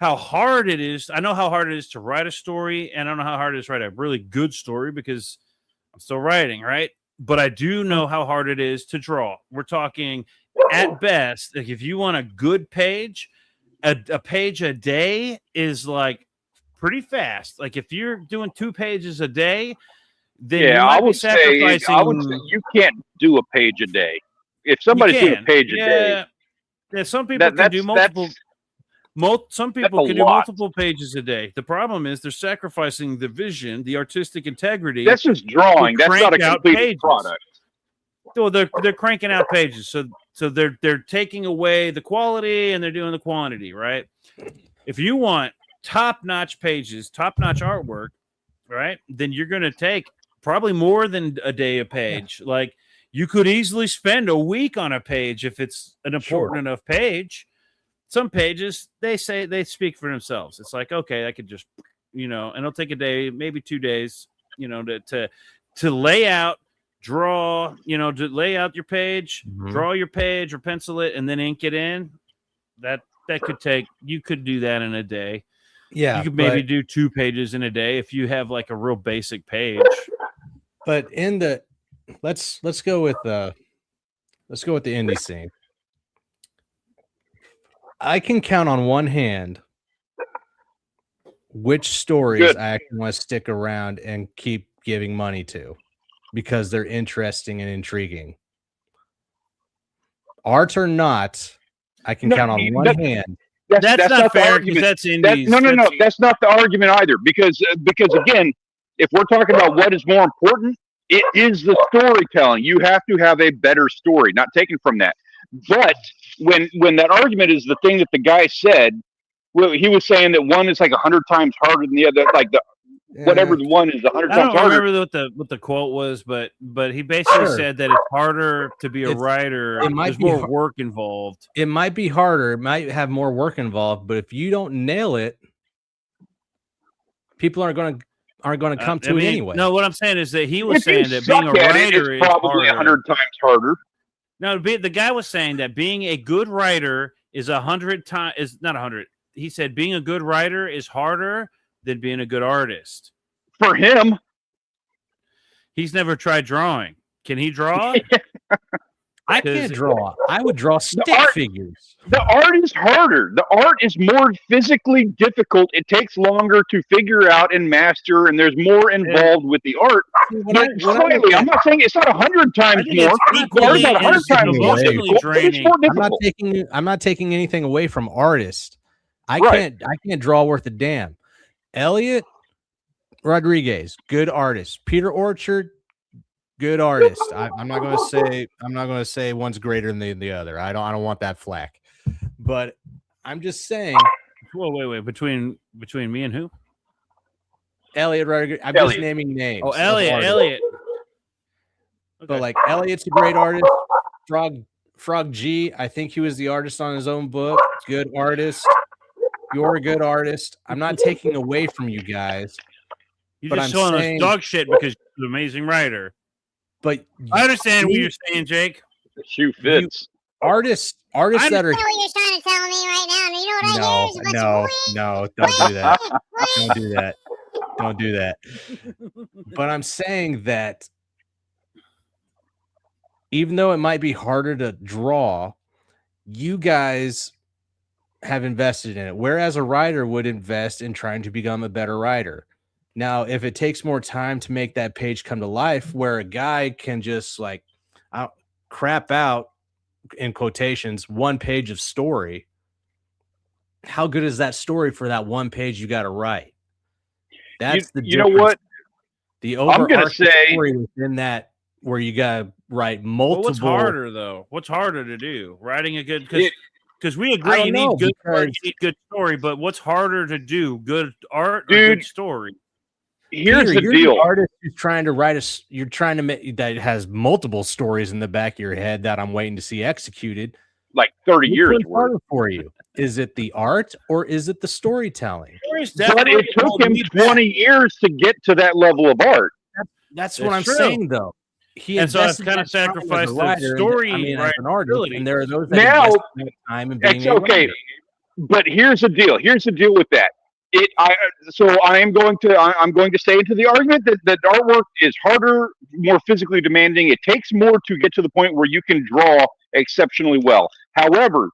hard it is. I know how hard it is to write a story, and I don't know how hard it is to write a really good story because I'm still writing, right? But I do know how hard it is to draw. We're talking, at best, like, if you want a good page, a page a day is like pretty fast. Like, if you're doing 2 pages a day, then I would say you can't do a page a day. If somebody's doing a page a day, some people can do multiple. Some people can do multiple pages a day. The problem is they're sacrificing the vision, the artistic integrity. That's just drawing. That's not a complete product. So they're cranking out pages. So they're taking away the quality and they're doing the quantity, right? If you want top-notch pages, top-notch artwork, right, then you're going to take probably more than a day a page. Yeah. Like, you could easily spend a week on a page if it's an important enough page. Some pages, they speak for themselves. It's like, okay, I could just, and it'll take a day, maybe 2 days, to lay out, draw, to lay out your page, draw your page or pencil it, and then ink it in. That could take, you could do that in a day. Yeah. You could maybe do 2 pages in a day if you have like a real basic page. But let's go with the indie scene. I can count on one hand which stories I actually want to stick around and keep giving money to because they're interesting and intriguing. Art or not, I can count on one hand. That's not fair because that's indies. No. That's not the argument either. Because again, if we're talking about what is more important, it is the storytelling. You have to have a better story, not taken from that. But when that argument is the thing that the guy said, well, he was saying that one is like 100 times harder than the other, like whatever the one is 100 times harder. I don't remember what the quote was, but he basically said that it's harder to be a writer. There's more work involved. It might be harder. It might have more work involved, but if you don't nail it, people aren't going to come to it anyway. No, what I'm saying is that he was saying that being a writer is probably 100 times harder. No, the guy was saying that being a good writer is 100 times is not 100. He said being a good writer is harder than being a good artist. For him, he's never tried drawing. Can he draw? I can't draw. I would draw stick figures. The art is harder. The art is more physically difficult. It takes longer to figure out and master, and there's more involved with the art. Slightly, I'm not saying it's not 100 times more. It's not 100 times more. It's more difficult. I'm not taking anything away from artists. I can't draw worth a damn. Elliot Rodriguez, good artist. Peter Orchard, good artist. I'm not going to say one's greater than the other. I don't want that flack. But I'm just saying. Whoa, wait. Between me and who? Elliot Rodriguez. I'm just naming names. Oh, Elliot. Okay. But like Elliot's a great artist. Frog G, I think he was the artist on his own book. Good artist. You're a good artist. I'm not taking away from you guys. You're just showing us dog shit because you're an amazing writer. but I understand what you're saying, Jake. The shoe fits. Artists that are I know what you're trying to tell me right now. And you know what I hear is a bunch of no, don't do that. Don't do that. Don't do that. But I'm saying that even though it might be harder to draw, you guys have invested in it, whereas a writer would invest in trying to become a better writer. Now, if it takes more time to make that page come to life, where a guy can just like crap out, in quotations, one page of story, how good is that story for that one page you got to write? That's the you know what? The I'm gonna overarching say story within that, where you got to write multiple. Well, what's harder though? What's harder to do? Writing a good because we agree you need good art, you need good story, but what's harder to do? Good art or good story? Here's Peter, the you're deal. The artist who's trying to write you're trying to make that has multiple stories in the back of your head that I'm waiting to see executed. Like 30 years harder for you. Is it the art or is it the storytelling? But it took him 20 years to get to that level of art. That's what I'm saying, though. And so I've kind of sacrificed the story as an artist, and there are those that now time and being okay. But here's the deal. Here's the deal with that. I'm going to say into the argument that artwork is harder, more physically demanding. It takes more to get to the point where you can draw exceptionally well. However,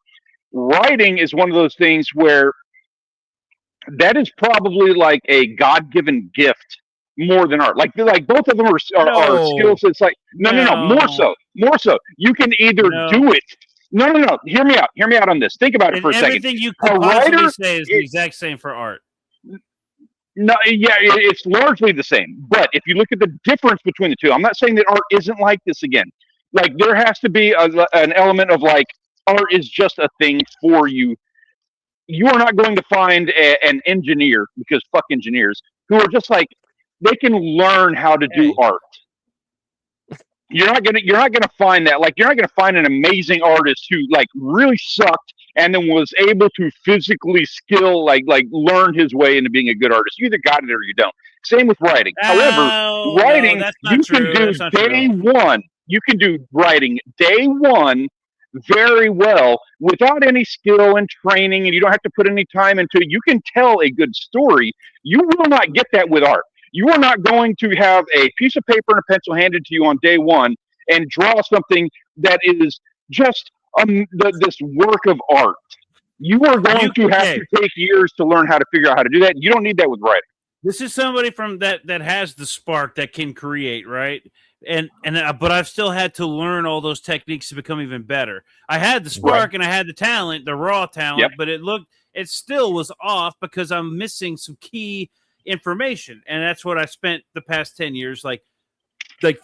writing is one of those things where that is probably like a God-given gift more than art. Like both of them are skills. It's like no, more so. You can either do it. No. Hear me out on this. Think about it for a second. Everything you could possibly say is the exact same for art. No, yeah, it's largely the same. But if you look at the difference between the two, I'm not saying that art isn't like this again. Like there has to be an element of like art is just a thing for you. You are not going to find an engineer, because fuck engineers, who are just like they can learn how to do art. You're not gonna find that. Like you're not gonna find an amazing artist who like really sucked and then was able to physically learn his way into being a good artist. You either got it or you don't. Same with writing. However, writing you can do day one. You can do writing day one very well without any skill and training, and you don't have to put any time into it. You can tell a good story. You will not get that with art. You are not going to have a piece of paper and a pencil handed to you on day one and draw something that is just this work of art. You are going to have to take years to learn how to figure out how to do that. You don't need that with writing. This is somebody from that has the spark that can create, right? But I've still had to learn all those techniques to become even better. I had the spark and I had the talent, the raw talent, but it still was off because I'm missing some key information, and that's what I spent the past 10 years like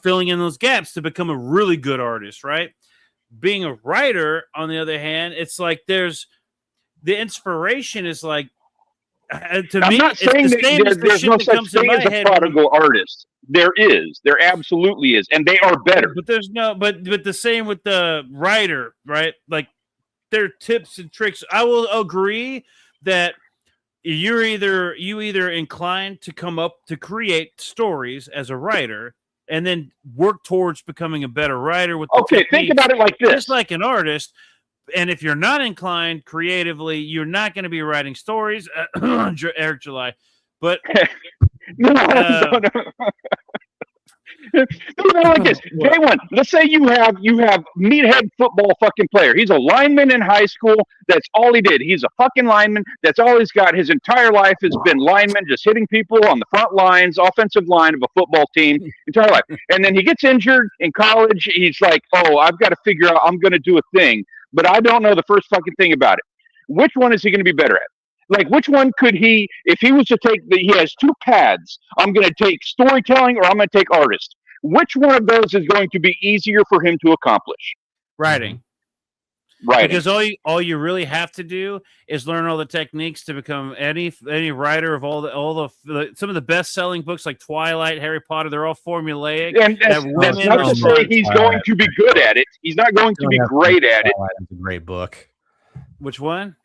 filling in those gaps to become a really good artist, right? Being a writer, on the other hand, it's like there's the inspiration is like to me. I'm not saying that there's no such thing as a prodigal artist. There absolutely is, and they are better. But there's no, but the same with the writer, right? Like their tips and tricks. I will agree that you either inclined to come up to create stories as a writer and then work towards becoming a better writer with think about it like this. Just like an artist. And if you're not inclined creatively, you're not going to be writing stories. Eric July. But no. Like this. Day one, let's say you have meathead football fucking player. He's a lineman in high school. That's all he did. He's a fucking lineman. That's all he's got. His entire life has been lineman, just hitting people on the front lines, offensive line of a football team, entire life. And then he gets injured in college. He's like, oh, I've got to figure out, I'm going to do a thing, but I don't know the first fucking thing about it. Which one is he going to be better at? Like, which one could he, if he was to take, he has two paths. I'm going to take storytelling or I'm going to take artist. Which one of those is going to be easier for him to accomplish? Writing. Because all you really have to do is learn all the techniques to become any writer of all the some of the best-selling books like Twilight, Harry Potter. They're all formulaic. And that's not to say he's going to be good at it. He's not going to be great at it. It's a great book. Which one?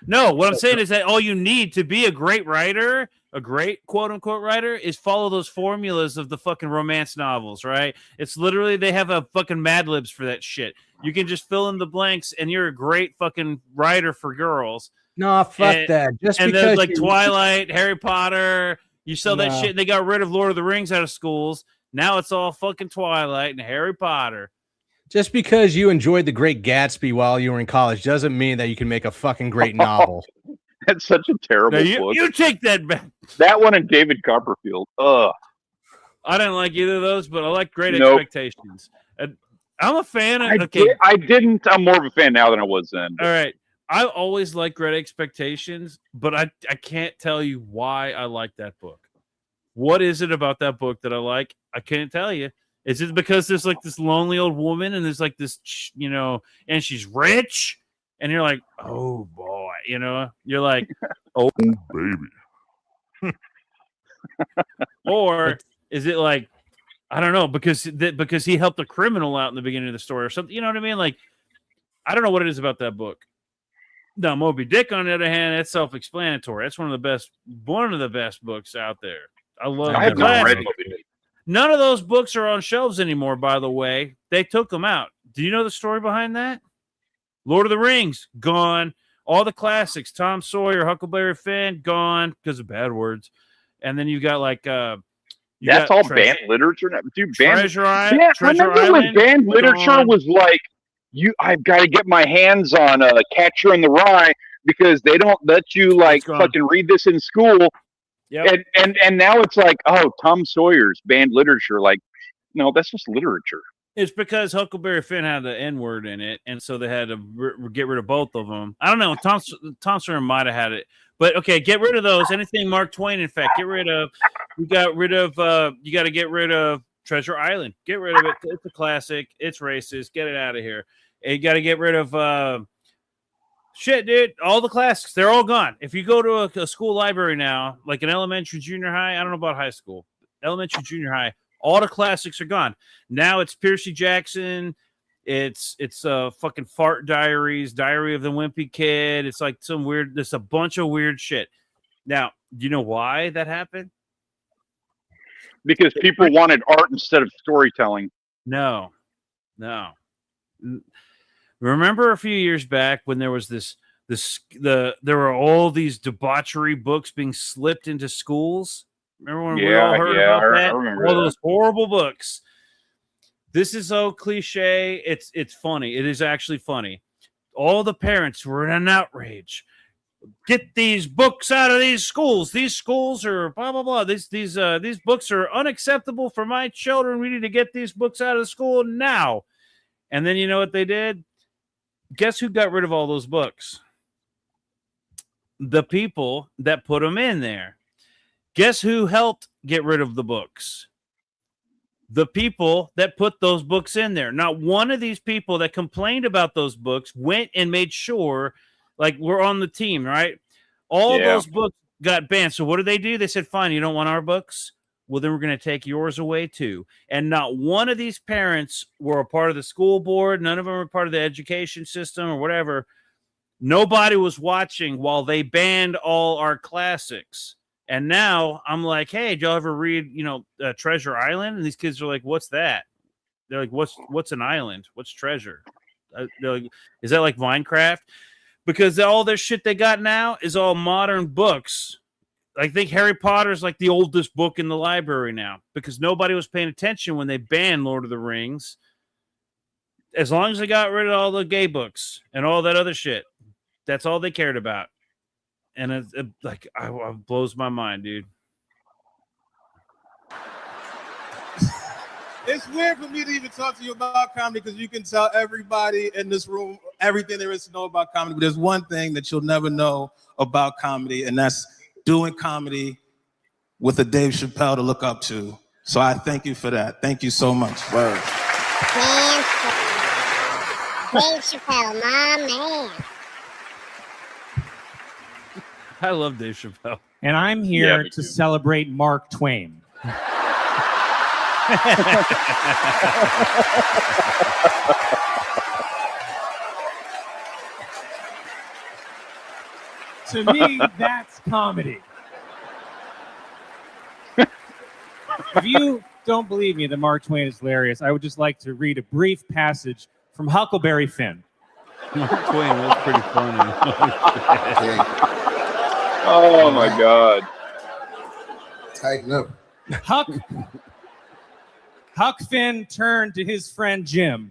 No, what I'm saying is that all you need to be a great writer, a great quote unquote writer, is follow those formulas of the fucking romance novels, right? It's literally they have a fucking Mad Libs for that shit. You can just fill in the blanks, and you're a great fucking writer for girls. No, fuck that. Just and because there's like Twilight, Harry Potter, you sell that No. shit, and they got rid of Lord of the Rings out of schools. Now it's all fucking Twilight and Harry Potter. Just because you enjoyed The Great Gatsby while you were in college doesn't mean that you can make a fucking great novel. That's such a terrible book. You take that back. That one and David Copperfield. Ugh. I didn't like either of those, but I like Great Nope. Expectations. I'm a fan of. I didn't. I'm more of a fan now than I was then. All right. I always like Great Expectations, but I can't tell you why I like that book. What is it about that book that I like? I can't tell you. Is it because there's like this lonely old woman and there's like this, and she's rich? And you're like, oh boy, you're like, oh baby. Or is it like, I don't know, because he helped a criminal out in the beginning of the story or something? You know what I mean? Like, I don't know what it is about that book. Now, Moby Dick, on the other hand, that's self-explanatory. That's one of the best books out there. I love. I have not read Moby Dick. None of those books are on shelves anymore, by the way. They took them out. Do you know the story behind that? Lord of the Rings, gone. All the classics, Tom Sawyer, Huckleberry Finn, gone because of bad words. And then you got like that's all banned literature now. Dude, Treasure Island. Yeah, I remember when banned literature was like, I've got to get my hands on Catcher in the Rye because they don't let you fucking read this in school. Yep. And now it's like, oh, Tom Sawyer's banned literature. Like, no, that's just literature. It's because Huckleberry Finn had the N-word in it, and so they had to get rid of both of them. I don't know. Tom Sawyer might have had it. But, okay, get rid of those. Anything Mark Twain, in fact, get rid of. You got to get rid of Treasure Island. Get rid of it. It's a classic. It's racist. Get it out of here. And you got to get rid of shit, dude. All the classics, they're all gone. If you go to a school library now, like an elementary, junior high, I don't know about high school, elementary, junior high, all the classics are gone. Now it's Percy Jackson. It's fucking Fart Diaries, Diary of the Wimpy Kid. It's like there's a bunch of weird shit. Now, do you know why that happened? Because people wanted art instead of storytelling. No. Remember a few years back when there was there were all these debauchery books being slipped into schools? Remember when we all heard about that? I remember all that. those horrible books. This is so cliche. It's funny. It is actually funny. All the parents were in an outrage. Get these books out of these schools. These schools are blah blah blah. These books are unacceptable for my children. We need to get these books out of the school now. And then you know what they did? Guess who got rid of all those books? The people that put them in there. Guess who helped get rid of the books? The people that put those books in there. Not one of these people that complained about those books went and made sure, like, we're on the team, right? All those books got banned. So what did they do? They said, fine, you don't want our books? Well, then we're going to take yours away too. And not one of these parents were a part of the school board. None of them were part of the education system or whatever. Nobody was watching while they banned all our classics. And now I'm like, hey, did y'all ever read, Treasure Island? And these kids are like, what's that? They're like, what's an island? What's treasure? They're like, is that like Minecraft? Because all their shit they got now is all modern books. I think Harry Potter is like the oldest book in the library now because nobody was paying attention when they banned Lord of the Rings. As long as they got rid of all the gay books and all that other shit, that's all they cared about. And it blows my mind, dude. It's weird for me to even talk to you about comedy because you can tell everybody in this room everything there is to know about comedy. But there's one thing that you'll never know about comedy, and that's doing comedy with a Dave Chappelle to look up to. So I thank you for that. Thank you so much. Word. Dave Chappelle, my man. I love Dave Chappelle. And I'm here to celebrate Mark Twain. To me, that's comedy. If you don't believe me that Mark Twain is hilarious, I would just like to read a brief passage from Huckleberry Finn. Mark Twain was pretty funny. Oh my God. Tighten up. Huck Finn turned to his friend Jim,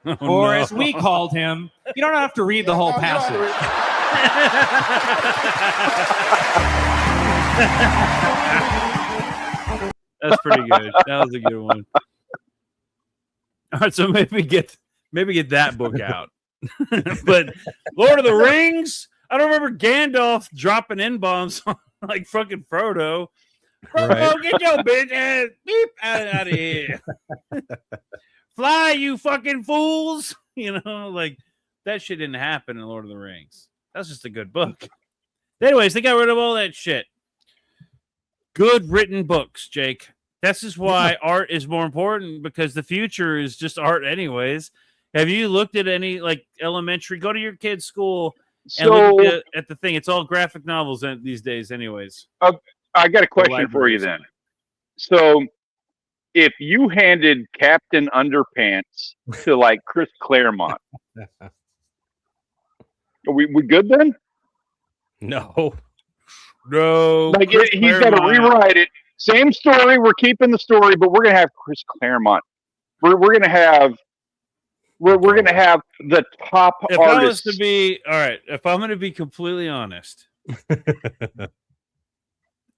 Oh, or no. as we called him, you don't have to read the whole passage. That's pretty good. That was a good one. All right, so maybe get that book out. But Lord of the Rings, I don't remember Gandalf dropping N-bombs on like fucking Frodo. Frodo, Right. get your bitch ass beep out of here. Fly, you fucking fools. You know, like that shit didn't happen in Lord of the Rings. That's just a good book. Anyways, they got rid of all that shit. Good written books, Jake. This is why art is more important, because the future is just art anyways. Have you looked at any like elementary? Go to your kid's school and look at the thing. It's all graphic novels these days anyways. I got a question for you then. So if you handed Captain Underpants to like Chris Claremont, are we good then? No. Like Chris he's got to Claremont. rewrite it. Same story. We're keeping the story, but we're gonna have Chris Claremont. We're gonna have the top If I was artists. to be all right, if I'm going to be completely honest,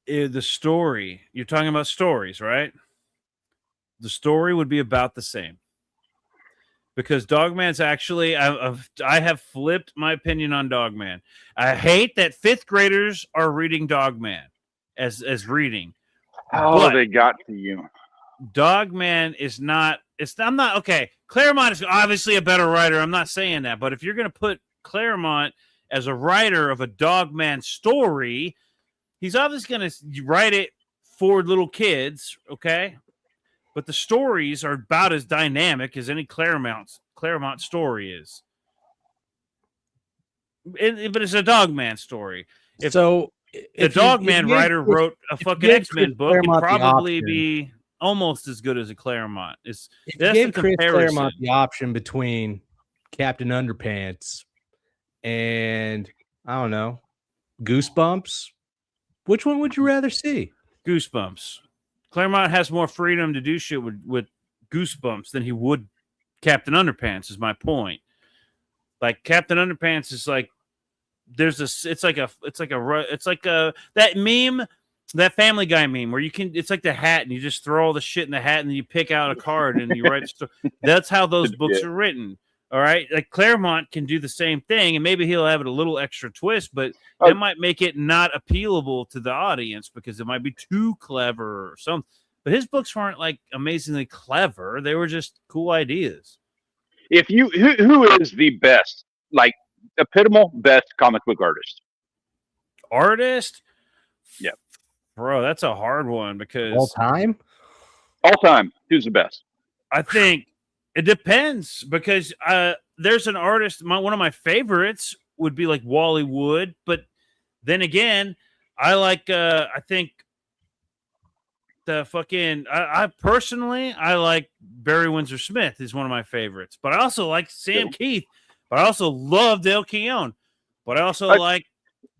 the story you're talking about stories, right? The story would be about the same, because Dogman's actually I have flipped my opinion on Dogman. I hate that fifth graders are reading Dogman as reading. Oh, But they got to you. Dogman is not. I'm not okay. Claremont is obviously a better writer. I'm not saying that, but if you're going to put Claremont as a writer of a Dogman story, he's obviously going to write it for little kids. Okay, but the stories are about as dynamic as any Claremont story is. But it's a Dogman story. If the Dogman writer wrote a fucking X-Men book, it'd probably be almost as good as a Claremont. If you gave Chris Claremont the option between Captain Underpants and, I don't know, Goosebumps, which one would you rather see? Goosebumps. Claremont has more freedom to do shit with Goosebumps than he would Captain Underpants, is my point. Like Captain Underpants is like it's like that meme, that Family Guy meme where it's like the hat and you just throw all the shit in the hat and then you pick out a card and you write a story. That's how those books are written. All right. Like Claremont can do the same thing, and maybe he'll have it a little extra twist, but that might make it not appealable to the audience because it might be too clever or something. But his books weren't like amazingly clever. They were just cool ideas. If you who is the best, like epitomal best comic book artist? Yeah, bro, that's a hard one because all time, who's the best? I think it depends because there's an artist. One of my favorites would be like Wally Wood, but then again, I like. I think the fucking. I personally, I like Barry Windsor Smith is one of my favorites, but I also like Sam Keith. But I also love Dale Keown. But I also like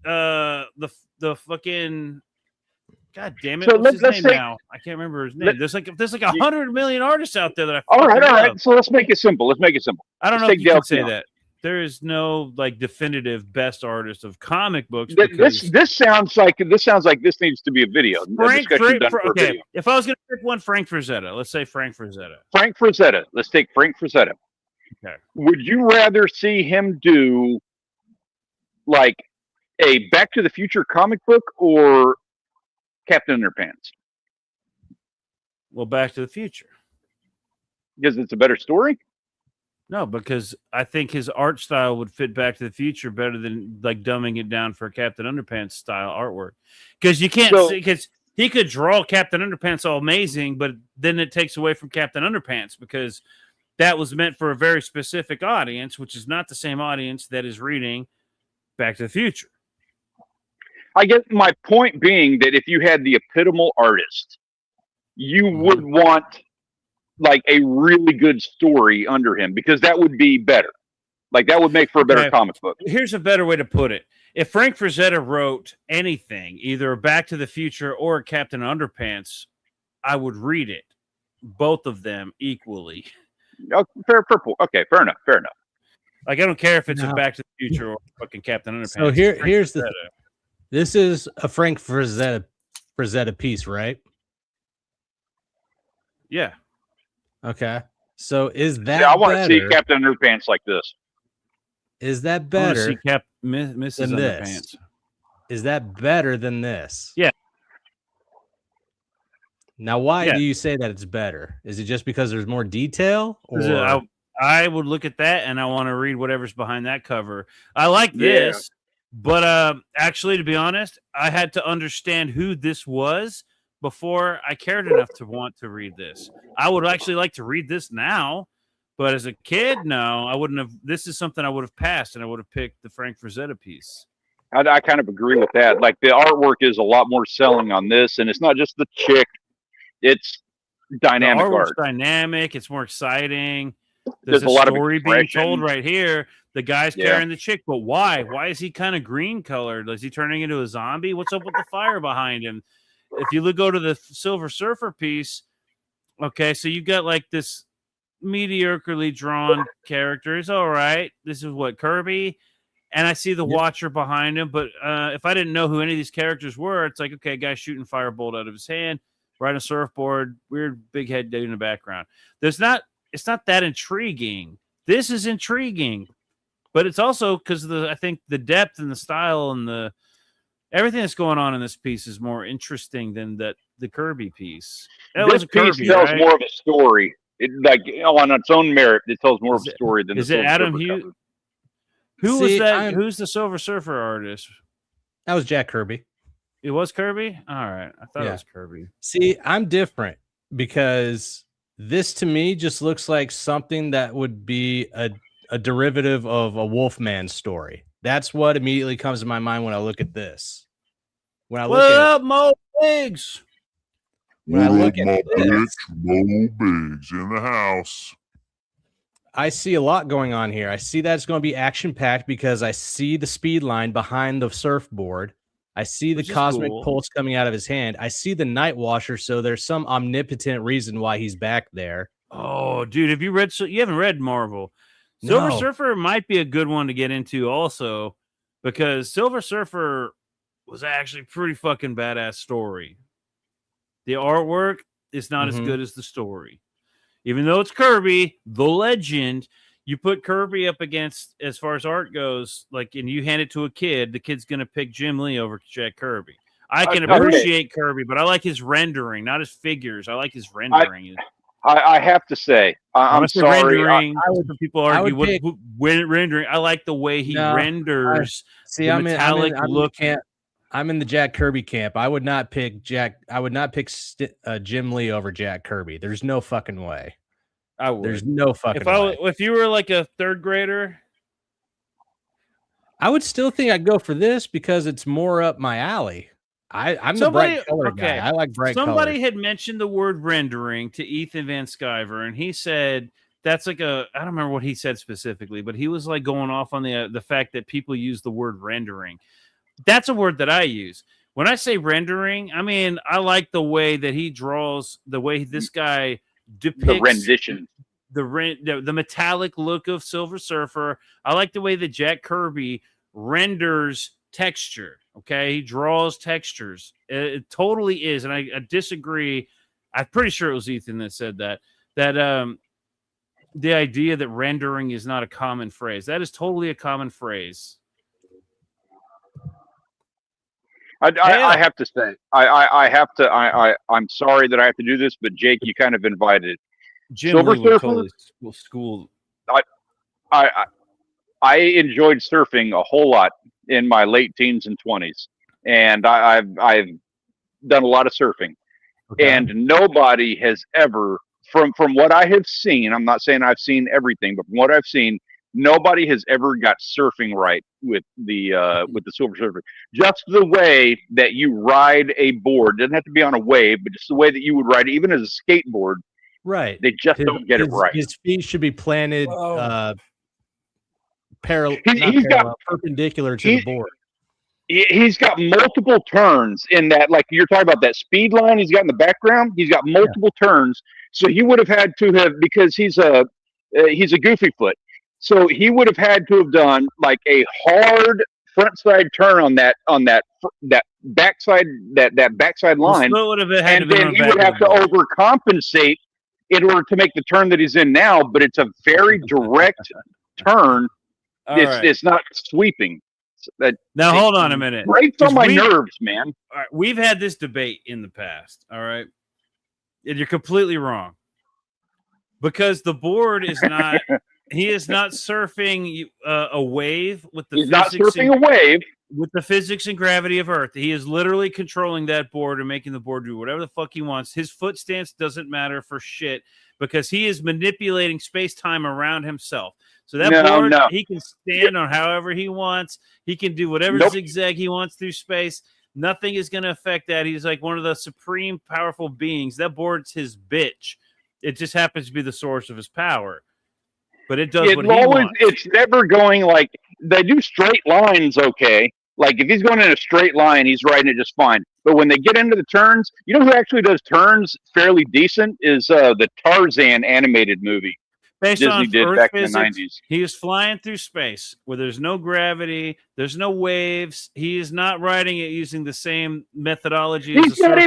the fucking. God damn it! So What's his let's name say- now? I can't remember his name. There's like 100 million artists out there that I. All fucking right. love. So let's make it simple. I don't know Let's if take you Dale can say Keown. that. There is no like definitive best artist of comic books. This sounds like this needs to be a video. Frank, For a okay. video. If I was going to pick one, Frank Frazetta. Let's say Frank Frazetta. Frank Frazetta. Let's take Frank Frazetta. Okay. Would you rather see him do like a Back to the Future comic book or Captain Underpants? Well, Back to the Future. Because it's a better story? No, because I think his art style would fit Back to the Future better than like dumbing it down for Captain Underpants style artwork. Because you can't see, because he could draw Captain Underpants all amazing, but then it takes away from Captain Underpants because that was meant for a very specific audience, which is not the same audience that is reading Back to the Future. I guess my point being that if you had the epitomal artist, you would want like a really good story under him, because that would be better. Like that would make for a better comic book. Here's a better way to put it. If Frank Frazetta wrote anything, either Back to the Future or Captain Underpants, I would read it. Both of them equally. Oh, fair enough. Like I don't care if it's a Back to the Future or fucking Captain Underpants. So here's the. This is a Frank Frazetta piece, right? Yeah. Okay. So is that? Yeah, I want to see Captain Underpants like this. Is that better? I want to see Mrs. Underpants. Is that better than this? Yeah. Now, why do you say that it's better? Is it just because there's more detail? Or I would look at that and I want to read whatever's behind that cover. I like this, but actually, to be honest, I had to understand who this was before I cared enough to want to read this. I would actually like to read this now, but as a kid, no, I wouldn't have. This is something I would have passed, and I would have picked the Frank Frazetta piece. I kind of agree with that. Like the artwork is a lot more selling on this, and it's not just the chick. It's dynamic art. Dynamic. It's more exciting. There's a lot story of being told right here. The guy's Yeah. carrying the chick, but why? Why is he kind of green colored? Is he turning into a zombie? What's up with the fire behind him? If you go to the Silver Surfer piece, okay, so you got like this mediocrely drawn character. It's all right. This is what, Kirby? And I see the Watcher behind him, but if I didn't know who any of these characters were, it's like, okay, guy shooting firebolt out of his hand, riding a surfboard, weird big head dude in the background. It's not that intriguing. This is intriguing, but it's also because I think the depth and the style and the everything that's going on in this piece is more interesting than the Kirby piece. This piece tells more of a story. It on its own merit, it tells more of a story than. Is it Adam Hughes? Who was that? Who's the Silver Surfer artist? That was Jack Kirby. It was Kirby? All right. I thought it was Kirby. See, I'm different because this to me just looks like something that would be a derivative of a Wolfman story. That's what immediately comes to my mind when I look at this. When I look at Mo Biggs? When I look at Mo this, Biggs in the house. I see a lot going on here. I see that it's going to be action-packed because I see the speed line behind the surfboard. I see the cosmic pulse coming out of his hand. I see the Night Watcher, so there's some omnipotent reason why he's back there. Oh, dude, have you read? You haven't read Marvel. Silver Surfer might be a good one to get into also, because Silver Surfer was actually pretty fucking badass story. The artwork is not as good as the story. Even though it's Kirby, the legend, you put Kirby up against, as far as art goes, like, and you hand it to a kid, the kid's going to pick Jim Lee over Jack Kirby. I can appreciate Kirby, but I like his rendering, not his figures. I like his rendering. I have to say, I'm sorry. People argue what rendering. I like the way he renders the metallic look. I'm in the Jack Kirby camp. I would not pick Jim Lee over Jack Kirby. There's no fucking way. I would. There's no fucking way. If you were like a third grader, I would still think I'd go for this because it's more up my alley. I'm the bright color guy. I like bright color. Somebody had mentioned the word rendering to Ethan Van Sciver, and he said that's like I don't remember what he said specifically, but he was like going off on the fact that people use the word rendering. That's a word that I use. When I say rendering, I mean, I like the way that he draws, the way this guy depicts the rendition, the metallic look of Silver Surfer. I like the way that Jack Kirby renders texture. Okay, he draws textures. It totally is, and I disagree. I'm pretty sure it was Ethan that said that the idea that rendering is not a common phrase. That is totally a common phrase. I have to say, I'm sorry that I have to do this, but Jake, you kind of invited it. Silver Surfer school. I enjoyed surfing a whole lot in my late teens and 20s, and I've done a lot of surfing, and nobody has ever, from what I have seen, I'm not saying I've seen everything, but from what I've seen, Nobody has ever got surfing right with the Silver Surfer. Just the way that you ride a board, doesn't have to be on a wave, but just the way that you would ride it, even as a skateboard. Right. They just don't get it right. His feet should be planted perpendicular to the board. He's got multiple turns in that, like you're talking about that speed line he's got in the background. He's got multiple turns, so he would have had to have, because he's a goofy foot, so he would have had to have done like a hard front side turn on that backside line, and then he would have to overcompensate in order to make the turn that he's in now. But it's a very direct turn. It's not sweeping. Now hold on a minute. Breaks on my nerves, man. All right, we've had this debate in the past. All right, and you're completely wrong, because the board is not. He is not surfing a wave with the. He's not surfing a wave with the physics and gravity of Earth. He is literally controlling that board and making the board do whatever the fuck he wants. His foot stance doesn't matter for shit, because he is manipulating space-time around himself. So that board, he can stand on however he wants. He can do whatever zigzag he wants through space. Nothing is going to affect that. He's like one of the supreme powerful beings. That board's his bitch. It just happens to be the source of his power. But it does what he wants. It's never going like, they do straight lines okay. Like if he's going in a straight line, he's riding it just fine. But when they get into the turns, you know who actually does turns fairly decent is the Tarzan animated movie. Based Disney on did Earth back physics, in the 90s. He is flying through space where there's no gravity, there's no waves. He is not riding it using the same methodology as a surfboard.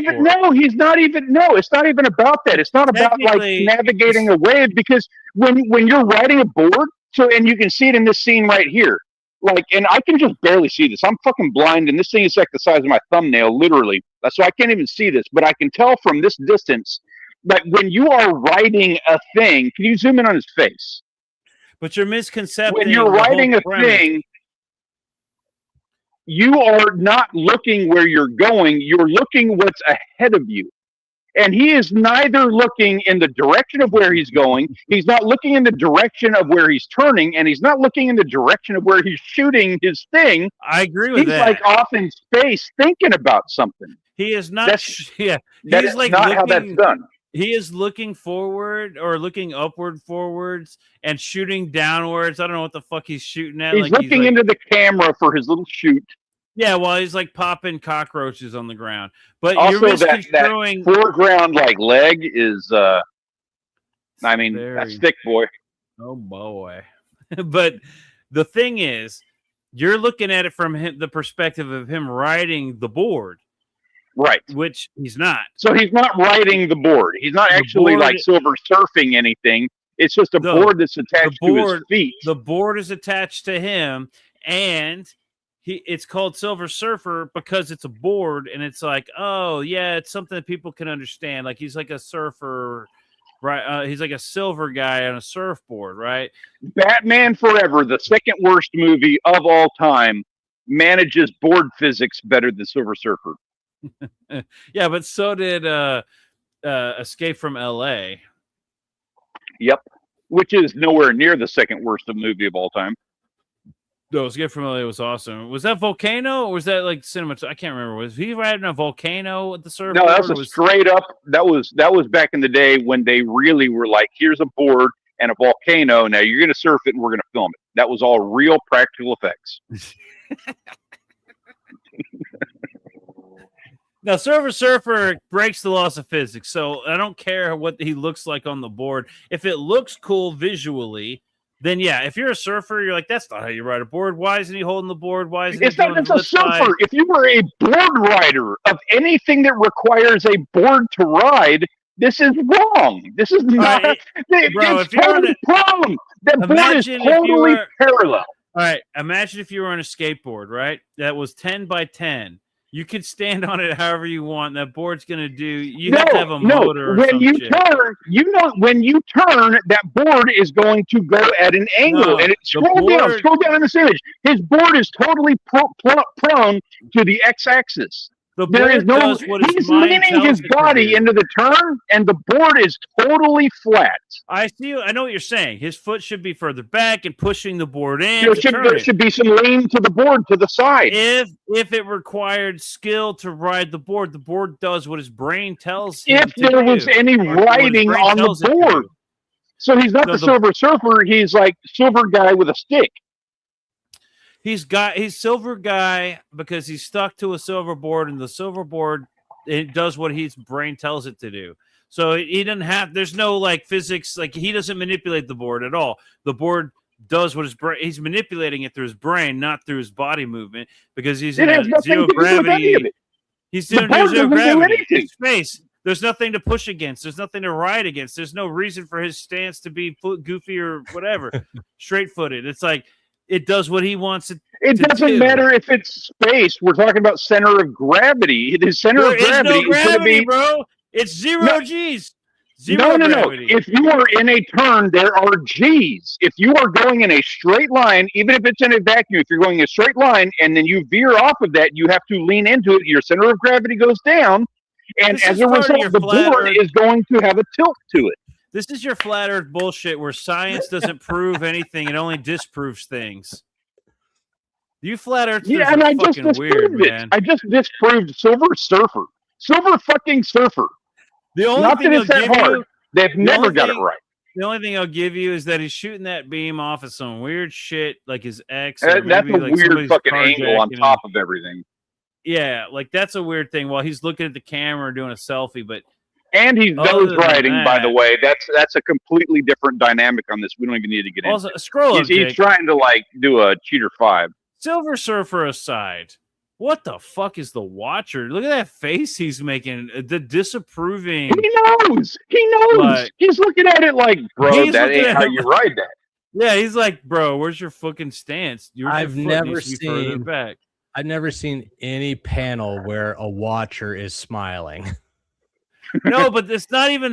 He's not even, it's not even about that. It's not about like navigating a wave, because when you're riding a board, and you can see it in this scene right here, like, and I can just barely see this. I'm fucking blind, and this thing is like the size of my thumbnail, literally. So I can't even see this, but I can tell from this distance that when you are riding a thing, can you zoom in on his face? But you're misconcepting. When you're riding a thing, you are not looking where you're going. You're looking what's ahead of you. And he is neither looking in the direction of where he's going. He's not looking in the direction of where he's turning, and he's not looking in the direction of where he's shooting his thing. I agree with that. He's like off in space thinking about something. He is not. That's like not how that's done. He is looking forward or looking upward forwards and shooting downwards. I don't know what the fuck he's shooting at. He's looking into the camera for his little shoot. Yeah, well, he's like popping cockroaches on the ground. But also, you're misconstruing that foreground like leg is that's thick, boy. Oh boy. But the thing is, you're looking at it from the perspective of him riding the board. Right. Which he's not. So he's not riding the board. He's not actually like silver surfing anything. It's just a board that's attached to his feet. The board is attached to him, and it's called Silver Surfer because it's a board, and it's like, oh yeah, it's something that people can understand. Like he's like a surfer, right? He's like a silver guy on a surfboard, right? Batman Forever, the second worst movie of all time, manages board physics better than Silver Surfer. Yeah, but so did Escape from LA. Yep, which is nowhere near the second worst movie of all time. No, Escape from LA was awesome. Was that Volcano or was that like cinema? I can't remember. Was he riding a volcano at the surfboard? No, that was straight up. That was back in the day when they really were like, here's a board and a volcano. Now you're going to surf it and we're going to film it. That was all real practical effects. Now, Silver Surfer breaks the laws of physics, so I don't care what he looks like on the board. If it looks cool visually, then yeah. If you're a surfer, you're like, that's not how you ride a board. Why isn't he holding the board? Why isn't it's not just a surfer? If you were a board rider of anything that requires a board to ride, this is wrong. This is not. It's totally wrong. That board is totally parallel. All right. Imagine if you were on a skateboard, right? That was 10 by 10. You could stand on it however you want. That board's going to do. You have to have a motor. When you turn, when you turn, that board is going to go at an angle. And scroll down in this image. His board is totally prone to the x-axis. The There is board no. does what his He's mind leaning tells his it to body do. into the turn, and the board is totally flat. I see. I know what you're saying. His foot should be further back and pushing the board in. There to should, turn there it. should be some lean to the board to the side. If it required skill to ride the board does what his brain tells him If to there was do, any or what his writing brain on the tells it to board. do. So he's not So the the- Silver Surfer. He's like Silver Guy with a stick. He's silver guy because he's stuck to a silver board, and the silver board it does what his brain tells it to do. So he doesn't have. There's no like physics. Like he doesn't manipulate the board at all. The board does what his brain. He's manipulating it through his brain, not through his body movement, because he's It in has a nothing zero to do with any gravity. of it. He's The doing board zero doesn't do gravity. anything. His face. There's nothing to push against. There's nothing to ride against. There's no reason for his stance to be goofy or whatever. Straight-footed. It's like it does what he wants it. It to doesn't do. matter if it's space. We're talking about center of gravity. The center There of is gravity no is going to gravity, be bro. It's zero No. G's. Zero no. gravity. If you are in a turn, there are G's. If you are going in a straight line, even if it's in a vacuum, if you're going in a straight line and then you veer off of that, you have to lean into it. Your center of gravity goes down, and This as is a part of your result, the flat board earth- is going to have a tilt to it. This is your flat earth bullshit where science doesn't prove anything. It only disproves things. You flat earthers Yeah, and are I just fucking weird, disproved it. man. I just disproved Silver Surfer. Silver fucking Surfer. The only Not thing that he'll it's that give hard. you, They've the never only got it thing- right. the only thing I'll give you is that he's shooting that beam off of some weird shit, like his ex. Or That's maybe a like weird somebody's fucking angle on carjacking him. top of everything. Yeah, like that's a weird thing while he's looking at the camera doing a selfie. But And he's Other nose than riding, by the that- way. That's a completely different dynamic on this. We don't even need to get into. also, scroll up, He's Jake. trying to like do a cheater 5. Silver Surfer aside, what the fuck is the Watcher? Look at that face he's making. The disapproving. He knows. He knows. Like- He's looking at it like, bro, He's that looking ain't at how it- you ride that. Yeah, he's like, bro, where's your fucking stance? I've never seen- back. I've never seen any panel where a watcher is smiling. No, but it's not even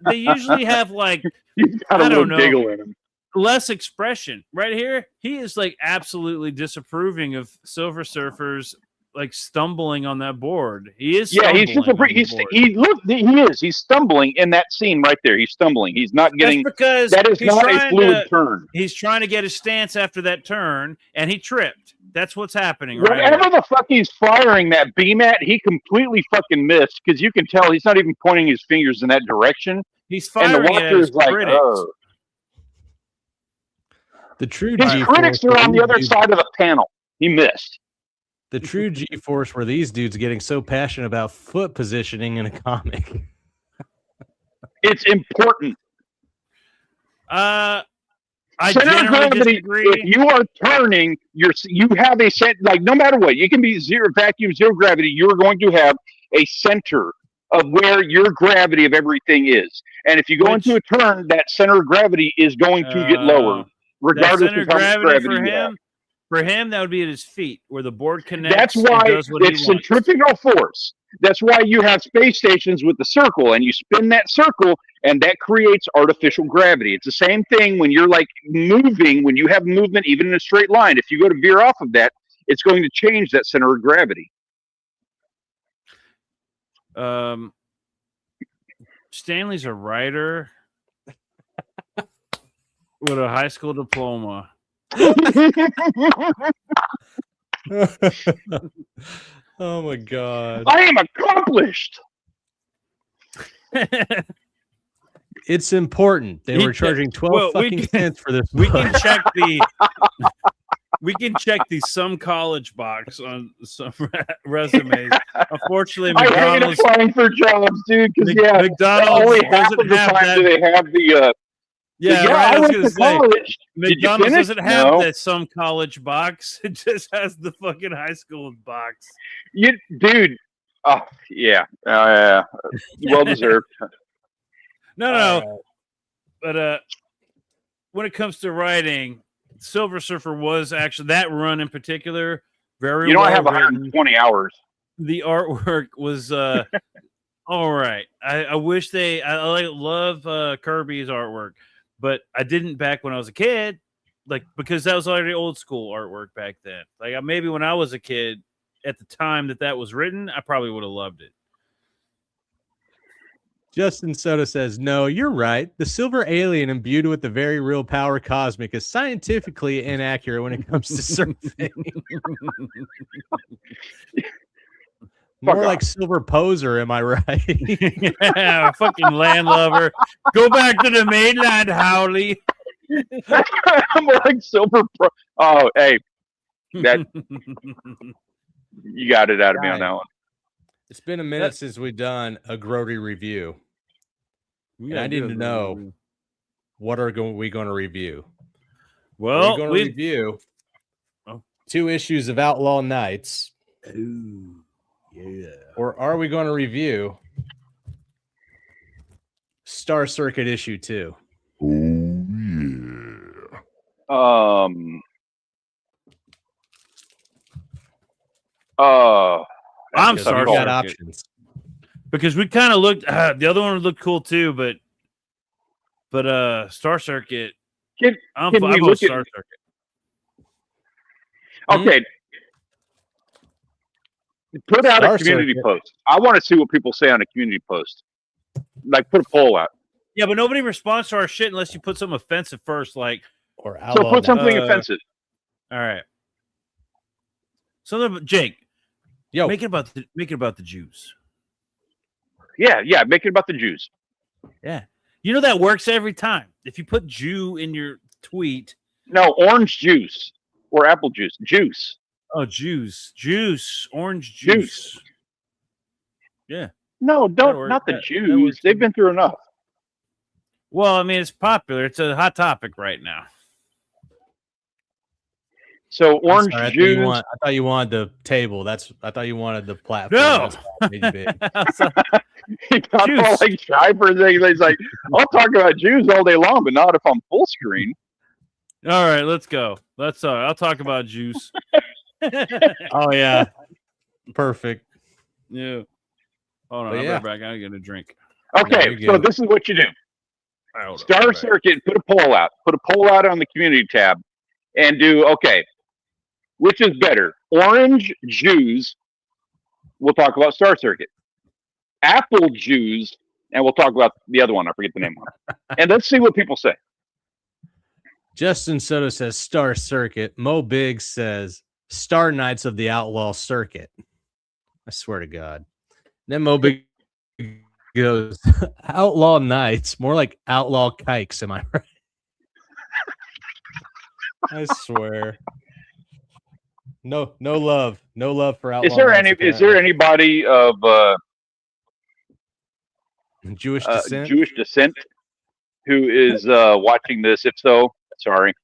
they usually have like He's got I a don't little know. giggle in him. less expression. Right here, he is like absolutely disapproving of Silver Surfer's like stumbling on that board. He is. Yeah, he's stumbling on the he's board. he is. He's stumbling in that scene right there. He's stumbling. He's not getting. That's because That is he's not a trying fluid to- turn. He's trying to get his stance after that turn, and he tripped. That's what's happening right Whatever here. the fuck he's firing that beam at, he completely fucking missed because you can tell he's not even pointing his fingers in that direction. He's And the firing at watcher his is like, critics. oh. The true His G-force critics where are on the these other dudes- side of the panel. He missed. The true G-force where these dudes getting so passionate about foot positioning in a comic. It's important. I Center of generally gravity. disagree. If you are turning, you have a set. Like no matter what, you can be zero vacuum, zero gravity. You're going to have a center of where your gravity of everything is. And if you go into a turn, that center of gravity is going to get lower, That regardless center of how much gravity gravity for you have. him. For him, that would be at his feet, where the board connects. That's and why does what it's he wants. centrifugal force. That's why you have space stations with the circle, and you spin that circle, and that creates artificial gravity. It's the same thing when you're like moving, when you have movement, even in a straight line. If you go to veer off of that, it's going to change that center of gravity. Stanley's a writer with a high school diploma. Oh my god. I am accomplished. It's important. They He were ca- charging 12 well, we fucking can- cents for this. We book. can check the some college box on some resumes. Unfortunately, I hate McDonald's applying for jobs, dude, because McDonald's only half doesn't of the have time that. do they have the Yeah, yeah, right. I was went gonna to say college. Did you McDonald's finish? doesn't have No. that some college box. It just has the fucking high school box. Dude. Oh yeah, well deserved. No. But when it comes to writing, Silver Surfer was actually that run in particular very. You know, I well have written. 120 hours. The artwork was all right. I wish I love Kirby's artwork, but I didn't back when I was a kid, like because that was already old school artwork back then. Like maybe when I was a kid, at the time that was written, I probably would have loved it. Justin Soto says, no, you're right. The silver alien imbued with the very real power cosmic is scientifically inaccurate when it comes to surfing. More like silver poser, am I right? Yeah, fucking landlubber. Go back to the mainland, Howley. More like silver pro. Oh, hey. That you got it out of me on that one. It's been a minute since we've done a Grody review. And I need to know what are we going to review? Well, we're going to review 2 issues of Outlaw Nights. Ooh, yeah. Or are we going to review Star Circuit issue 2? Oh yeah. I'm Star Circuit. Got options. Because we kind of looked, the other one looked cool too, but Star Circuit. I'm we look at Star Circuit. Okay. Put out a community post. I want to see what people say on a community post. Like, put a poll out. Yeah, but nobody responds to our shit unless you put something offensive first, like or so. Put something offensive. All right. Something, Jake. Yo, make it about the Jews. Yeah, make it about the Jews. Yeah, you know that works every time. If you put Jew in your tweet, no orange juice or apple juice, juice. Oh, juice, orange juice. Yeah. No, don't not the Jews. They've been through enough. Well, I mean, it's popular. It's a hot topic right now. So orange juice. I thought you wanted the table. I thought you wanted the platform. No. He got all like shy for a second. He's like, I'll talk about Jews all day long, but not if I'm full screen. All right, let's go. I'll talk about juice. Oh yeah, perfect. Yeah. Hold on, I'll be right back. I get a drink. Okay, so this is what you do. Star Circuit, put a poll out. Put a poll out on the community tab, and do which is better, orange Jews? We'll talk about Star Circuit. Apple Jews, and we'll talk about the other one. I forget the name of it. And let's see what people say. Justin Soto says Star Circuit. Mo Biggs says Star Knights of the Outlaw Circuit. I swear to God. Then Mo Biggs goes Outlaw Knights, more like Outlaw Kikes. Am I right? I swear. No love for Outlaw. Is there anybody of Jewish descent? Jewish descent who is watching this? If so, sorry.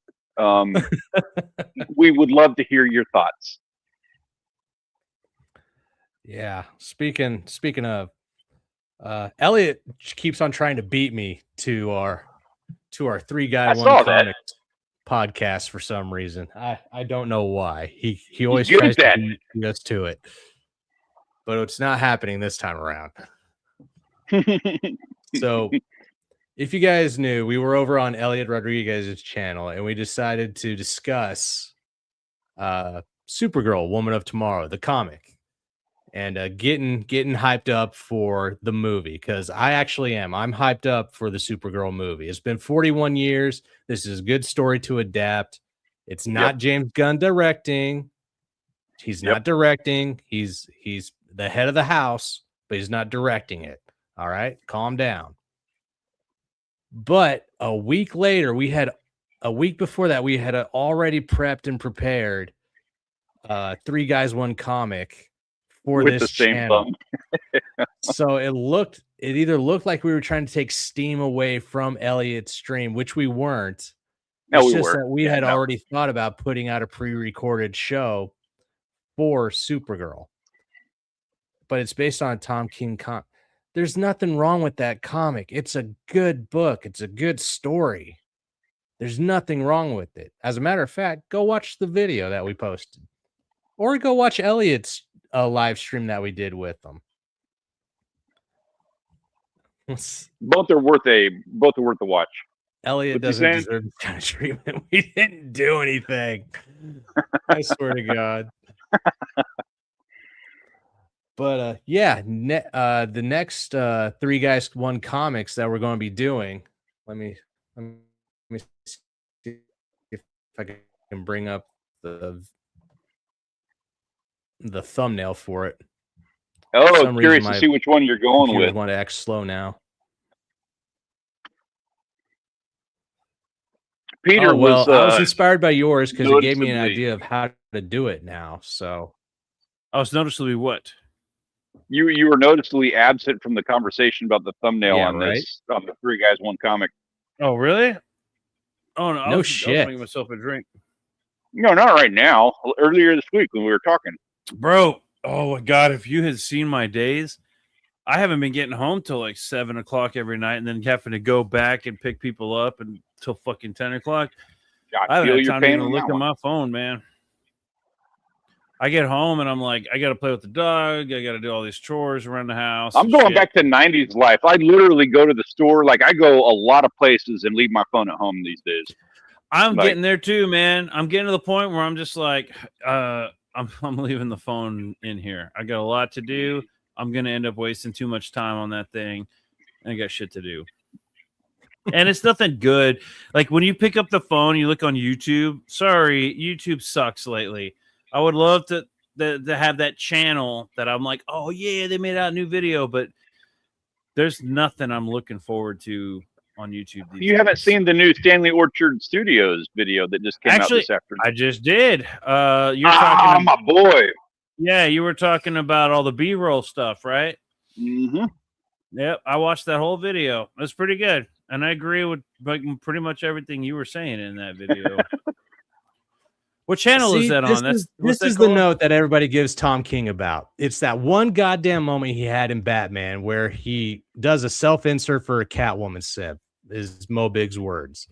We would love to hear your thoughts. Yeah. Speaking of, Elliot keeps on trying to beat me to our 3 guy 1 comic podcast for some reason. I don't know why. He always tries to beat us to it, but it's not happening this time around. So if you guys knew, we were over on Elliot Rodriguez's channel and we decided to discuss Supergirl, Woman of Tomorrow, the comic, and getting hyped up for the movie, because I actually am. I'm hyped up for the Supergirl movie. It's been 41 years. This is a good story to adapt. It's not James Gunn directing. He's not directing. He's the head of the house, but he's not directing it. All right, calm down. But a week later, we had already prepped and prepared 3 guys 1 comic for with this the same channel. thumb. So it either looked like we were trying to take steam away from Elliot's stream, which we weren't. No, It's we just were. that we had already thought about putting out a pre-recorded show for Supergirl, but it's based on a Tom King comic. There's nothing wrong with that comic. It's a good book. It's a good story. There's nothing wrong with it. As a matter of fact, go watch the video that we posted, or go watch Elliot's live stream that we did with them. Both are worth a watch. Elliot doesn't deserve this kind of treatment. We didn't do anything. I swear to God. But yeah, the next Three Guys One Comics that we're going to be doing. Let me see if I can bring up the thumbnail for it. Oh, curious to see which one you're going with. I want to act slow now. Peter I was was inspired by yours because it gave me an idea of how to do it now. So I was noticeably what? You were noticeably absent from the conversation about the thumbnail Yeah, on right? this on the Three Guys One Comic. Oh, really? Oh no! I No was shit. making myself a drink, No, not right now. Earlier this week when we were talking. bro. Oh my god! If you had seen my days, I haven't been getting home till like 7 o'clock every night, and then having to go back and pick people up until fucking 10 o'clock. I I haven't feel had your time to pain even on look that at one. my phone, man. I get home and I'm like, I got to play with the dog. I got to do all these chores around the house. I'm and going shit. back to 90s life. I literally go to the store. Like, I go a lot of places and leave my phone at home these days. I'm like- getting there too, man. I'm getting to the point where I'm just like, I'm leaving the phone in here. I got a lot to do. I'm gonna end up wasting too much time on that thing. I got shit to do. And it's nothing good. Like when you pick up the phone, you look on YouTube. Sorry, YouTube sucks lately. I would love to have that channel that I'm like, oh yeah, they made out a new video, but there's nothing I'm looking forward to on YouTube. You haven't seen the new Stanley Orchard Studios video that just came out this afternoon. I just did. You're talking my boy. Yeah, you were talking about all the B-roll stuff, right? Mm-hmm. Yep, I watched that whole video. It was pretty good, and I agree with like pretty much everything you were saying in that video. What channel is that on? This is the note that everybody gives Tom King about. It's that one goddamn moment he had in Batman where he does a self-insert for a Catwoman sip, is Mo Big's words.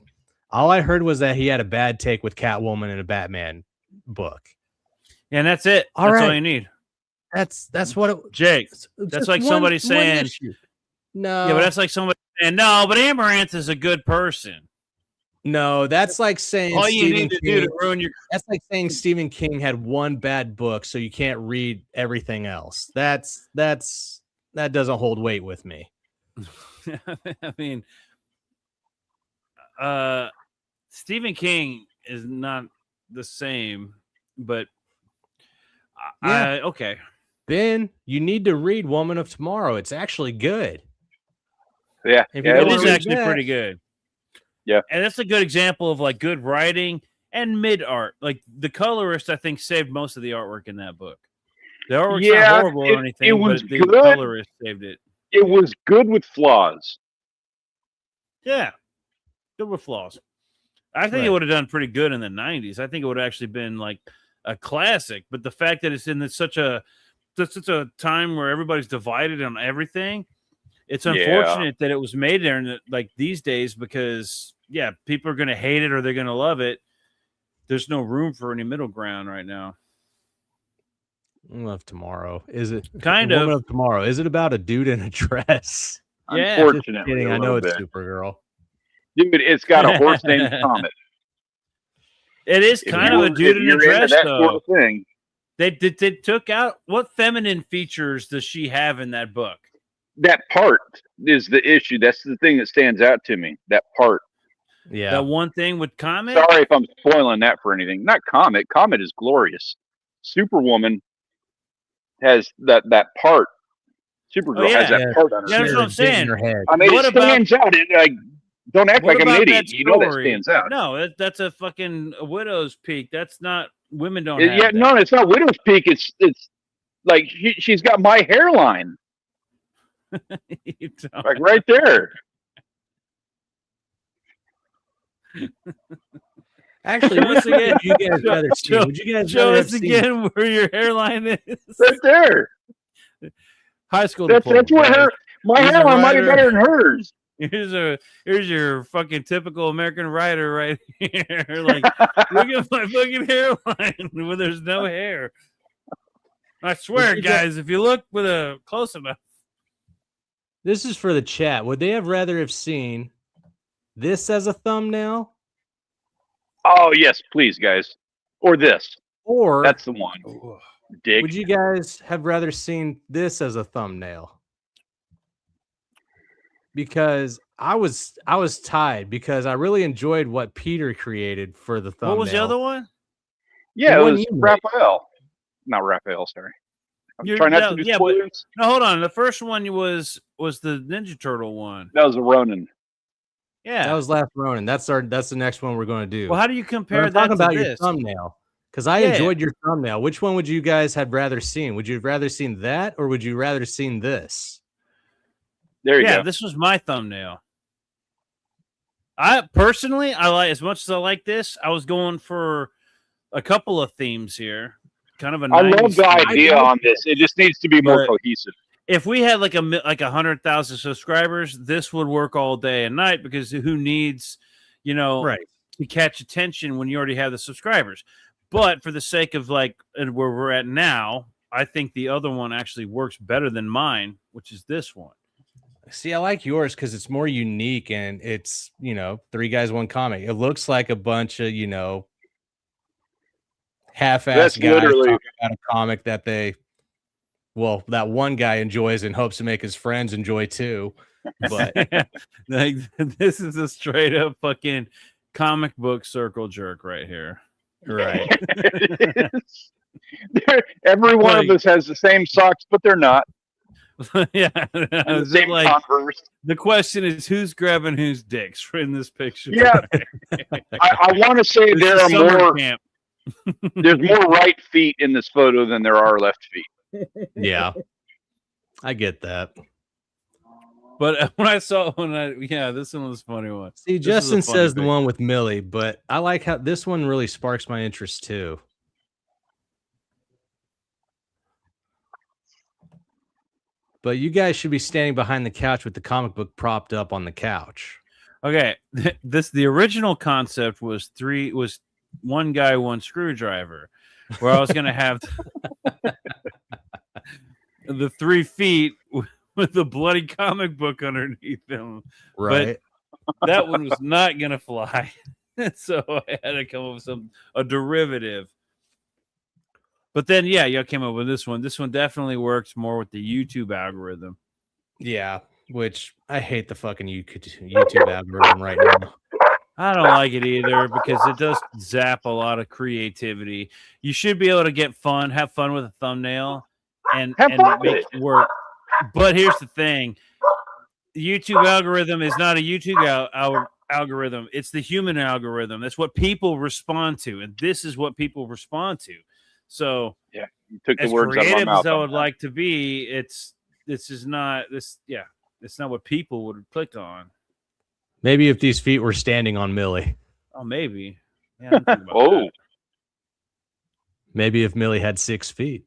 All I heard was that he had a bad take with Catwoman in a Batman book. And that's it. That's all you need. That's what it, Jake. That's like somebody saying, no. Yeah, but that's like somebody saying, no, but Amaranth is a good person. No, that's like saying all you Stephen need to King, do to ruin your. That's like saying Stephen King had one bad book, so you can't read everything else. That doesn't hold weight with me. I mean, Stephen King is not the same, but okay. Ben, you need to read Woman of Tomorrow. It's actually good. Yeah, it is actually pretty good. Yeah, and that's a good example of like good writing and mid art. Like the colorist, I think, saved most of the artwork in that book. The artwork's not horrible or anything, it was but the good. colorist saved it. It was good with flaws. Yeah, good with flaws. I think it would have done pretty good in the 90s. I think it would have actually been like a classic. But the fact that it's in such a time where everybody's divided on everything, it's unfortunate that it was made there in like these days because people are going to hate it or they're going to love it. There's no room for any middle ground right now. Woman of Tomorrow. Is it kind Woman of Tomorrow? Is it about a dude in a dress? Yeah, unfortunately, I know it's Supergirl. Dude, it's got a horse named Comet. It is kind of a dude in a dress, that though. sort of thing. They took out what feminine features does she have in that book? That part is the issue. That's the thing that stands out to me. That part. Yeah. That one thing with Comet. Sorry if I'm spoiling that for anything. Not Comet. Comet is glorious. Superwoman has that part. Supergirl has that part on her. Yeah, that's what I'm saying. I mean, it stands out. Like, don't act like I'm an idiot. You know that stands out. No, that's a fucking widow's peak. That's not women don't. Have that. No, it's not widow's peak. It's like she's got my hairline. Like right there. Actually, once again, you guys rather see? Would you guys show rather us again where your hairline is? Right there. High school. That's where my hairline might be better than hers. Here's your fucking typical American writer right here. Like, look at my fucking hairline where there's no hair. I swear, guys, if you look with a close enough. This is for the chat. Would they have rather have seen this as a thumbnail? Oh yes, please, guys. Or this. Or that's the one. Dick. Would you guys have rather seen this as a thumbnail? Because I was tied because I really enjoyed what Peter created for the thumbnail. What was the other one? Yeah, The it one was you made. Raphael. Not Raphael, sorry. I'm trying not to do yeah, but, spoilers. no, hold on. The first one was the Ninja Turtle one. That was a Ronin. Yeah, That was Last Ronin. That's the next one we're going to do. Well, how do you But compare I'm that talking to about your this? thumbnail because I Yeah. enjoyed your thumbnail. Which one would you guys have rather seen? Would you have rather seen that or would you rather seen this? There you Yeah, go. this was my thumbnail. I personally, I like as much as I like this. I was going for a couple of themes here. Kind of a. I love 90s the theme. idea on this. It just needs to be more But- cohesive. If we had like 100,000 subscribers, this would work all day and night because who needs, Right. to catch attention when you already have the subscribers? But for the sake of like where we're at now, I think the other one actually works better than mine, which is this one. See, I like yours because it's more unique and it's, 3 guys, 1 comic. It looks like a bunch of, half-assed That's guys literally- talking about a comic that that one guy enjoys and hopes to make his friends enjoy too. But Like, this is a straight up fucking comic book circle jerk right here. right. Every one Like- of us has the same socks, but they're not. Yeah. And the Is it same like, Converse. the question is who's grabbing whose dicks in this picture? Yeah. I want to say This there is are summer more. camp. There's more right feet in this photo than there are left feet. Yeah. I get that. But this one was a funny one. See, This is a Justin funny says the pic. one with Millie, but I like how this one really sparks my interest too. But you guys should be standing behind the couch with the comic book propped up on the couch. Okay, the original concept was one guy, one screwdriver, where I was gonna have the 3 feet with the bloody comic book underneath them. Right. That one was not gonna fly, so I had to come up with a derivative. But then, yeah, you came up with this one. This one definitely works more with the YouTube algorithm. Yeah, which I hate the fucking YouTube algorithm right now. I don't like it either because it does zap a lot of creativity. You should be able to have fun with a thumbnail and fun with make it work. But here's the thing. The YouTube algorithm is not a YouTube algorithm. It's the human algorithm. That's what people respond to. And this is what people respond to. So Yeah, you took the as words out of my creative mouth. as I on would that. like to be, it's not what people would click on. Maybe if these feet were standing on Millie. Oh, maybe. Yeah, I'm thinking about Oh, that. Maybe if Millie had 6 feet.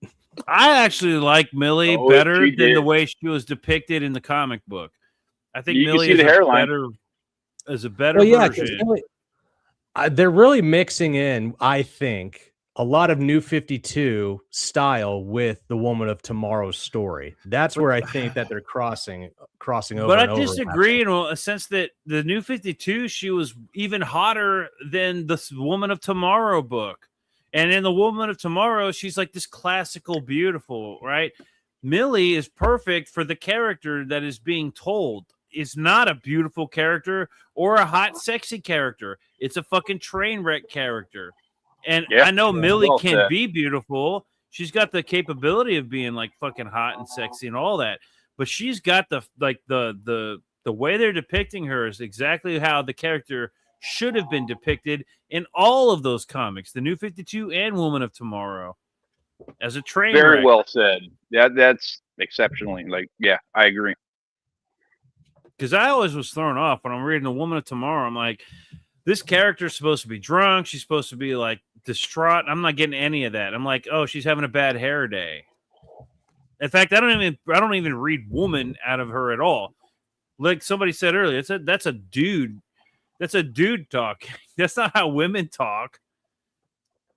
I actually like Millie Oh, better she than the did. way she was depicted in the comic book. I think You can Millie see the hairline. is a better Well, yeah, 'cause version. Millie, they're really mixing in, I think, a lot of New 52 style with the Woman of Tomorrow's story. That's where I think that they're crossing over. But and I over disagree in a sense that the New 52, she was even hotter than the Woman of Tomorrow book. And in the Woman of Tomorrow, she's like this classical, beautiful, right? Millie is perfect for the character that is being told. It's not a beautiful character or a hot, sexy character. It's a fucking train wreck character. And Yeah, I know yeah, Millie well can said. be beautiful. She's got the capability of being like fucking hot and sexy and all that. But she's got the way they're depicting her is exactly how the character should have been depicted in all of those comics, the New 52 and Woman of Tomorrow, as a train very wreck. well said. That's exceptionally yeah, I agree. Because I always was thrown off when I'm reading The Woman of Tomorrow. I'm like, this character's supposed to be drunk. She's supposed to be like distraught. I'm not getting any of that. I'm like, oh, she's having a bad hair day. In fact, I don't even read woman out of her at all. Like somebody said earlier, that's a dude. That's a dude talk. That's not how women talk.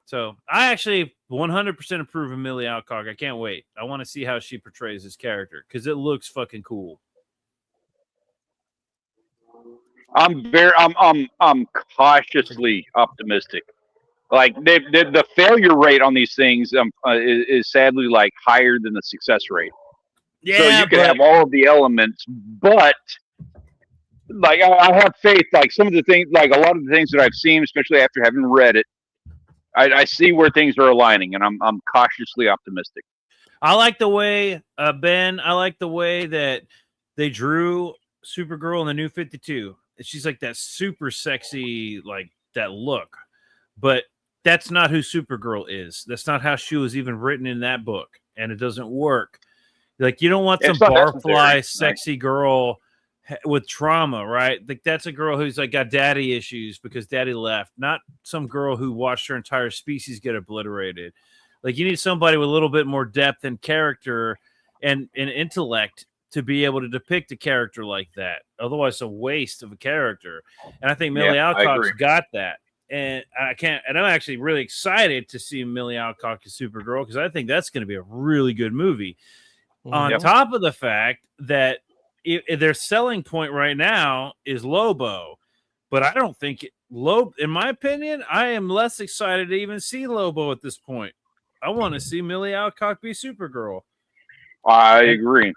So I actually 100% approve of Millie Alcock. I can't wait. I want to see how she portrays this character because it looks fucking cool. I'm cautiously optimistic. Like the failure rate on these things is sadly like higher than the success rate. Yeah, so you can have all of the elements, but like I have faith. Like some of the things, like a lot of the things that I've seen, especially after having read it, I see where things are aligning, and I'm cautiously optimistic. I like the way Ben. I like the way that they drew Supergirl in the New 52. She's like that super sexy, like that look, but that's not who Supergirl is. That's not how she was even written in that book, and it doesn't work. Like you don't want some barfly sexy girl with trauma, right? Like that's a girl who's like got daddy issues because daddy left, not some girl who watched her entire species get obliterated. Like you need somebody with a little bit more depth and character and intellect to be able to depict a character like that. Otherwise, it's a waste of a character. And I think Millie Alcock's got that. And I'm actually really excited to see Millie Alcock as Supergirl because I think that's going to be a really good movie. On top of the fact that their selling point right now is Lobo, but I don't think Lobo. In my opinion, I am less excited to even see Lobo at this point. I want to see Millie Alcock be Supergirl. I agree.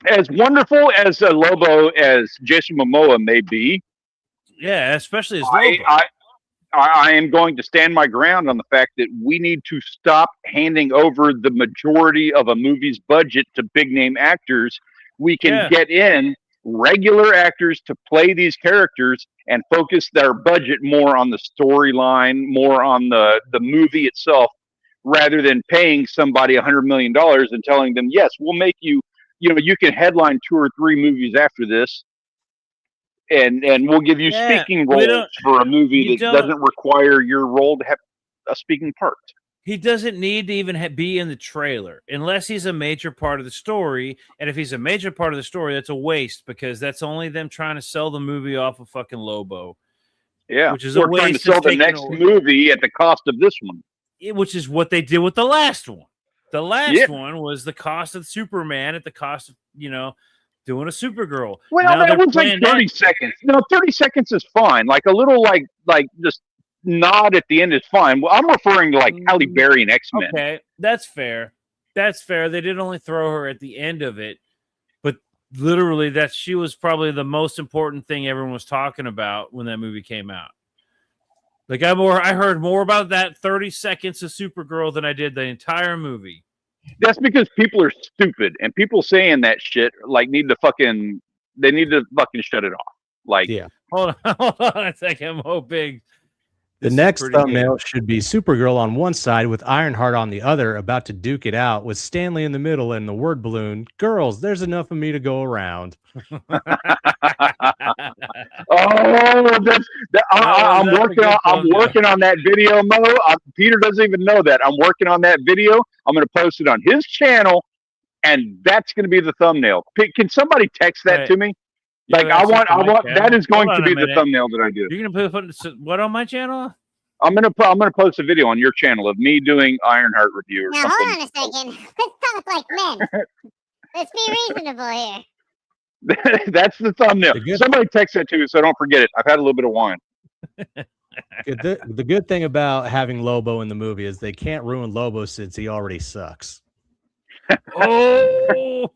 As wonderful as a Lobo as Jason Momoa may be, yeah, especially as Lobo. I am going to stand my ground on the fact that we need to stop handing over the majority of a movie's budget to big name actors. We can get in regular actors to play these characters and focus their budget more on the storyline, more on the movie itself, rather than paying somebody $100 million and telling them, yes, we'll make you, you can headline 2 or 3 movies after this. And we'll give you speaking roles for a movie that doesn't require your role to have a speaking part. He doesn't need to even be in the trailer unless he's a major part of the story. And if he's a major part of the story, that's a waste because that's only them trying to sell the movie off of fucking Lobo. Yeah, which is a waste trying to sell the next movie at the cost of this one. Which is what they did with the last one. The last one was the cost of Superman at the cost of doing a Supergirl. Well, that was like 30 seconds. No, 30 seconds is fine. Like a little like just nod at the end is fine. Well, I'm referring to like Halle Berry and X-Men. Okay, that's fair. That's fair. They did only throw her at the end of it, but literally she was probably the most important thing everyone was talking about when that movie came out. Like I heard more about that 30 seconds of Supergirl than I did the entire movie. That's because people are stupid, and people saying that shit like need to fucking shut it off. Like, hold on a second. I'm hoping the next thumbnail should be Supergirl on one side with Ironheart on the other, about to duke it out with Stanley in the middle and the word balloon. Girls, there's enough of me to go around. I'm working on that video, Mo. Peter doesn't even know that. I'm working on that video. I'm going to post it on his channel, and that's going to be the thumbnail. Can somebody text that to me? Like I want that is going to be the thumbnail that I do. You're going to put what on my channel? I'm gonna post a video on your channel of me doing Ironheart review or now, something. Hold on a second. Let's talk like men. Let's be reasonable here. That's the thumbnail. Somebody text that to me so I don't forget it. I've had a little bit of wine. The good thing about having Lobo in the movie is they can't ruin Lobo since he already sucks. And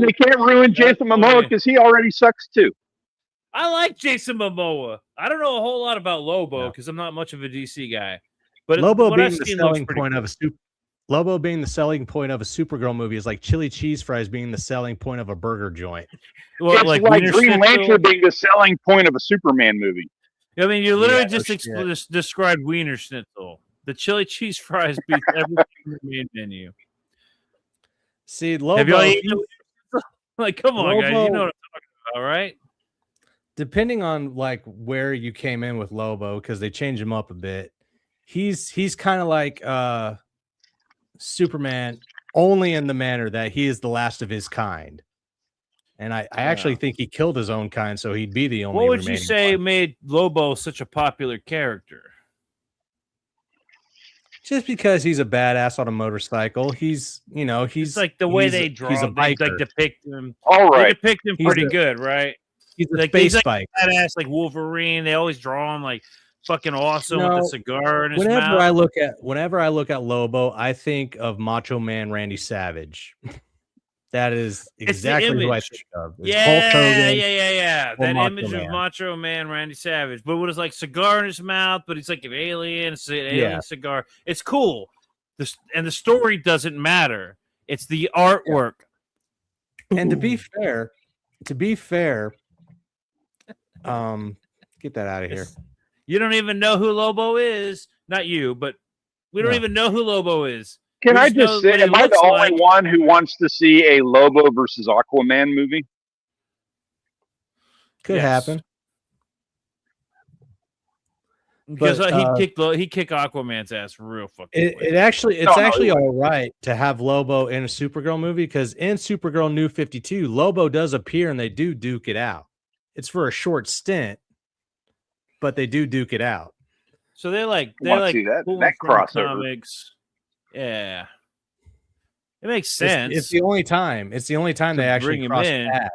they can't ruin Jason Momoa because he already sucks too. I like Jason Momoa. I don't know a whole lot about Lobo because I'm not much of a DC guy. But Lobo being the selling point of Lobo being the selling point of a Supergirl movie is like chili cheese fries being the selling point of a burger joint. Well, it's like Green Lantern being the selling point of a Superman movie. I mean, you literally just described Wiener Schnitzel. The chili cheese fries beat everything in the main menu. See, Lobo. Have y'all eaten? Like, come on, guys. You know what I'm talking about, right? Depending on like where you came in with Lobo, because they changed him up a bit. He's kind of like Superman, only in the manner that he is the last of his kind. And I actually think he killed his own kind, so he'd be the only. What would you say made Lobo such a popular character? Just because he's a badass on a motorcycle, he's like the way they draw. They like depict him. All right, they depict him pretty good, right? He's a space bike, badass like Wolverine. They always draw him like fucking awesome with No, the cigar in his whenever mouth. I look at Lobo, I think of Macho Man Randy Savage. That is It's the exactly who I image. think of. It's Yeah, Hulk Hogan yeah. or That Macho image of Man. Macho Man Randy Savage, but with his like cigar in his mouth, but he's like an alien, it's an alien Yeah. cigar. It's cool. And the story doesn't matter. It's the artwork. And to be fair, get that out of here. You don't even know who Lobo is. Not you, but we don't No. even know who Lobo is. Can We I just know just say, what he am I the looks only like. one who wants to see a Lobo versus Aquaman movie? Could Yes. happen. Because But, he kick Aquaman's ass real fucking quick. It's actually No, it all right to have Lobo in a Supergirl movie because in Supergirl New 52, Lobo does appear and they do duke it out. It's for a short stint, but they do duke it out. So they want to like see that pulling from crossover. comics. Yeah, it makes It's, sense. it's the only time. It's the only time to they actually bring him cross in. paths.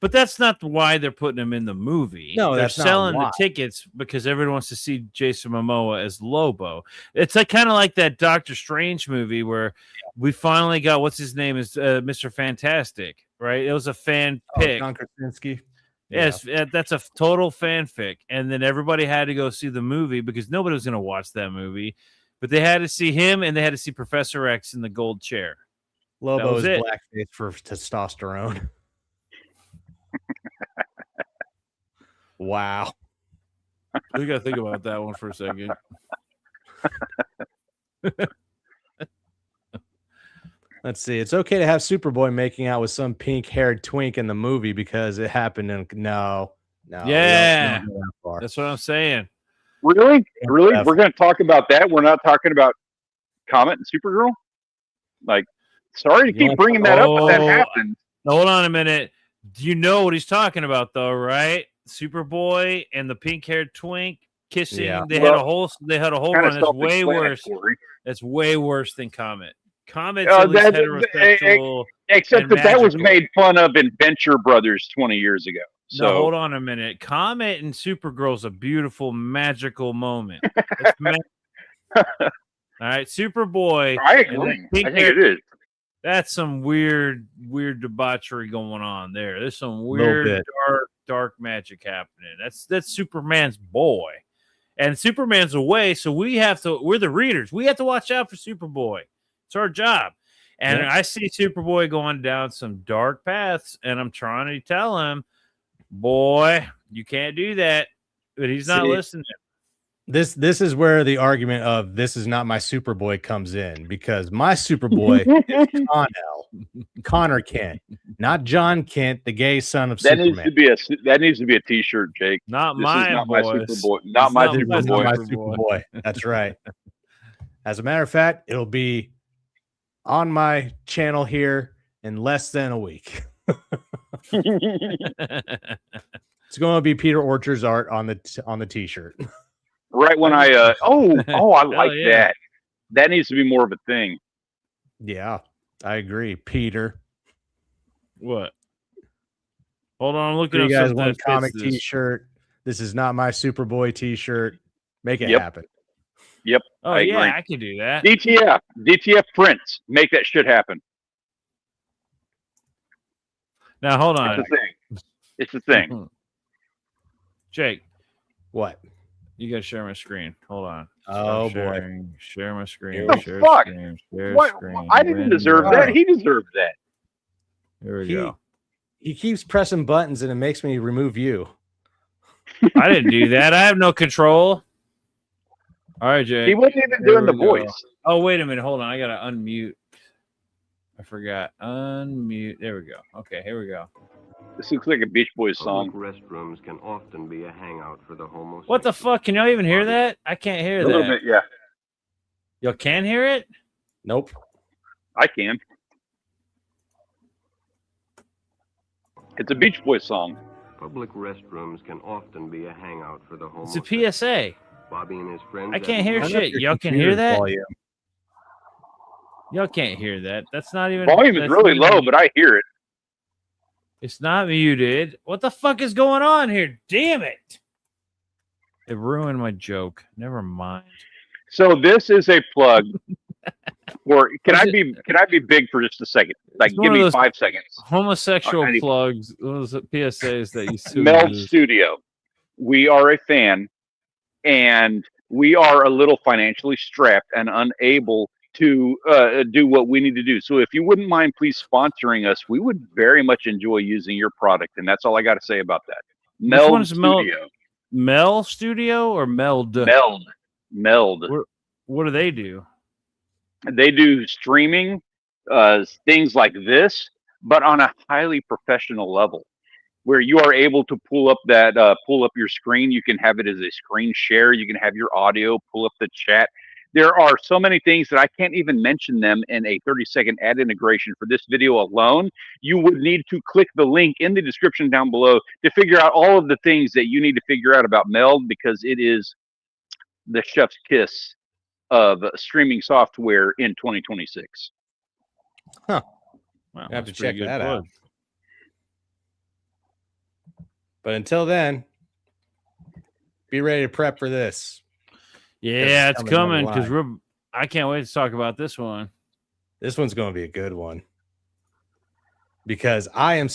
But that's not why they're putting him in the movie. No, they're that's not selling why. the tickets because everyone wants to see Jason Momoa as Lobo. It's like kind of like that Doctor Strange movie where we finally got what's his name is Mr. Fantastic, right? It was a fan pick. John Krasinski. Yes, that's a total fanfic. And then everybody had to go see the movie because nobody was going to watch that movie. But they had to see him and they had to see Professor X in the gold chair. Lobo was is it. blackface for testosterone. Wow. We got to think about that one for a second. Let's see. It's okay to have Superboy making out with some pink-haired twink in the movie because it happened in no. we Yeah. don't go that far. That's what I'm saying. Really? Really? Yeah. We're going to talk about that? We're not talking about Comet and Supergirl? Like, sorry to Yeah. keep bringing that up, but that Oh, happened. Hold on a minute. Do you know what he's talking about, though? Right? Superboy and the pink-haired twink kissing. Yeah. They Well, had a whole Kind run. of That's way worse. self-explanatory. That's way worse than Comet. Comet's Uh, at least that- heterosexual. Except and that was magical. made fun of in Venture Brothers 20 years ago. So, No, hold on a minute. Comet and Supergirl's a beautiful, magical moment. It's All right, Superboy. I and agree. that I think pink-haired- it is. That's some weird debauchery going on there. There's some Little weird, bit. dark magic happening. That's Superman's boy, and Superman's away, so we're the readers. We have to watch out for Superboy. It's our job. And Yeah. I see Superboy going down some dark paths, and I'm trying to tell him, boy, you can't do that. But he's not See, listening. This is where the argument of this is not my Superboy comes in because my Superboy is Connor Kent, not John Kent, the gay son of That needs Superman. to be a T-shirt, Jake. Not This is my not my voice. Superboy. Not It's my not This is not Superboy. my Superboy. Superboy. That's right. As a matter of fact, it'll be on my channel here in less than a week. It's going to be Peter Orchard's art on the t-shirt. Right when I I like yeah. that. That needs to be more of a thing. Yeah, I agree. Peter. What? Hold on, I'm looking You up guys something want a that comic fits this. t-shirt. This is not my Superboy t-shirt. Make it Yep. happen. Oh I yeah, agree. I can do that. DTF prints. Make that shit happen. Now hold It's on, a thing. It's a thing. Jake. What? You gotta share my screen. Hold on. Oh, boy. Sharing. Share my screen. The Share fuck? screen. Share What? screen. I didn't deserve window. that. He deserved that. Here we He- go. He keeps pressing buttons and it makes me remove you. I didn't do that. I have no control. All right, Jake. He wasn't even There doing the we go. voice. Oh, wait a minute. Hold on. I gotta unmute. I forgot. Unmute. There we go. Okay, here we go. This looks like a Beach Boys song. Restrooms can often be a hangout for the homosexual. What the fuck? Can y'all even hear that? I can't hear A that. little bit, yeah. Y'all can hear it? Nope. I can. It's a Beach Boys song. Public restrooms can often be a hangout for the It's homosexual. a PSA. Bobby and his friends. I can't hear Turn up shit. your Y'all can hear computer's that? volume. Y'all can't hear that. That's not even. Volume is that's really not low, even- but I hear it. It's not muted. What the fuck is going on here? Damn it! It ruined my joke. Never mind. So this is a plug for. Can I be big for just a second? Like, It's give one of me those 5 seconds. Homosexual I need- plugs, those PSAs that you still Meld use. Studio. We are a fan, and we are a little financially strapped and unable to do what we need to do. So if you wouldn't mind, please sponsoring us. We would very much enjoy using your product, and that's all I got to say about that. Meld one's Meld? Studio. Mel Studio or Meld? Meld. What do they do? They do streaming, things like this, but on a highly professional level, where you are able to pull up your screen. You can have it as a screen share. You can have your audio, pull up the chat. There are so many things that I can't even mention them in a 30-second ad integration for this video alone. You would need to click the link in the description down below to figure out all of the things that you need to figure out about Meld, because it is the chef's kiss of streaming software in 2026. Huh. Wow, I have to that's check pretty good that plug. out. But until then, be ready to prep for this. Yeah, it's coming down the coming because line. I can't wait to talk about this one. This one's going to be a good one because I am